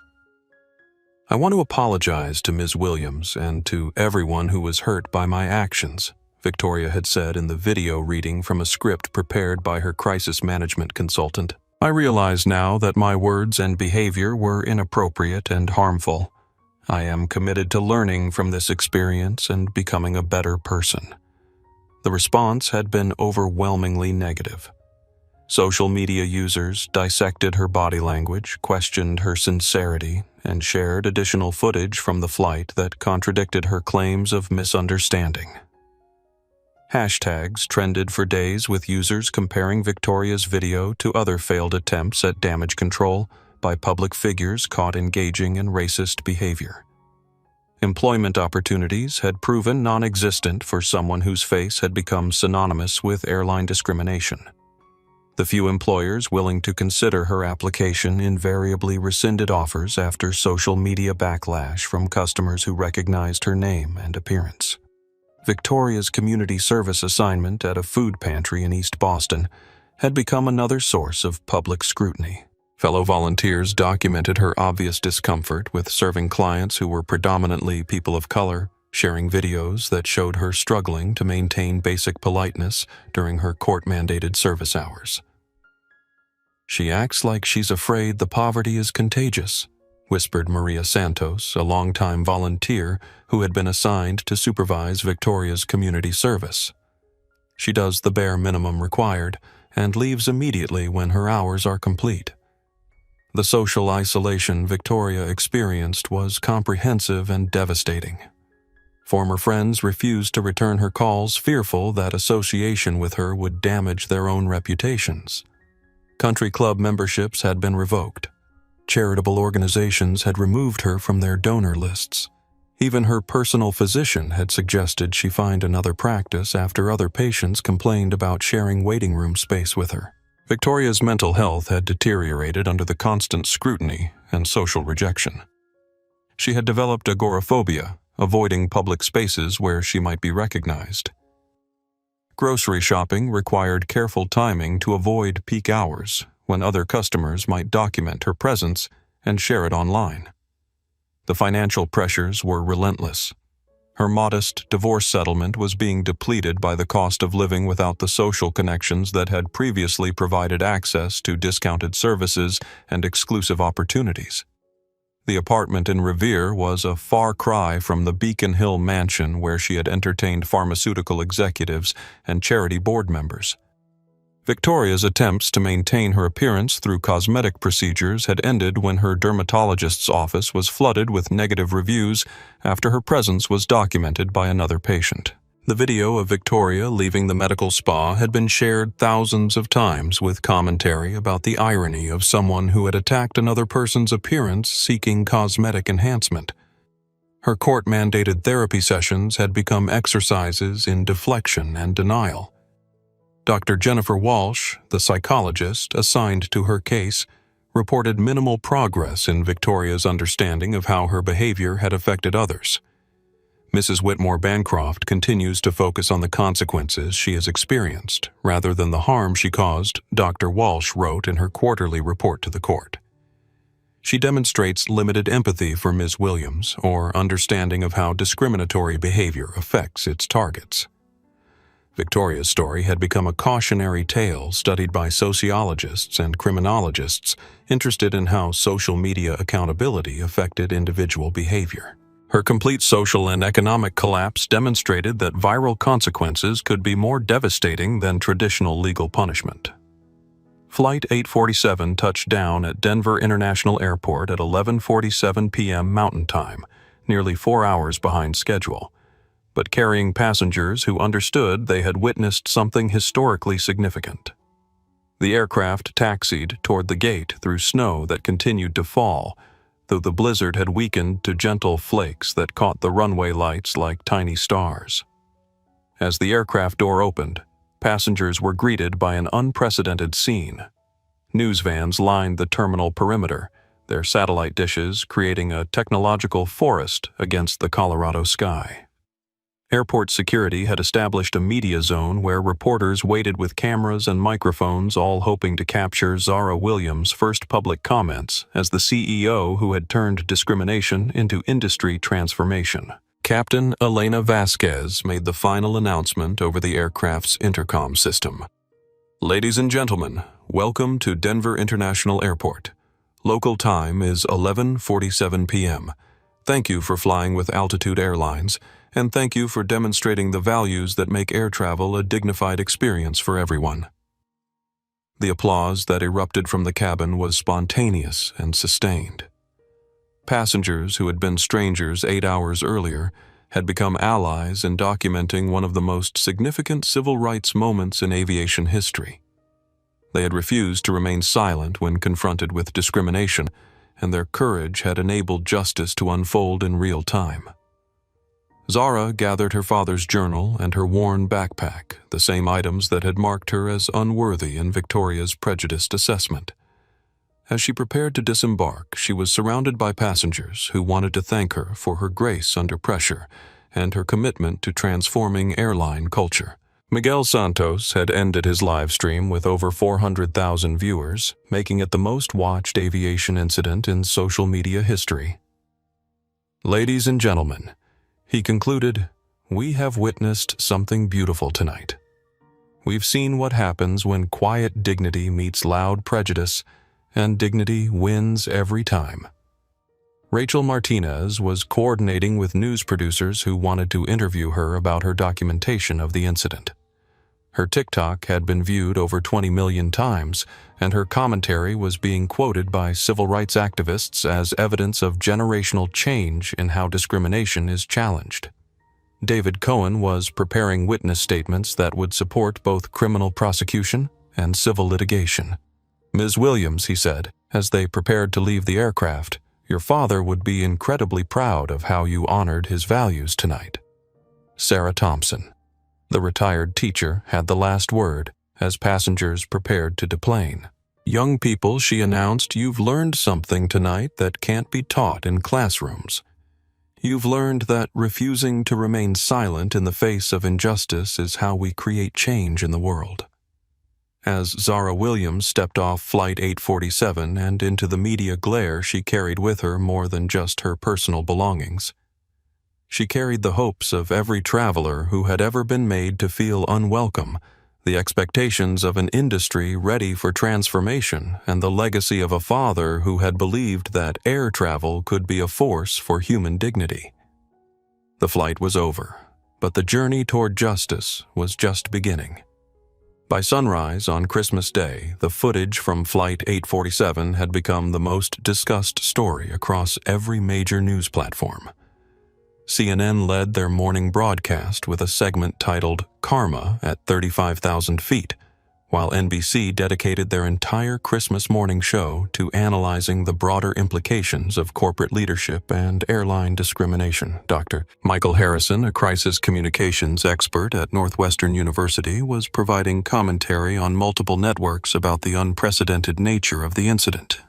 "I want to apologize to Ms. Williams and to everyone who was hurt by my actions," Victoria had said in the video reading from a script prepared by her crisis management consultant. I realize now that my words and behavior were inappropriate and harmful. I am committed to learning from this experience and becoming a better person. The response had been overwhelmingly negative. Social media users dissected her body language, questioned her sincerity, and shared additional footage from the flight that contradicted her claims of misunderstanding. Hashtags trended for days with users comparing Victoria's video to other failed attempts at damage control by public figures caught engaging in racist behavior. Employment opportunities had proven non-existent for someone whose face had become synonymous with airline discrimination. The few employers willing to consider her application invariably rescinded offers after social media backlash from customers who recognized her name and appearance. Victoria's community service assignment at a food pantry in East Boston had become another source of public scrutiny. Fellow volunteers documented her obvious discomfort with serving clients who were predominantly people of color, sharing videos that showed her struggling to maintain basic politeness during her court-mandated service hours. "She acts like she's afraid the poverty is contagious," whispered Maria Santos, a longtime volunteer who had been assigned to supervise Victoria's community service. "She does the bare minimum required and leaves immediately when her hours are complete." The social isolation Victoria experienced was comprehensive and devastating. Former friends refused to return her calls, fearful that association with her would damage their own reputations. Country club memberships had been revoked. Charitable organizations had removed her from their donor lists. Even her personal physician had suggested she find another practice after other patients complained about sharing waiting room space with her. Victoria's mental health had deteriorated under the constant scrutiny and social rejection. She had developed agoraphobia, avoiding public spaces where she might be recognized. Grocery shopping required careful timing to avoid peak hours, when other customers might document her presence and share it online. The financial pressures were relentless. Her modest divorce settlement was being depleted by the cost of living without the social connections that had previously provided access to discounted services and exclusive opportunities. The apartment in Revere was a far cry from the Beacon Hill mansion where she had entertained pharmaceutical executives and charity board members. Victoria's attempts to maintain her appearance through cosmetic procedures had ended when her dermatologist's office was flooded with negative reviews after her presence was documented by another patient. The video of Victoria leaving the medical spa had been shared thousands of times with commentary about the irony of someone who had attacked another person's appearance seeking cosmetic enhancement. Her court-mandated therapy sessions had become exercises in deflection and denial. Dr. Jennifer Walsh, the psychologist assigned to her case, reported minimal progress in Victoria's understanding of how her behavior had affected others. Mrs. Whitmore Bancroft continues to focus on the consequences she has experienced, rather than the harm she caused, Dr. Walsh wrote in her quarterly report to the court. She demonstrates limited empathy for Ms. Williams, or understanding of how discriminatory behavior affects its targets. Victoria's story had become a cautionary tale studied by sociologists and criminologists interested in how social media accountability affected individual behavior. Her complete social and economic collapse demonstrated that viral consequences could be more devastating than traditional legal punishment. Flight 847 touched down at Denver International Airport at 11:47 p.m. Mountain Time, nearly 4 hours behind schedule, but carrying passengers who understood they had witnessed something historically significant. The aircraft taxied toward the gate through snow that continued to fall, though the blizzard had weakened to gentle flakes that caught the runway lights like tiny stars. As the aircraft door opened, passengers were greeted by an unprecedented scene. News vans lined the terminal perimeter, their satellite dishes creating a technological forest against the Colorado sky. Airport security had established a media zone where reporters waited with cameras and microphones, all hoping to capture Zara Williams' first public comments as the CEO who had turned discrimination into industry transformation. Captain Elena Vasquez made the final announcement over the aircraft's intercom system. "Ladies and gentlemen, welcome to Denver International Airport. Local time is 11:47 p.m. Thank you for flying with Altitude Airlines, and thank you for demonstrating the values that make air travel a dignified experience for everyone. The applause that erupted from the cabin was spontaneous and sustained. Passengers who had been strangers 8 hours earlier had become allies in documenting one of the most significant civil rights moments in aviation history. They had refused to remain silent when confronted with discrimination, and their courage had enabled justice to unfold in real time. Zara gathered her father's journal and her worn backpack, the same items that had marked her as unworthy in Victoria's prejudiced assessment. As she prepared to disembark, she was surrounded by passengers who wanted to thank her for her grace under pressure and her commitment to transforming airline culture. Miguel Santos had ended his live stream with over 400,000 viewers, making it the most watched aviation incident in social media history. Ladies and gentlemen, he concluded, we have witnessed something beautiful tonight. We've seen what happens when quiet dignity meets loud prejudice, and dignity wins every time. Rachel Martinez was coordinating with news producers who wanted to interview her about her documentation of the incident. Her TikTok had been viewed over 20 million times, and her commentary was being quoted by civil rights activists as evidence of generational change in how discrimination is challenged. David Cohen was preparing witness statements that would support both criminal prosecution and civil litigation. Ms. Williams, he said, as they prepared to leave the aircraft, your father would be incredibly proud of how you honored his values tonight. Sarah Thompson, the retired teacher, had the last word as passengers prepared to deplane. Young people, she announced, you've learned something tonight that can't be taught in classrooms. You've learned that refusing to remain silent in the face of injustice is how we create change in the world. As Zara Williams stepped off Flight 847 and into the media glare, she carried with her more than just her personal belongings. She carried the hopes of every traveler who had ever been made to feel unwelcome, the expectations of an industry ready for transformation, and the legacy of a father who had believed that air travel could be a force for human dignity. The flight was over, but the journey toward justice was just beginning. By sunrise on Christmas Day, the footage from Flight 847 had become the most discussed story across every major news platform. CNN led their morning broadcast with a segment titled Karma at 35,000 feet, while NBC dedicated their entire Christmas morning show to analyzing the broader implications of corporate leadership and airline discrimination. Dr. Michael Harrison, a crisis communications expert at Northwestern University, was providing commentary on multiple networks about the unprecedented nature of the incident.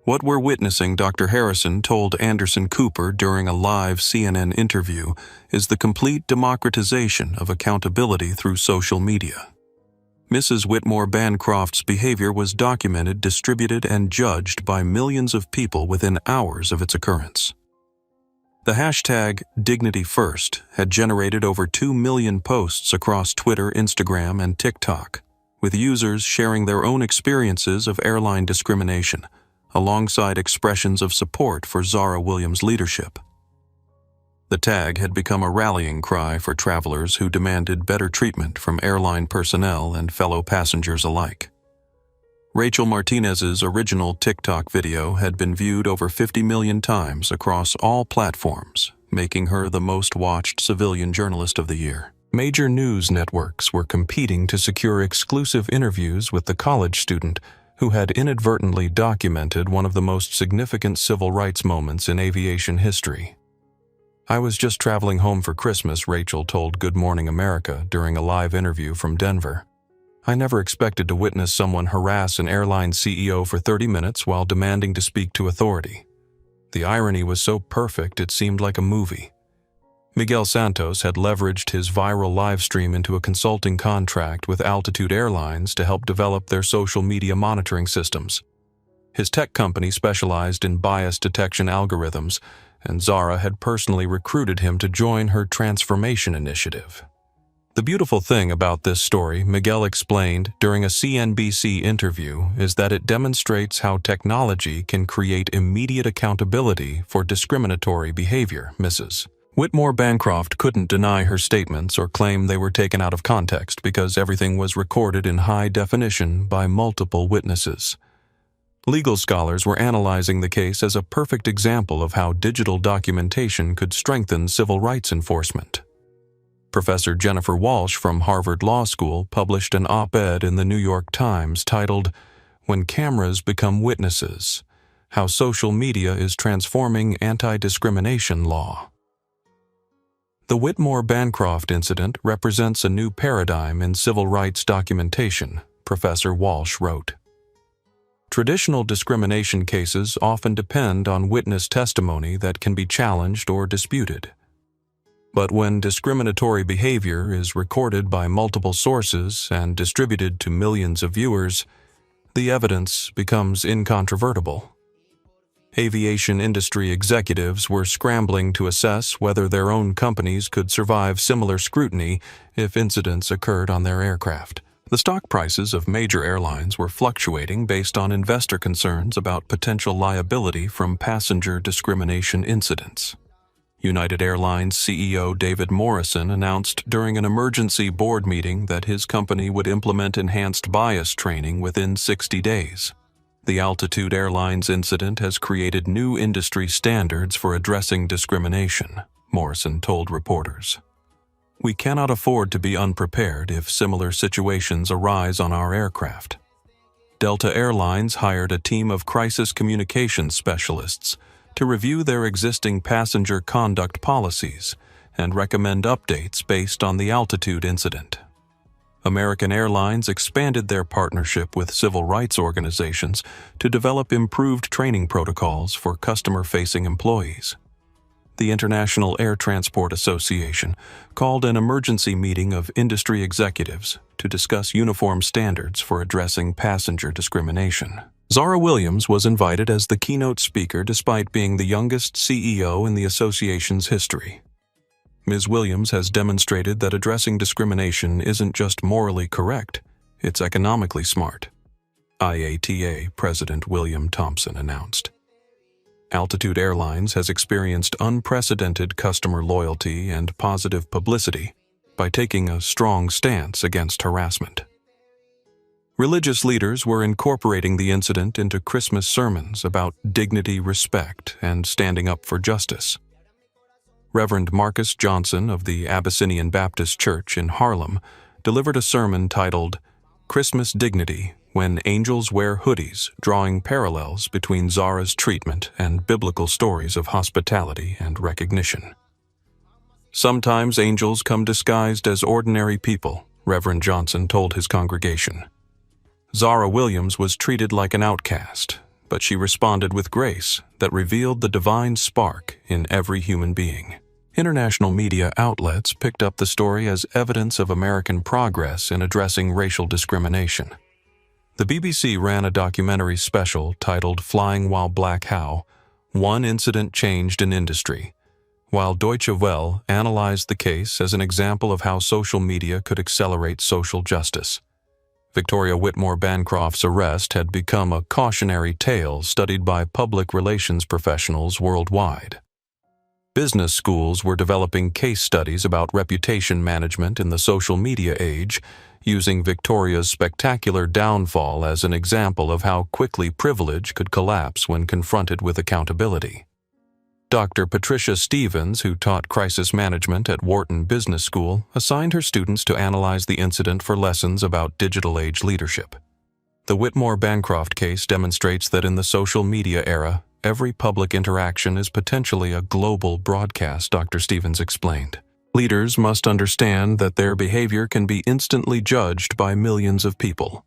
What we're witnessing, Dr. Harrison told Anderson Cooper during a live CNN interview, is the complete democratization of accountability through social media. Mrs. Whitmore Bancroft's behavior was documented, distributed, and judged by millions of people within hours of its occurrence. The hashtag #DignityFirst had generated over 2 million posts across Twitter, Instagram, and TikTok, with users sharing their own experiences of airline discrimination, alongside expressions of support for Zara Williams' leadership. The tag had become a rallying cry for travelers who demanded better treatment from airline personnel and fellow passengers alike. Rachel Martinez's original TikTok video had been viewed over 50 million times across all platforms, making her the most watched civilian journalist of the year. Major news networks were competing to secure exclusive interviews with the college student who had inadvertently documented one of the most significant civil rights moments in aviation history. I was just traveling home for Christmas, Rachel told Good Morning America during a live interview from Denver. I never expected to witness someone harass an airline CEO for 30 minutes while demanding to speak to authority. The irony was so perfect it seemed like a movie. Miguel Santos had leveraged his viral live stream into a consulting contract with Altitude Airlines to help develop their social media monitoring systems. His tech company specialized in bias detection algorithms, and Zara had personally recruited him to join her transformation initiative. The beautiful thing about this story, Miguel explained during a CNBC interview, is that it demonstrates how technology can create immediate accountability for discriminatory behavior, Mrs. Whitmore Bancroft couldn't deny her statements or claim they were taken out of context because everything was recorded in high definition by multiple witnesses. Legal scholars were analyzing the case as a perfect example of how digital documentation could strengthen civil rights enforcement. Professor Jennifer Walsh from Harvard Law School published an op-ed in the New York Times titled, "When Cameras Become Witnesses: How Social Media is Transforming Anti-Discrimination Law." The Whitmore-Bancroft incident represents a new paradigm in civil rights documentation, Professor Walsh wrote. Traditional discrimination cases often depend on witness testimony that can be challenged or disputed. But when discriminatory behavior is recorded by multiple sources and distributed to millions of viewers, the evidence becomes incontrovertible. Aviation industry executives were scrambling to assess whether their own companies could survive similar scrutiny if incidents occurred on their aircraft. The stock prices of major airlines were fluctuating based on investor concerns about potential liability from passenger discrimination incidents. United Airlines CEO David Morrison announced during an emergency board meeting that his company would implement enhanced bias training within 60 days. The Altitude Airlines incident has created new industry standards for addressing discrimination, Morrison told reporters. "We cannot afford to be unprepared if similar situations arise on our aircraft." Delta Airlines hired a team of crisis communications specialists to review their existing passenger conduct policies and recommend updates based on the Altitude incident. American Airlines expanded their partnership with civil rights organizations to develop improved training protocols for customer-facing employees. The International Air Transport Association called an emergency meeting of industry executives to discuss uniform standards for addressing passenger discrimination. Zara Williams was invited as the keynote speaker despite being the youngest CEO in the association's history. Ms. Williams has demonstrated that addressing discrimination isn't just morally correct, it's economically smart, IATA President William Thompson announced. Altitude Airlines has experienced unprecedented customer loyalty and positive publicity by taking a strong stance against harassment. Religious leaders were incorporating the incident into Christmas sermons about dignity, respect, and standing up for justice. Reverend Marcus Johnson of the Abyssinian Baptist Church in Harlem delivered a sermon titled "Christmas Dignity: When Angels Wear Hoodies," drawing parallels between Zara's treatment and biblical stories of hospitality and recognition. "Sometimes angels come disguised as ordinary people," Reverend Johnson told his congregation. Zara Williams was treated like an outcast, but she responded with grace that revealed the divine spark in every human being. International media outlets picked up the story as evidence of American progress in addressing racial discrimination. The BBC ran a documentary special titled "Flying While Black How: One Incident Changed an Industry," while Deutsche Welle analyzed the case as an example of how social media could accelerate social justice. Victoria Whitmore Bancroft's arrest had become a cautionary tale studied by public relations professionals worldwide. Business schools were developing case studies about reputation management in the social media age, using Victoria's spectacular downfall as an example of how quickly privilege could collapse when confronted with accountability. Dr. Patricia Stevens, who taught crisis management at Wharton Business School, assigned her students to analyze the incident for lessons about digital age leadership. The Whitmore-Bancroft case demonstrates that in the social media era, every public interaction is potentially a global broadcast, Dr. Stevens explained. Leaders must understand that their behavior can be instantly judged by millions of people.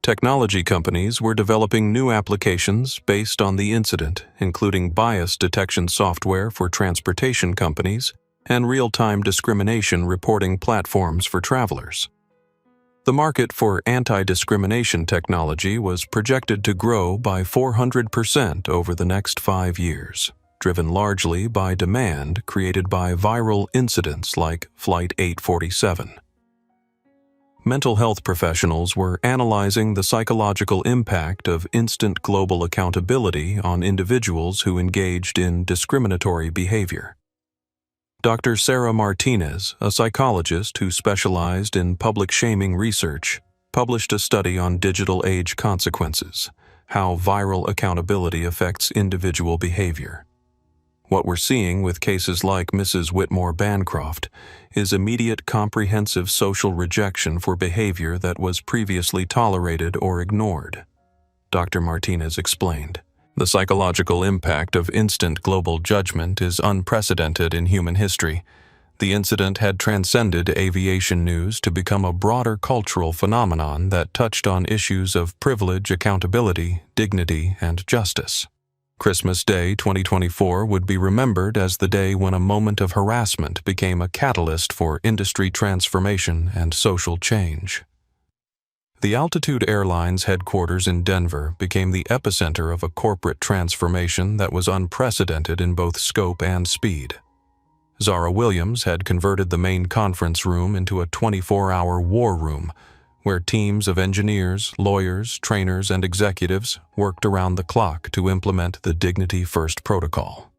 Technology companies were developing new applications based on the incident, including bias detection software for transportation companies and real-time discrimination reporting platforms for travelers. The market for anti-discrimination technology was projected to grow by 400% over the next 5 years. driven largely by demand created by viral incidents like Flight 847. Mental health professionals were analyzing the psychological impact of instant global accountability on individuals who engaged in discriminatory behavior. Dr. Sarah Martinez, a psychologist who specialized in public shaming research, published a study on digital age consequences, how viral accountability affects individual behavior. What we're seeing with cases like Mrs. Whitmore Bancroft is immediate comprehensive social rejection for behavior that was previously tolerated or ignored, Dr. Martinez explained. The psychological impact of instant global judgment is unprecedented in human history. The incident had transcended aviation news to become a broader cultural phenomenon that touched on issues of privilege, accountability, dignity, and justice. Christmas Day 2024 would be remembered as the day when a moment of harassment became a catalyst for industry transformation and social change. The Altitude Airlines headquarters in Denver became the epicenter of a corporate transformation that was unprecedented in both scope and speed. Zara Williams had converted the main conference room into a 24-hour war room, where teams of engineers, lawyers, trainers, and executives worked around the clock to implement the Dignity First protocol.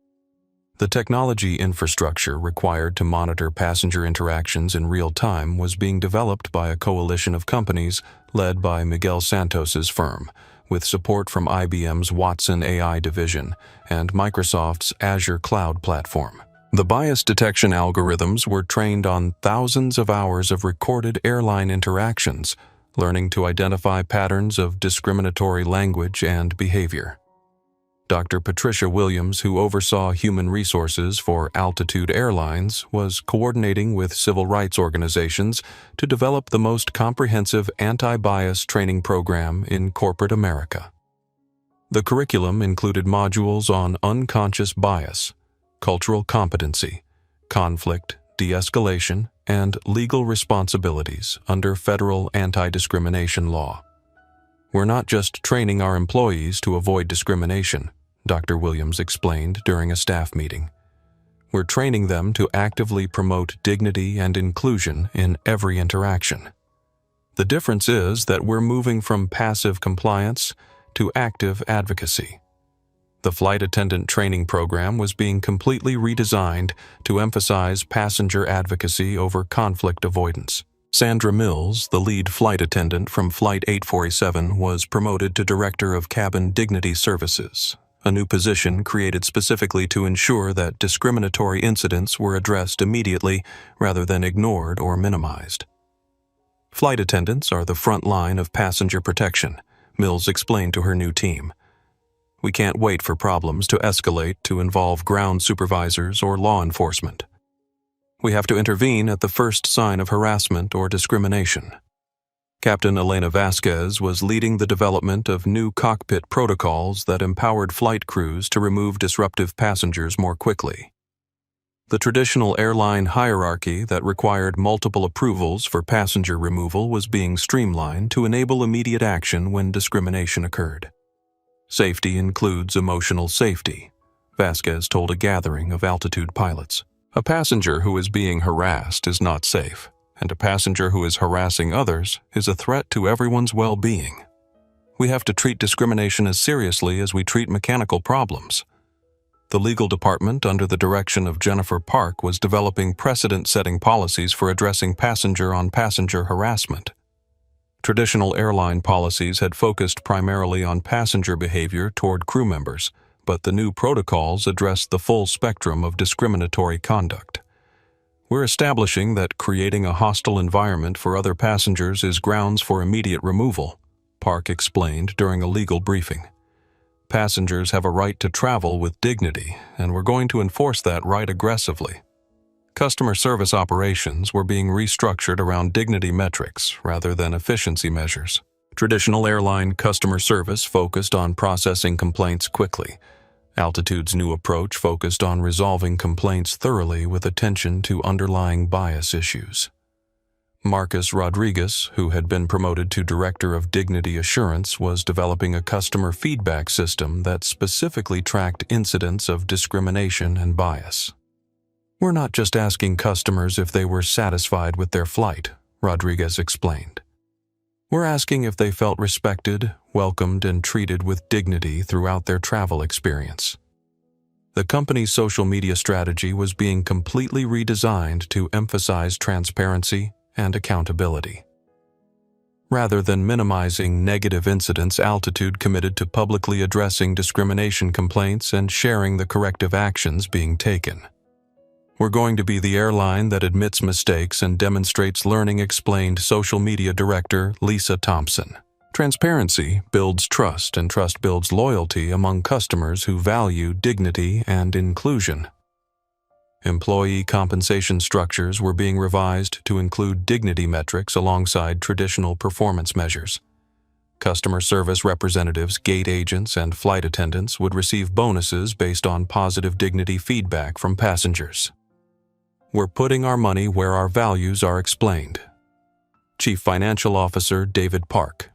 The technology infrastructure required to monitor passenger interactions in real time was being developed by a coalition of companies led by Miguel Santos's firm, with support from IBM's Watson AI division and Microsoft's Azure cloud platform. The bias detection algorithms were trained on thousands of hours of recorded airline interactions, learning to identify patterns of discriminatory language and behavior. Dr. Patricia Williams, who oversaw human resources for Altitude Airlines, was coordinating with civil rights organizations to develop the most comprehensive anti-bias training program in corporate America. The curriculum included modules on unconscious bias, cultural competency, conflict, de-escalation, and legal responsibilities under federal anti-discrimination law. We're not just training our employees to avoid discrimination, Dr. Williams explained during a staff meeting. We're training them to actively promote dignity and inclusion in every interaction. The difference is that we're moving from passive compliance to active advocacy. The flight attendant training program was being completely redesigned to emphasize passenger advocacy over conflict avoidance. Sandra Mills, the lead flight attendant from Flight 847, was promoted to Director of Cabin Dignity Services, a new position created specifically to ensure that discriminatory incidents were addressed immediately rather than ignored or minimized. Flight attendants are the front line of passenger protection, Mills explained to her new team. We can't wait for problems to escalate to involve ground supervisors or law enforcement. We have to intervene at the first sign of harassment or discrimination. Captain Elena Vasquez was leading the development of new cockpit protocols that empowered flight crews to remove disruptive passengers more quickly. The traditional airline hierarchy that required multiple approvals for passenger removal was being streamlined to enable immediate action when discrimination occurred. Safety includes emotional safety, Vasquez told a gathering of Altitude pilots. A passenger who is being harassed is not safe, and a passenger who is harassing others is a threat to everyone's well-being. We have to treat discrimination as seriously as we treat mechanical problems. The legal department, under the direction of Jennifer Park, was developing precedent-setting policies for addressing passenger-on-passenger harassment. Traditional airline policies had focused primarily on passenger behavior toward crew members, but the new protocols addressed the full spectrum of discriminatory conduct. We're establishing that creating a hostile environment for other passengers is grounds for immediate removal, Park explained during a legal briefing. Passengers have a right to travel with dignity, and we're going to enforce that right aggressively. Customer service operations were being restructured around dignity metrics rather than efficiency measures. Traditional airline customer service focused on processing complaints quickly. Altitude's new approach focused on resolving complaints thoroughly with attention to underlying bias issues. Marcus Rodriguez, who had been promoted to Director of Dignity Assurance, was developing a customer feedback system that specifically tracked incidents of discrimination and bias. "We're not just asking customers if they were satisfied with their flight," Rodriguez explained. "We're asking if they felt respected, welcomed, and treated with dignity throughout their travel experience." The company's social media strategy was being completely redesigned to emphasize transparency and accountability. Rather than minimizing negative incidents, Altitude committed to publicly addressing discrimination complaints and sharing the corrective actions being taken. "We're going to be the airline that admits mistakes and demonstrates learning," explained social media director Lisa Thompson. "Transparency builds trust, and trust builds loyalty among customers who value dignity and inclusion." Employee compensation structures were being revised to include dignity metrics alongside traditional performance measures. Customer service representatives, gate agents, and flight attendants would receive bonuses based on positive dignity feedback from passengers. "We're putting our money where our values are," explained Chief Financial Officer David Park.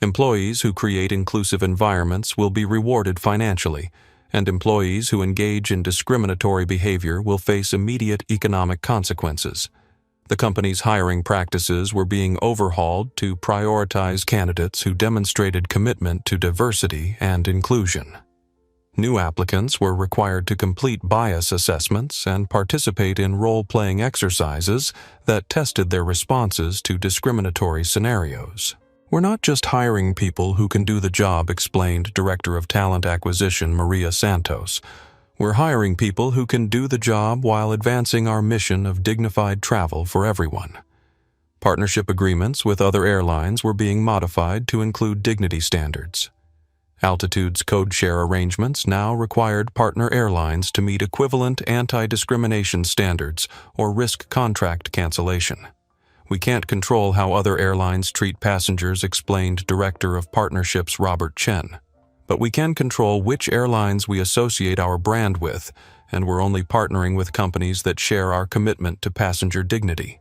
"Employees who create inclusive environments will be rewarded financially, and employees who engage in discriminatory behavior will face immediate economic consequences." The company's hiring practices were being overhauled to prioritize candidates who demonstrated commitment to diversity and inclusion. New applicants were required to complete bias assessments and participate in role-playing exercises that tested their responses to discriminatory scenarios. "We're not just hiring people who can do the job," explained Director of Talent Acquisition Maria Santos. "We're hiring people who can do the job while advancing our mission of dignified travel for everyone." Partnership agreements with other airlines were being modified to include dignity standards. Altitude's code-share arrangements now required partner airlines to meet equivalent anti-discrimination standards or risk contract cancellation. "We can't control how other airlines treat passengers," explained Director of Partnerships Robert Chen. "But we can control which airlines we associate our brand with, and we're only partnering with companies that share our commitment to passenger dignity."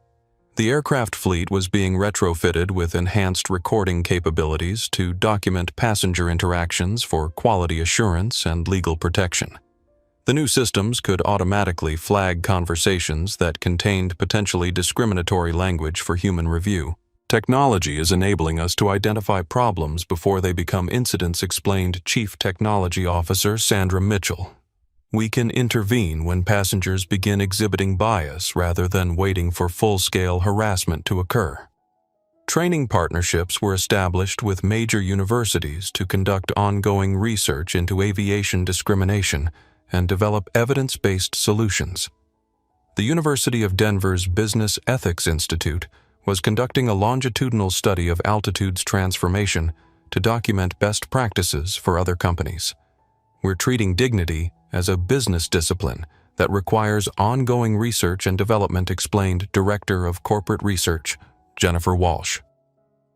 The aircraft fleet was being retrofitted with enhanced recording capabilities to document passenger interactions for quality assurance and legal protection. The new systems could automatically flag conversations that contained potentially discriminatory language for human review. "Technology is enabling us to identify problems before they become incidents," explained Chief Technology Officer Sandra Mitchell. "We can intervene when passengers begin exhibiting bias rather than waiting for full-scale harassment to occur." Training partnerships were established with major universities to conduct ongoing research into aviation discrimination and develop evidence-based solutions. The University of Denver's Business Ethics Institute was conducting a longitudinal study of Altitude's transformation to document best practices for other companies. "We're treating dignity as a business discipline that requires ongoing research and development," explained Director of Corporate Research Jennifer Walsh.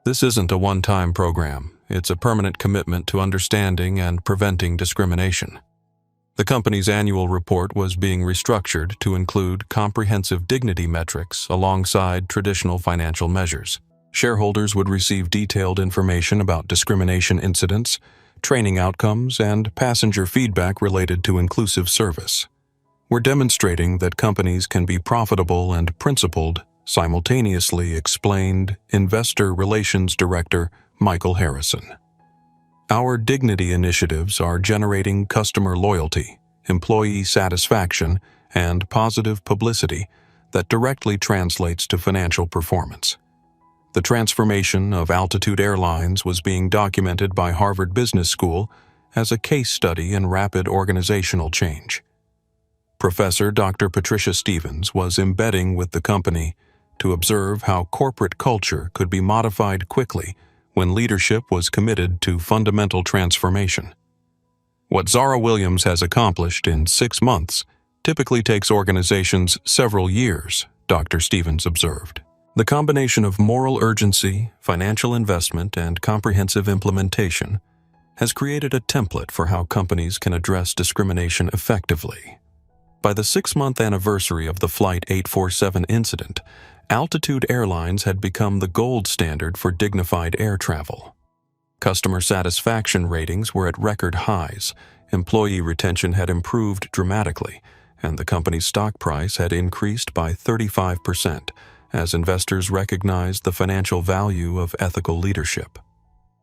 "This isn't a one-time program. It's a permanent commitment to understanding and preventing discrimination." The company's annual report was being restructured to include comprehensive dignity metrics alongside traditional financial measures. Shareholders would receive detailed information about discrimination incidents, training outcomes, and passenger feedback related to inclusive service. "We're demonstrating that companies can be profitable and principled simultaneously," explained Investor Relations Director Michael Harrison. "Our dignity initiatives are generating customer loyalty, employee satisfaction, and positive publicity that directly translates to financial performance." The transformation of Altitude Airlines was being documented by Harvard Business School as a case study in rapid organizational change. Professor Dr. Patricia Stevens was embedding with the company to observe how corporate culture could be modified quickly when leadership was committed to fundamental transformation. "What Zara Williams has accomplished in 6 months typically takes organizations several years," Dr. Stevens observed. "The combination of moral urgency, financial investment, and comprehensive implementation has created a template for how companies can address discrimination effectively." By the 6-month anniversary of the Flight 847 incident, Altitude Airlines had become the gold standard for dignified air travel. Customer satisfaction ratings were at record highs, employee retention had improved dramatically, and the company's stock price had increased by 35% as investors recognized the financial value of ethical leadership.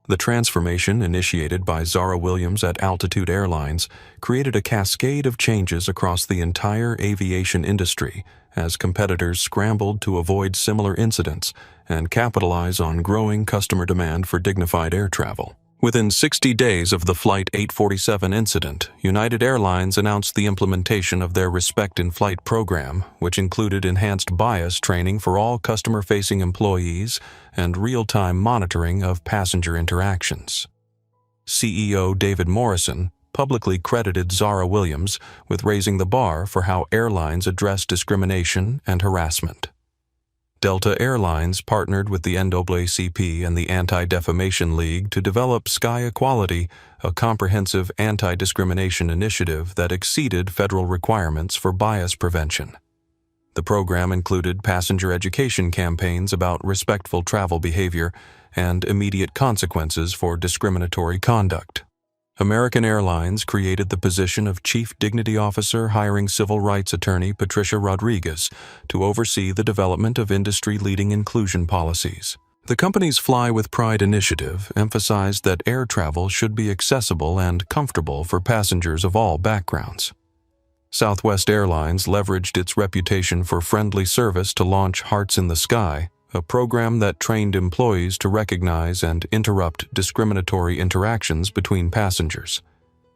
The transformation initiated by Zara Williams at Altitude Airlines created a cascade of changes across the entire aviation industry as competitors scrambled to avoid similar incidents and capitalize on growing customer demand for dignified air travel. Within 60 days of the Flight 847 incident, United Airlines announced the implementation of their Respect in Flight program, which included enhanced bias training for all customer-facing employees and real-time monitoring of passenger interactions. CEO David Morrison publicly credited Zara Williams with raising the bar for how airlines address discrimination and harassment. Delta Airlines partnered with the NAACP and the Anti-Defamation League to develop Sky Equality, a comprehensive anti-discrimination initiative that exceeded federal requirements for bias prevention. The program included passenger education campaigns about respectful travel behavior and immediate consequences for discriminatory conduct. American Airlines created the position of Chief Dignity Officer, hiring civil rights attorney Patricia Rodriguez to oversee the development of industry-leading inclusion policies. The company's Fly with Pride initiative emphasized that air travel should be accessible and comfortable for passengers of all backgrounds. Southwest Airlines leveraged its reputation for friendly service to launch Hearts in the Sky, a program that trained employees to recognize and interrupt discriminatory interactions between passengers.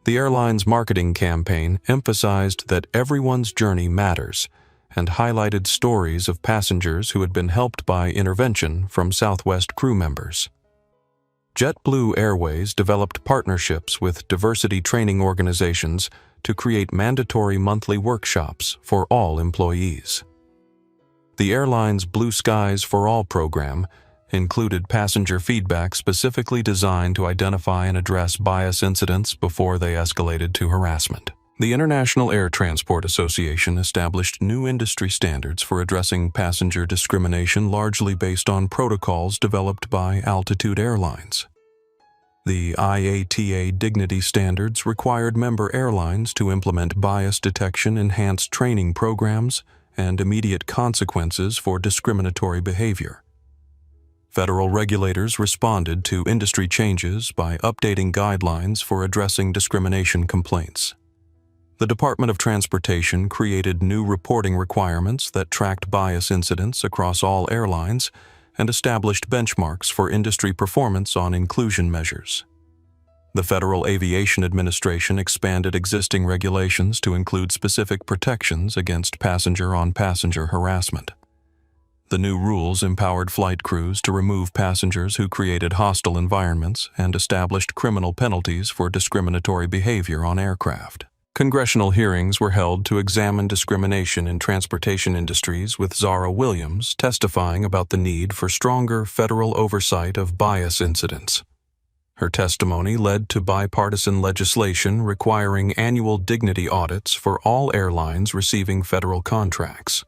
The airline's marketing campaign emphasized that everyone's journey matters and highlighted stories of passengers who had been helped by intervention from Southwest crew members. JetBlue Airways developed partnerships with diversity training organizations to create mandatory monthly workshops for all employees. The airline's Blue Skies for All program included passenger feedback specifically designed to identify and address bias incidents before they escalated to harassment. The International Air Transport Association established new industry standards for addressing passenger discrimination largely based on protocols developed by Altitude Airlines. The IATA Dignity Standards required member airlines to implement bias detection enhanced training programs and immediate consequences for discriminatory behavior. Federal regulators responded to industry changes by updating guidelines for addressing discrimination complaints. The Department of Transportation created new reporting requirements that tracked bias incidents across all airlines and established benchmarks for industry performance on inclusion measures. The Federal Aviation Administration expanded existing regulations to include specific protections against passenger-on-passenger harassment. The new rules empowered flight crews to remove passengers who created hostile environments and established criminal penalties for discriminatory behavior on aircraft. Congressional hearings were held to examine discrimination in transportation industries, with Zara Williams testifying about the need for stronger federal oversight of bias incidents. Her testimony led to bipartisan legislation requiring annual dignity audits for all airlines receiving federal contracts.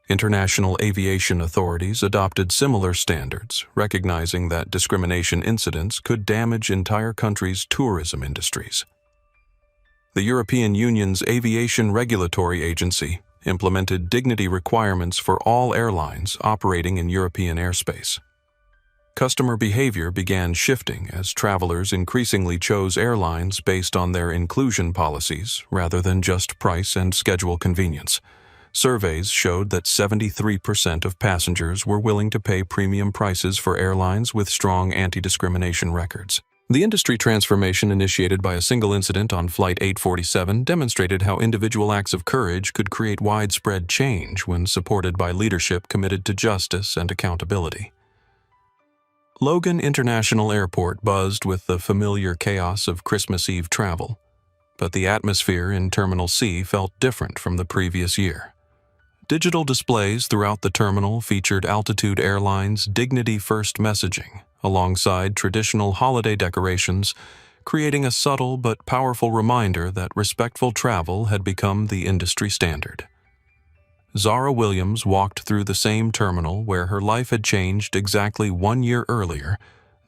International aviation authorities adopted similar standards, recognizing that discrimination incidents could damage entire countries' tourism industries. The European Union's Aviation Regulatory Agency implemented dignity requirements for all airlines operating in European airspace. Customer behavior began shifting as travelers increasingly chose airlines based on their inclusion policies rather than just price and schedule convenience. Surveys showed that 73% of passengers were willing to pay premium prices for airlines with strong anti-discrimination records. The industry transformation initiated by a single incident on Flight 847 demonstrated how individual acts of courage could create widespread change when supported by leadership committed to justice and accountability. Logan International Airport buzzed with the familiar chaos of Christmas Eve travel, but the atmosphere in Terminal C felt different from the previous year. Digital displays throughout the terminal featured Altitude Airlines' Dignity First messaging, alongside traditional holiday decorations, creating a subtle but powerful reminder that respectful travel had become the industry standard. Zara Williams walked through the same terminal where her life had changed exactly 1 year earlier,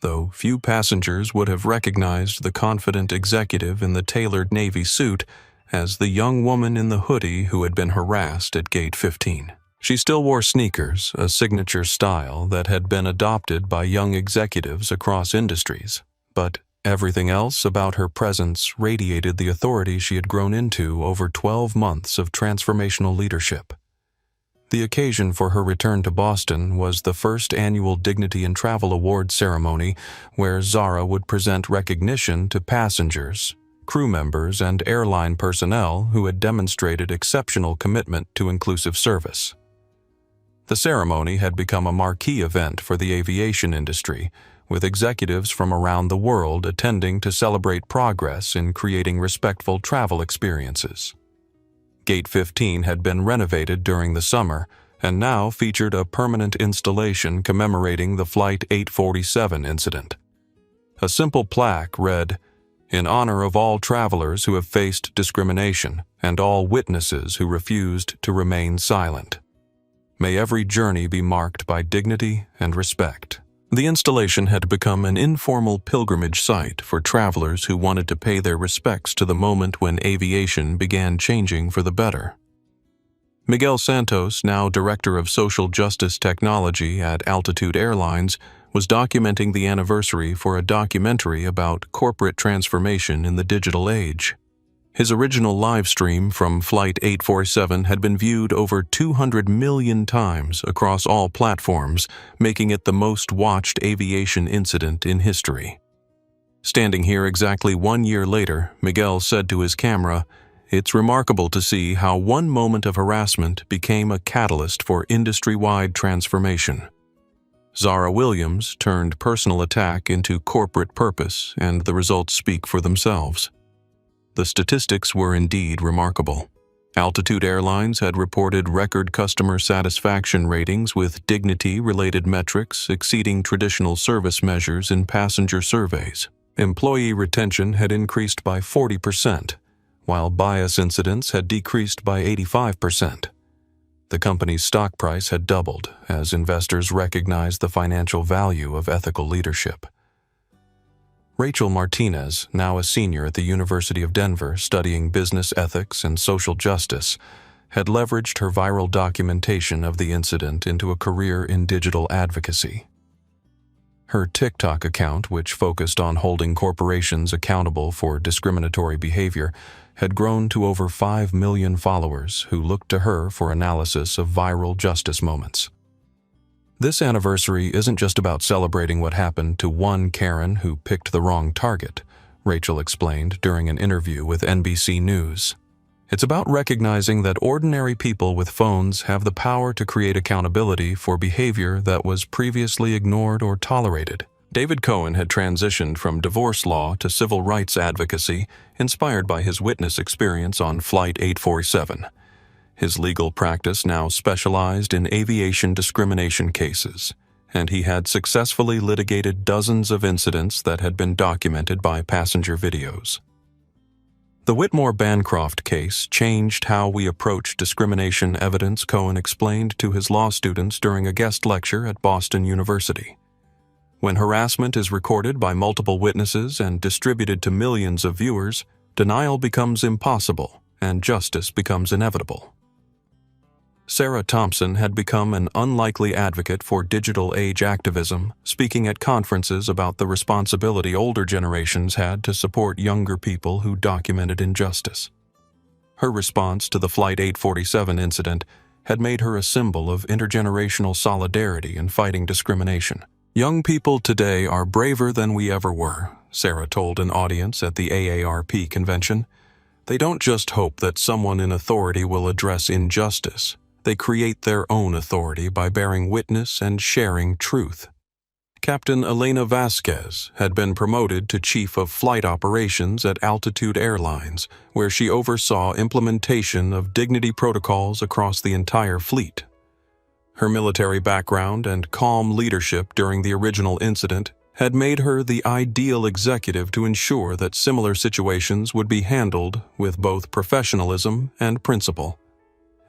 though few passengers would have recognized the confident executive in the tailored navy suit as the young woman in the hoodie who had been harassed at Gate 15. She still wore sneakers, a signature style that had been adopted by young executives across industries, but everything else about her presence radiated the authority she had grown into over 12 months of transformational leadership. The occasion for her return to Boston was the first annual Dignity in Travel Awards ceremony, where Zara would present recognition to passengers, crew members, and airline personnel who had demonstrated exceptional commitment to inclusive service. The ceremony had become a marquee event for the aviation industry, with executives from around the world attending to celebrate progress in creating respectful travel experiences. Gate 15 had been renovated during the summer and now featured a permanent installation commemorating the Flight 847 incident. A simple plaque read, "In honor of all travelers who have faced discrimination and all witnesses who refused to remain silent. May every journey be marked by dignity and respect." The installation had become an informal pilgrimage site for travelers who wanted to pay their respects to the moment when aviation began changing for the better. Miguel Santos, now Director of Social Justice Technology at Altitude Airlines, was documenting the anniversary for a documentary about corporate transformation in the digital age. His original live stream from Flight 847 had been viewed over 200 million times across all platforms, making it the most watched aviation incident in history. Standing here exactly 1 year later, Miguel said to his camera, "It's remarkable to see how one moment of harassment became a catalyst for industry-wide transformation." Zara Williams turned personal attack into corporate purpose, and the results speak for themselves. The statistics were indeed remarkable. Altitude Airlines had reported record customer satisfaction ratings with dignity-related metrics exceeding traditional service measures in passenger surveys. Employee retention had increased by 40%, while bias incidents had decreased by 85%. The company's stock price had doubled as investors recognized the financial value of ethical leadership. Rachel Martinez, now a senior at the University of Denver studying business ethics and social justice, had leveraged her viral documentation of the incident into a career in digital advocacy. Her TikTok account, which focused on holding corporations accountable for discriminatory behavior, had grown to over 5 million followers who looked to her for analysis of viral justice moments. This anniversary isn't just about celebrating what happened to one Karen who picked the wrong target, Rachel explained during an interview with NBC News. It's about recognizing that ordinary people with phones have the power to create accountability for behavior that was previously ignored or tolerated. David Cohen had transitioned from divorce law to civil rights advocacy, inspired by his witness experience on Flight 847. His legal practice now specialized in aviation discrimination cases, and he had successfully litigated dozens of incidents that had been documented by passenger videos. The Whitmore-Bancroft case changed how we approach discrimination evidence, Cohen explained to his law students during a guest lecture at Boston University. When harassment is recorded by multiple witnesses and distributed to millions of viewers, denial becomes impossible and justice becomes inevitable. Sarah Thompson had become an unlikely advocate for digital age activism, speaking at conferences about the responsibility older generations had to support younger people who documented injustice. Her response to the Flight 847 incident had made her a symbol of intergenerational solidarity in fighting discrimination. "Young people today are braver than we ever were," Sarah told an audience at the AARP convention. "They don't just hope that someone in authority will address injustice. They create their own authority by bearing witness and sharing truth." Captain Elena Vasquez had been promoted to Chief of Flight Operations at Altitude Airlines, where she oversaw implementation of dignity protocols across the entire fleet. Her military background and calm leadership during the original incident had made her the ideal executive to ensure that similar situations would be handled with both professionalism and principle.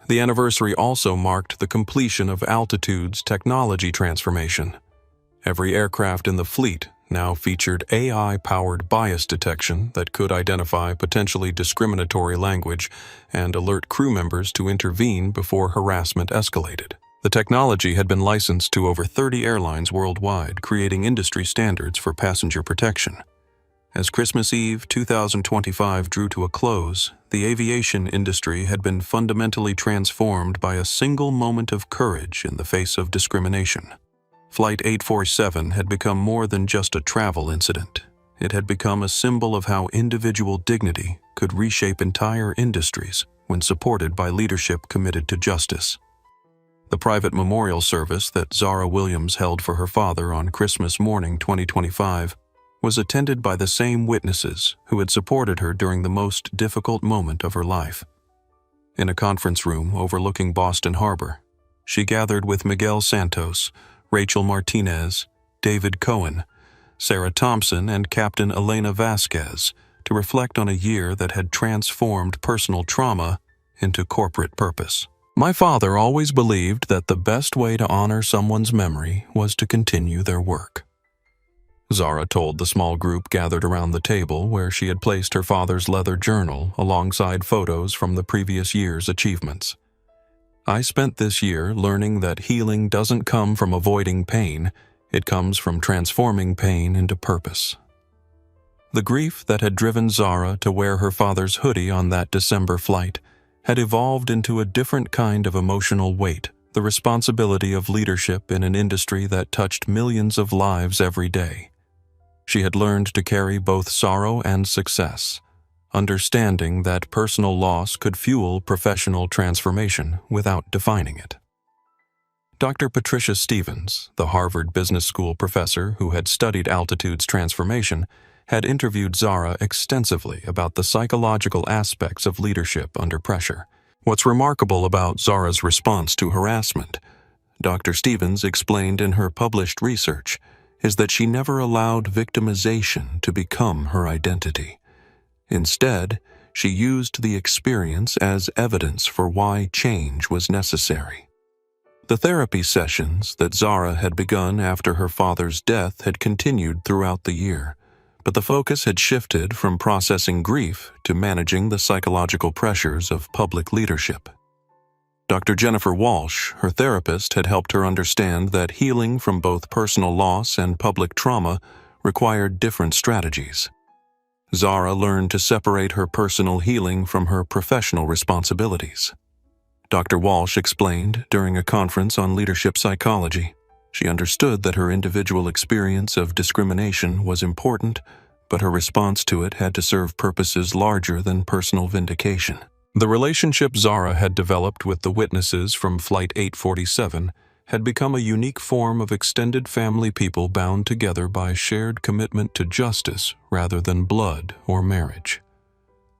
The anniversary also marked the completion of Altitude's technology transformation. Every aircraft in the fleet now featured AI-powered bias detection that could identify potentially discriminatory language and alert crew members to intervene before harassment escalated. The technology had been licensed to over 30 airlines worldwide, creating industry standards for passenger protection. As Christmas Eve 2025 drew to a close, the aviation industry had been fundamentally transformed by a single moment of courage in the face of discrimination. Flight 847 had become more than just a travel incident. It had become a symbol of how individual dignity could reshape entire industries when supported by leadership committed to justice. The private memorial service that Zara Williams held for her father on Christmas morning 2025 was attended by the same witnesses who had supported her during the most difficult moment of her life. In a conference room overlooking Boston Harbor, she gathered with Miguel Santos, Rachel Martinez, David Cohen, Sarah Thompson, and Captain Elena Vasquez to reflect on a year that had transformed personal trauma into corporate purpose. My father always believed that the best way to honor someone's memory was to continue their work. Zara told the small group gathered around the table where she had placed her father's leather journal alongside photos from the previous year's achievements. I spent this year learning that healing doesn't come from avoiding pain, it comes from transforming pain into purpose. The grief that had driven Zara to wear her father's hoodie on that December flight had evolved into a different kind of emotional weight, the responsibility of leadership in an industry that touched millions of lives every day. She had learned to carry both sorrow and success, understanding that personal loss could fuel professional transformation without defining it. Dr. Patricia Stevens, the Harvard Business School professor who had studied Altitude's transformation, had interviewed Zara extensively about the psychological aspects of leadership under pressure. What's remarkable about Zara's response to harassment, Dr. Stevens explained in her published research, is that she never allowed victimization to become her identity. Instead, she used the experience as evidence for why change was necessary. The therapy sessions that Zara had begun after her father's death had continued throughout the year, but the focus had shifted from processing grief to managing the psychological pressures of public leadership. Dr. Jennifer Walsh, her therapist, had helped her understand that healing from both personal loss and public trauma required different strategies. Zara learned to separate her personal healing from her professional responsibilities. Dr. Walsh explained during a conference on leadership psychology, she understood that her individual experience of discrimination was important, but her response to it had to serve purposes larger than personal vindication. The relationship Zara had developed with the witnesses from Flight 847 had become a unique form of extended family people bound together by shared commitment to justice rather than blood or marriage.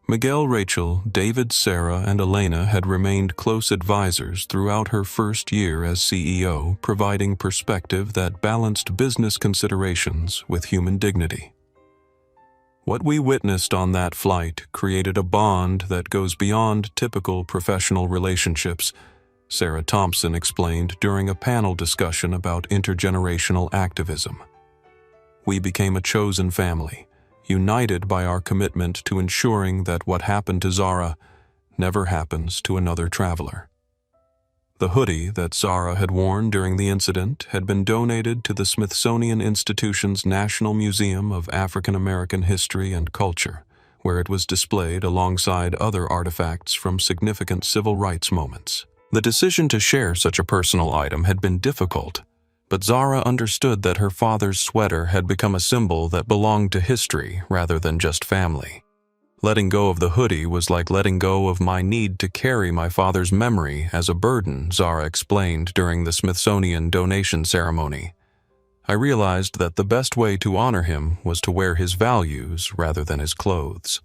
Miguel, Rachel, David, Sarah, and Elena had remained close advisors throughout her first year as CEO, providing perspective that balanced business considerations with human dignity. What we witnessed on that flight created a bond that goes beyond typical professional relationships, Sarah Thompson explained during a panel discussion about intergenerational activism. We became a chosen family, united by our commitment to ensuring that what happened to Zara never happens to another traveler. The hoodie that Zara had worn during the incident had been donated to the Smithsonian Institution's National Museum of African American History and Culture, where it was displayed alongside other artifacts from significant civil rights moments. The decision to share such a personal item had been difficult, but Zara understood that her father's sweater had become a symbol that belonged to history rather than just family. Letting go of the hoodie was like letting go of my need to carry my father's memory as a burden, Zara explained during the Smithsonian donation ceremony. I realized that the best way to honor him was to wear his values rather than his clothes.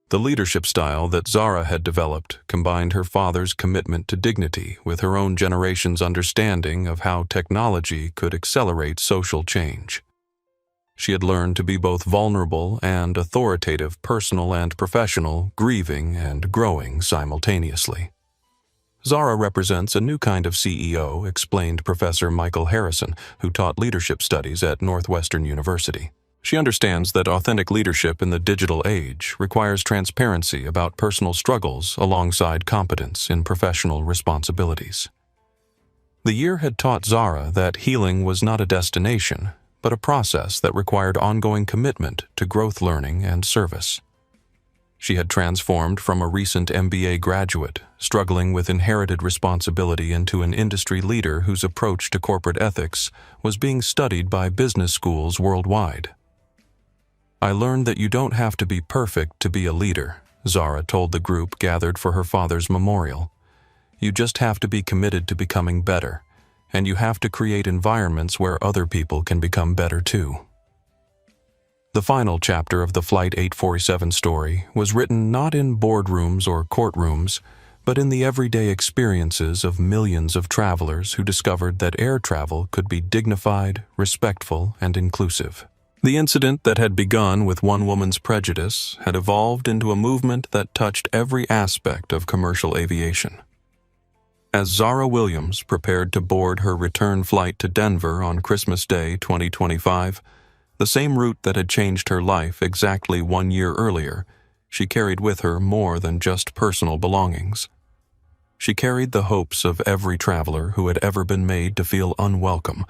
The leadership style that Zara had developed combined her father's commitment to dignity with her own generation's understanding of how technology could accelerate social change. She had learned to be both vulnerable and authoritative, personal and professional, grieving and growing simultaneously. Zara represents a new kind of CEO, explained Professor Michael Harrison, who taught leadership studies at Northwestern University. She understands that authentic leadership in the digital age requires transparency about personal struggles alongside competence in professional responsibilities. The year had taught Zara that healing was not a destination, but a process that required ongoing commitment to growth learning and service. She had transformed from a recent MBA graduate, struggling with inherited responsibility, into an industry leader whose approach to corporate ethics was being studied by business schools worldwide. "I learned that you don't have to be perfect to be a leader," Zara told the group gathered for her father's memorial. "You just have to be committed to becoming better, and you have to create environments where other people can become better too." The final chapter of the Flight 847 story was written not in boardrooms or courtrooms, but in the everyday experiences of millions of travelers who discovered that air travel could be dignified, respectful, and inclusive. The incident that had begun with one woman's prejudice had evolved into a movement that touched every aspect of commercial aviation. As Zara Williams prepared to board her return flight to Denver on Christmas Day 2025, the same route that had changed her life exactly 1 year earlier, she carried with her more than just personal belongings. She carried the hopes of every traveler who had ever been made to feel unwelcome,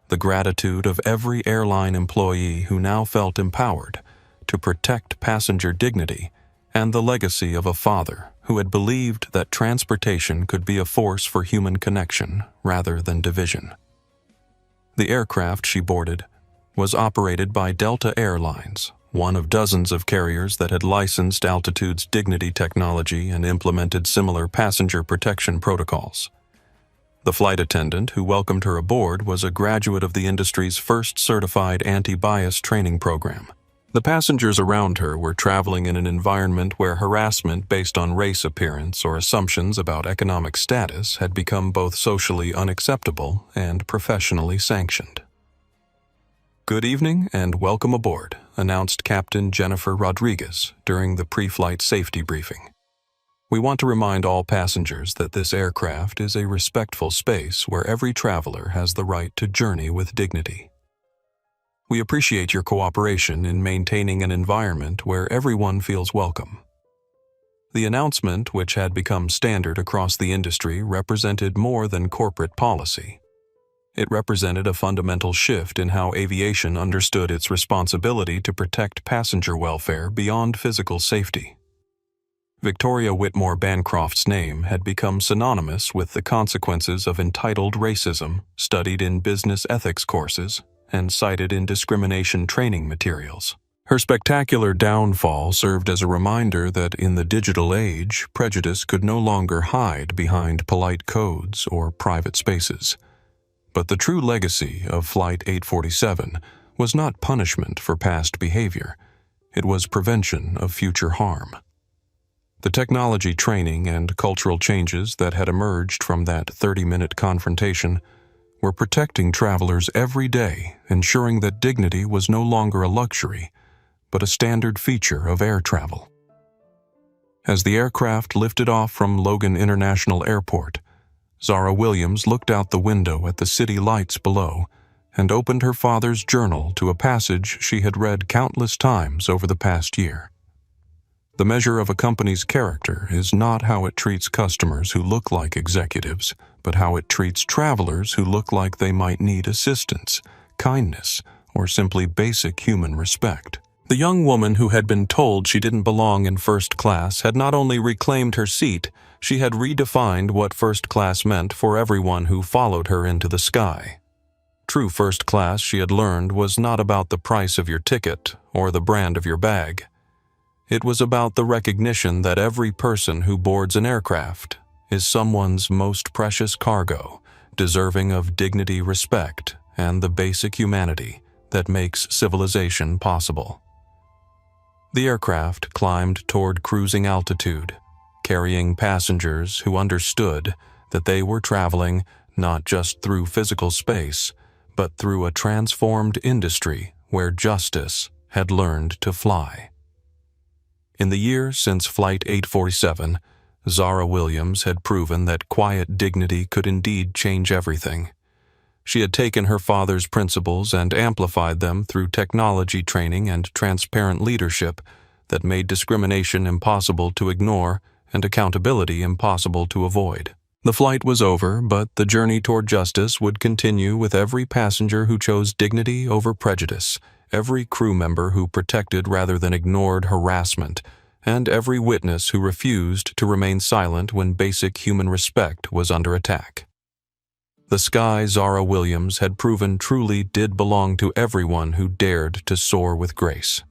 the gratitude of every airline employee who now felt empowered to protect passenger dignity, and the legacy of a father who had believed that transportation could be a force for human connection rather than division. The aircraft she boarded was operated by Delta Airlines, one of dozens of carriers that had licensed Altitude's Dignity technology and implemented similar passenger protection protocols. The flight attendant who welcomed her aboard was a graduate of the industry's first certified anti-bias training program. The passengers around her were traveling in an environment where harassment based on race appearance or assumptions about economic status had become both socially unacceptable and professionally sanctioned. "Good evening and welcome aboard," announced Captain Jennifer Rodriguez during the pre-flight safety briefing. "We want to remind all passengers that this aircraft is a respectful space where every traveler has the right to journey with dignity. We appreciate your cooperation in maintaining an environment where everyone feels welcome." The announcement, which had become standard across the industry, represented more than corporate policy. It represented a fundamental shift in how aviation understood its responsibility to protect passenger welfare beyond physical safety. Victoria Whitmore Bancroft's name had become synonymous with the consequences of entitled racism, studied in business ethics courses and cited in discrimination training materials. Her spectacular downfall served as a reminder that in the digital age, prejudice could no longer hide behind polite codes or private spaces. But the true legacy of Flight 847 was not punishment for past behavior. It was prevention of future harm. The technology training and cultural changes that had emerged from that 30-minute confrontation were protecting travelers every day, ensuring that dignity was no longer a luxury, but a standard feature of air travel. As the aircraft lifted off from Logan International Airport, Zara Williams looked out the window at the city lights below and opened her father's journal to a passage she had read countless times over the past year. The measure of a company's character is not how it treats customers who look like executives, but how it treats travelers who look like they might need assistance, kindness, or simply basic human respect. The young woman who had been told she didn't belong in first class had not only reclaimed her seat, she had redefined what first class meant for everyone who followed her into the sky. True first class, she had learned, was not about the price of your ticket or the brand of your bag. It was about the recognition that every person who boards an aircraft is someone's most precious cargo, deserving of dignity, respect, and the basic humanity that makes civilization possible. The aircraft climbed toward cruising altitude, carrying passengers who understood that they were traveling not just through physical space, but through a transformed industry where justice had learned to fly. In the year since Flight 847, Zara Williams had proven that quiet dignity could indeed change everything. She had taken her father's principles and amplified them through technology training and transparent leadership that made discrimination impossible to ignore and accountability impossible to avoid. The flight was over, but the journey toward justice would continue with every passenger who chose dignity over prejudice, every crew member who protected rather than ignored harassment, and every witness who refused to remain silent when basic human respect was under attack. The sky Zara Williams had proven truly did belong to everyone who dared to soar with grace.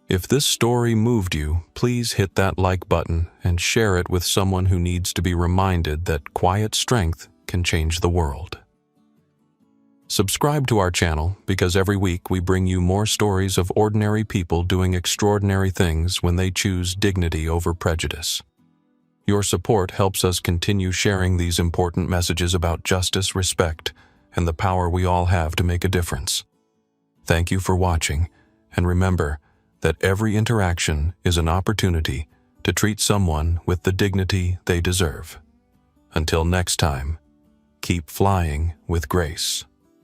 If this story moved you, please hit that like button and share it with someone who needs to be reminded that quiet strength can change the world. Subscribe to our channel because every week we bring you more stories of ordinary people doing extraordinary things when they choose dignity over prejudice. Your support helps us continue sharing these important messages about justice, respect, and the power we all have to make a difference. Thank you for watching, and remember that every interaction is an opportunity to treat someone with the dignity they deserve. Until next time, keep flying with grace.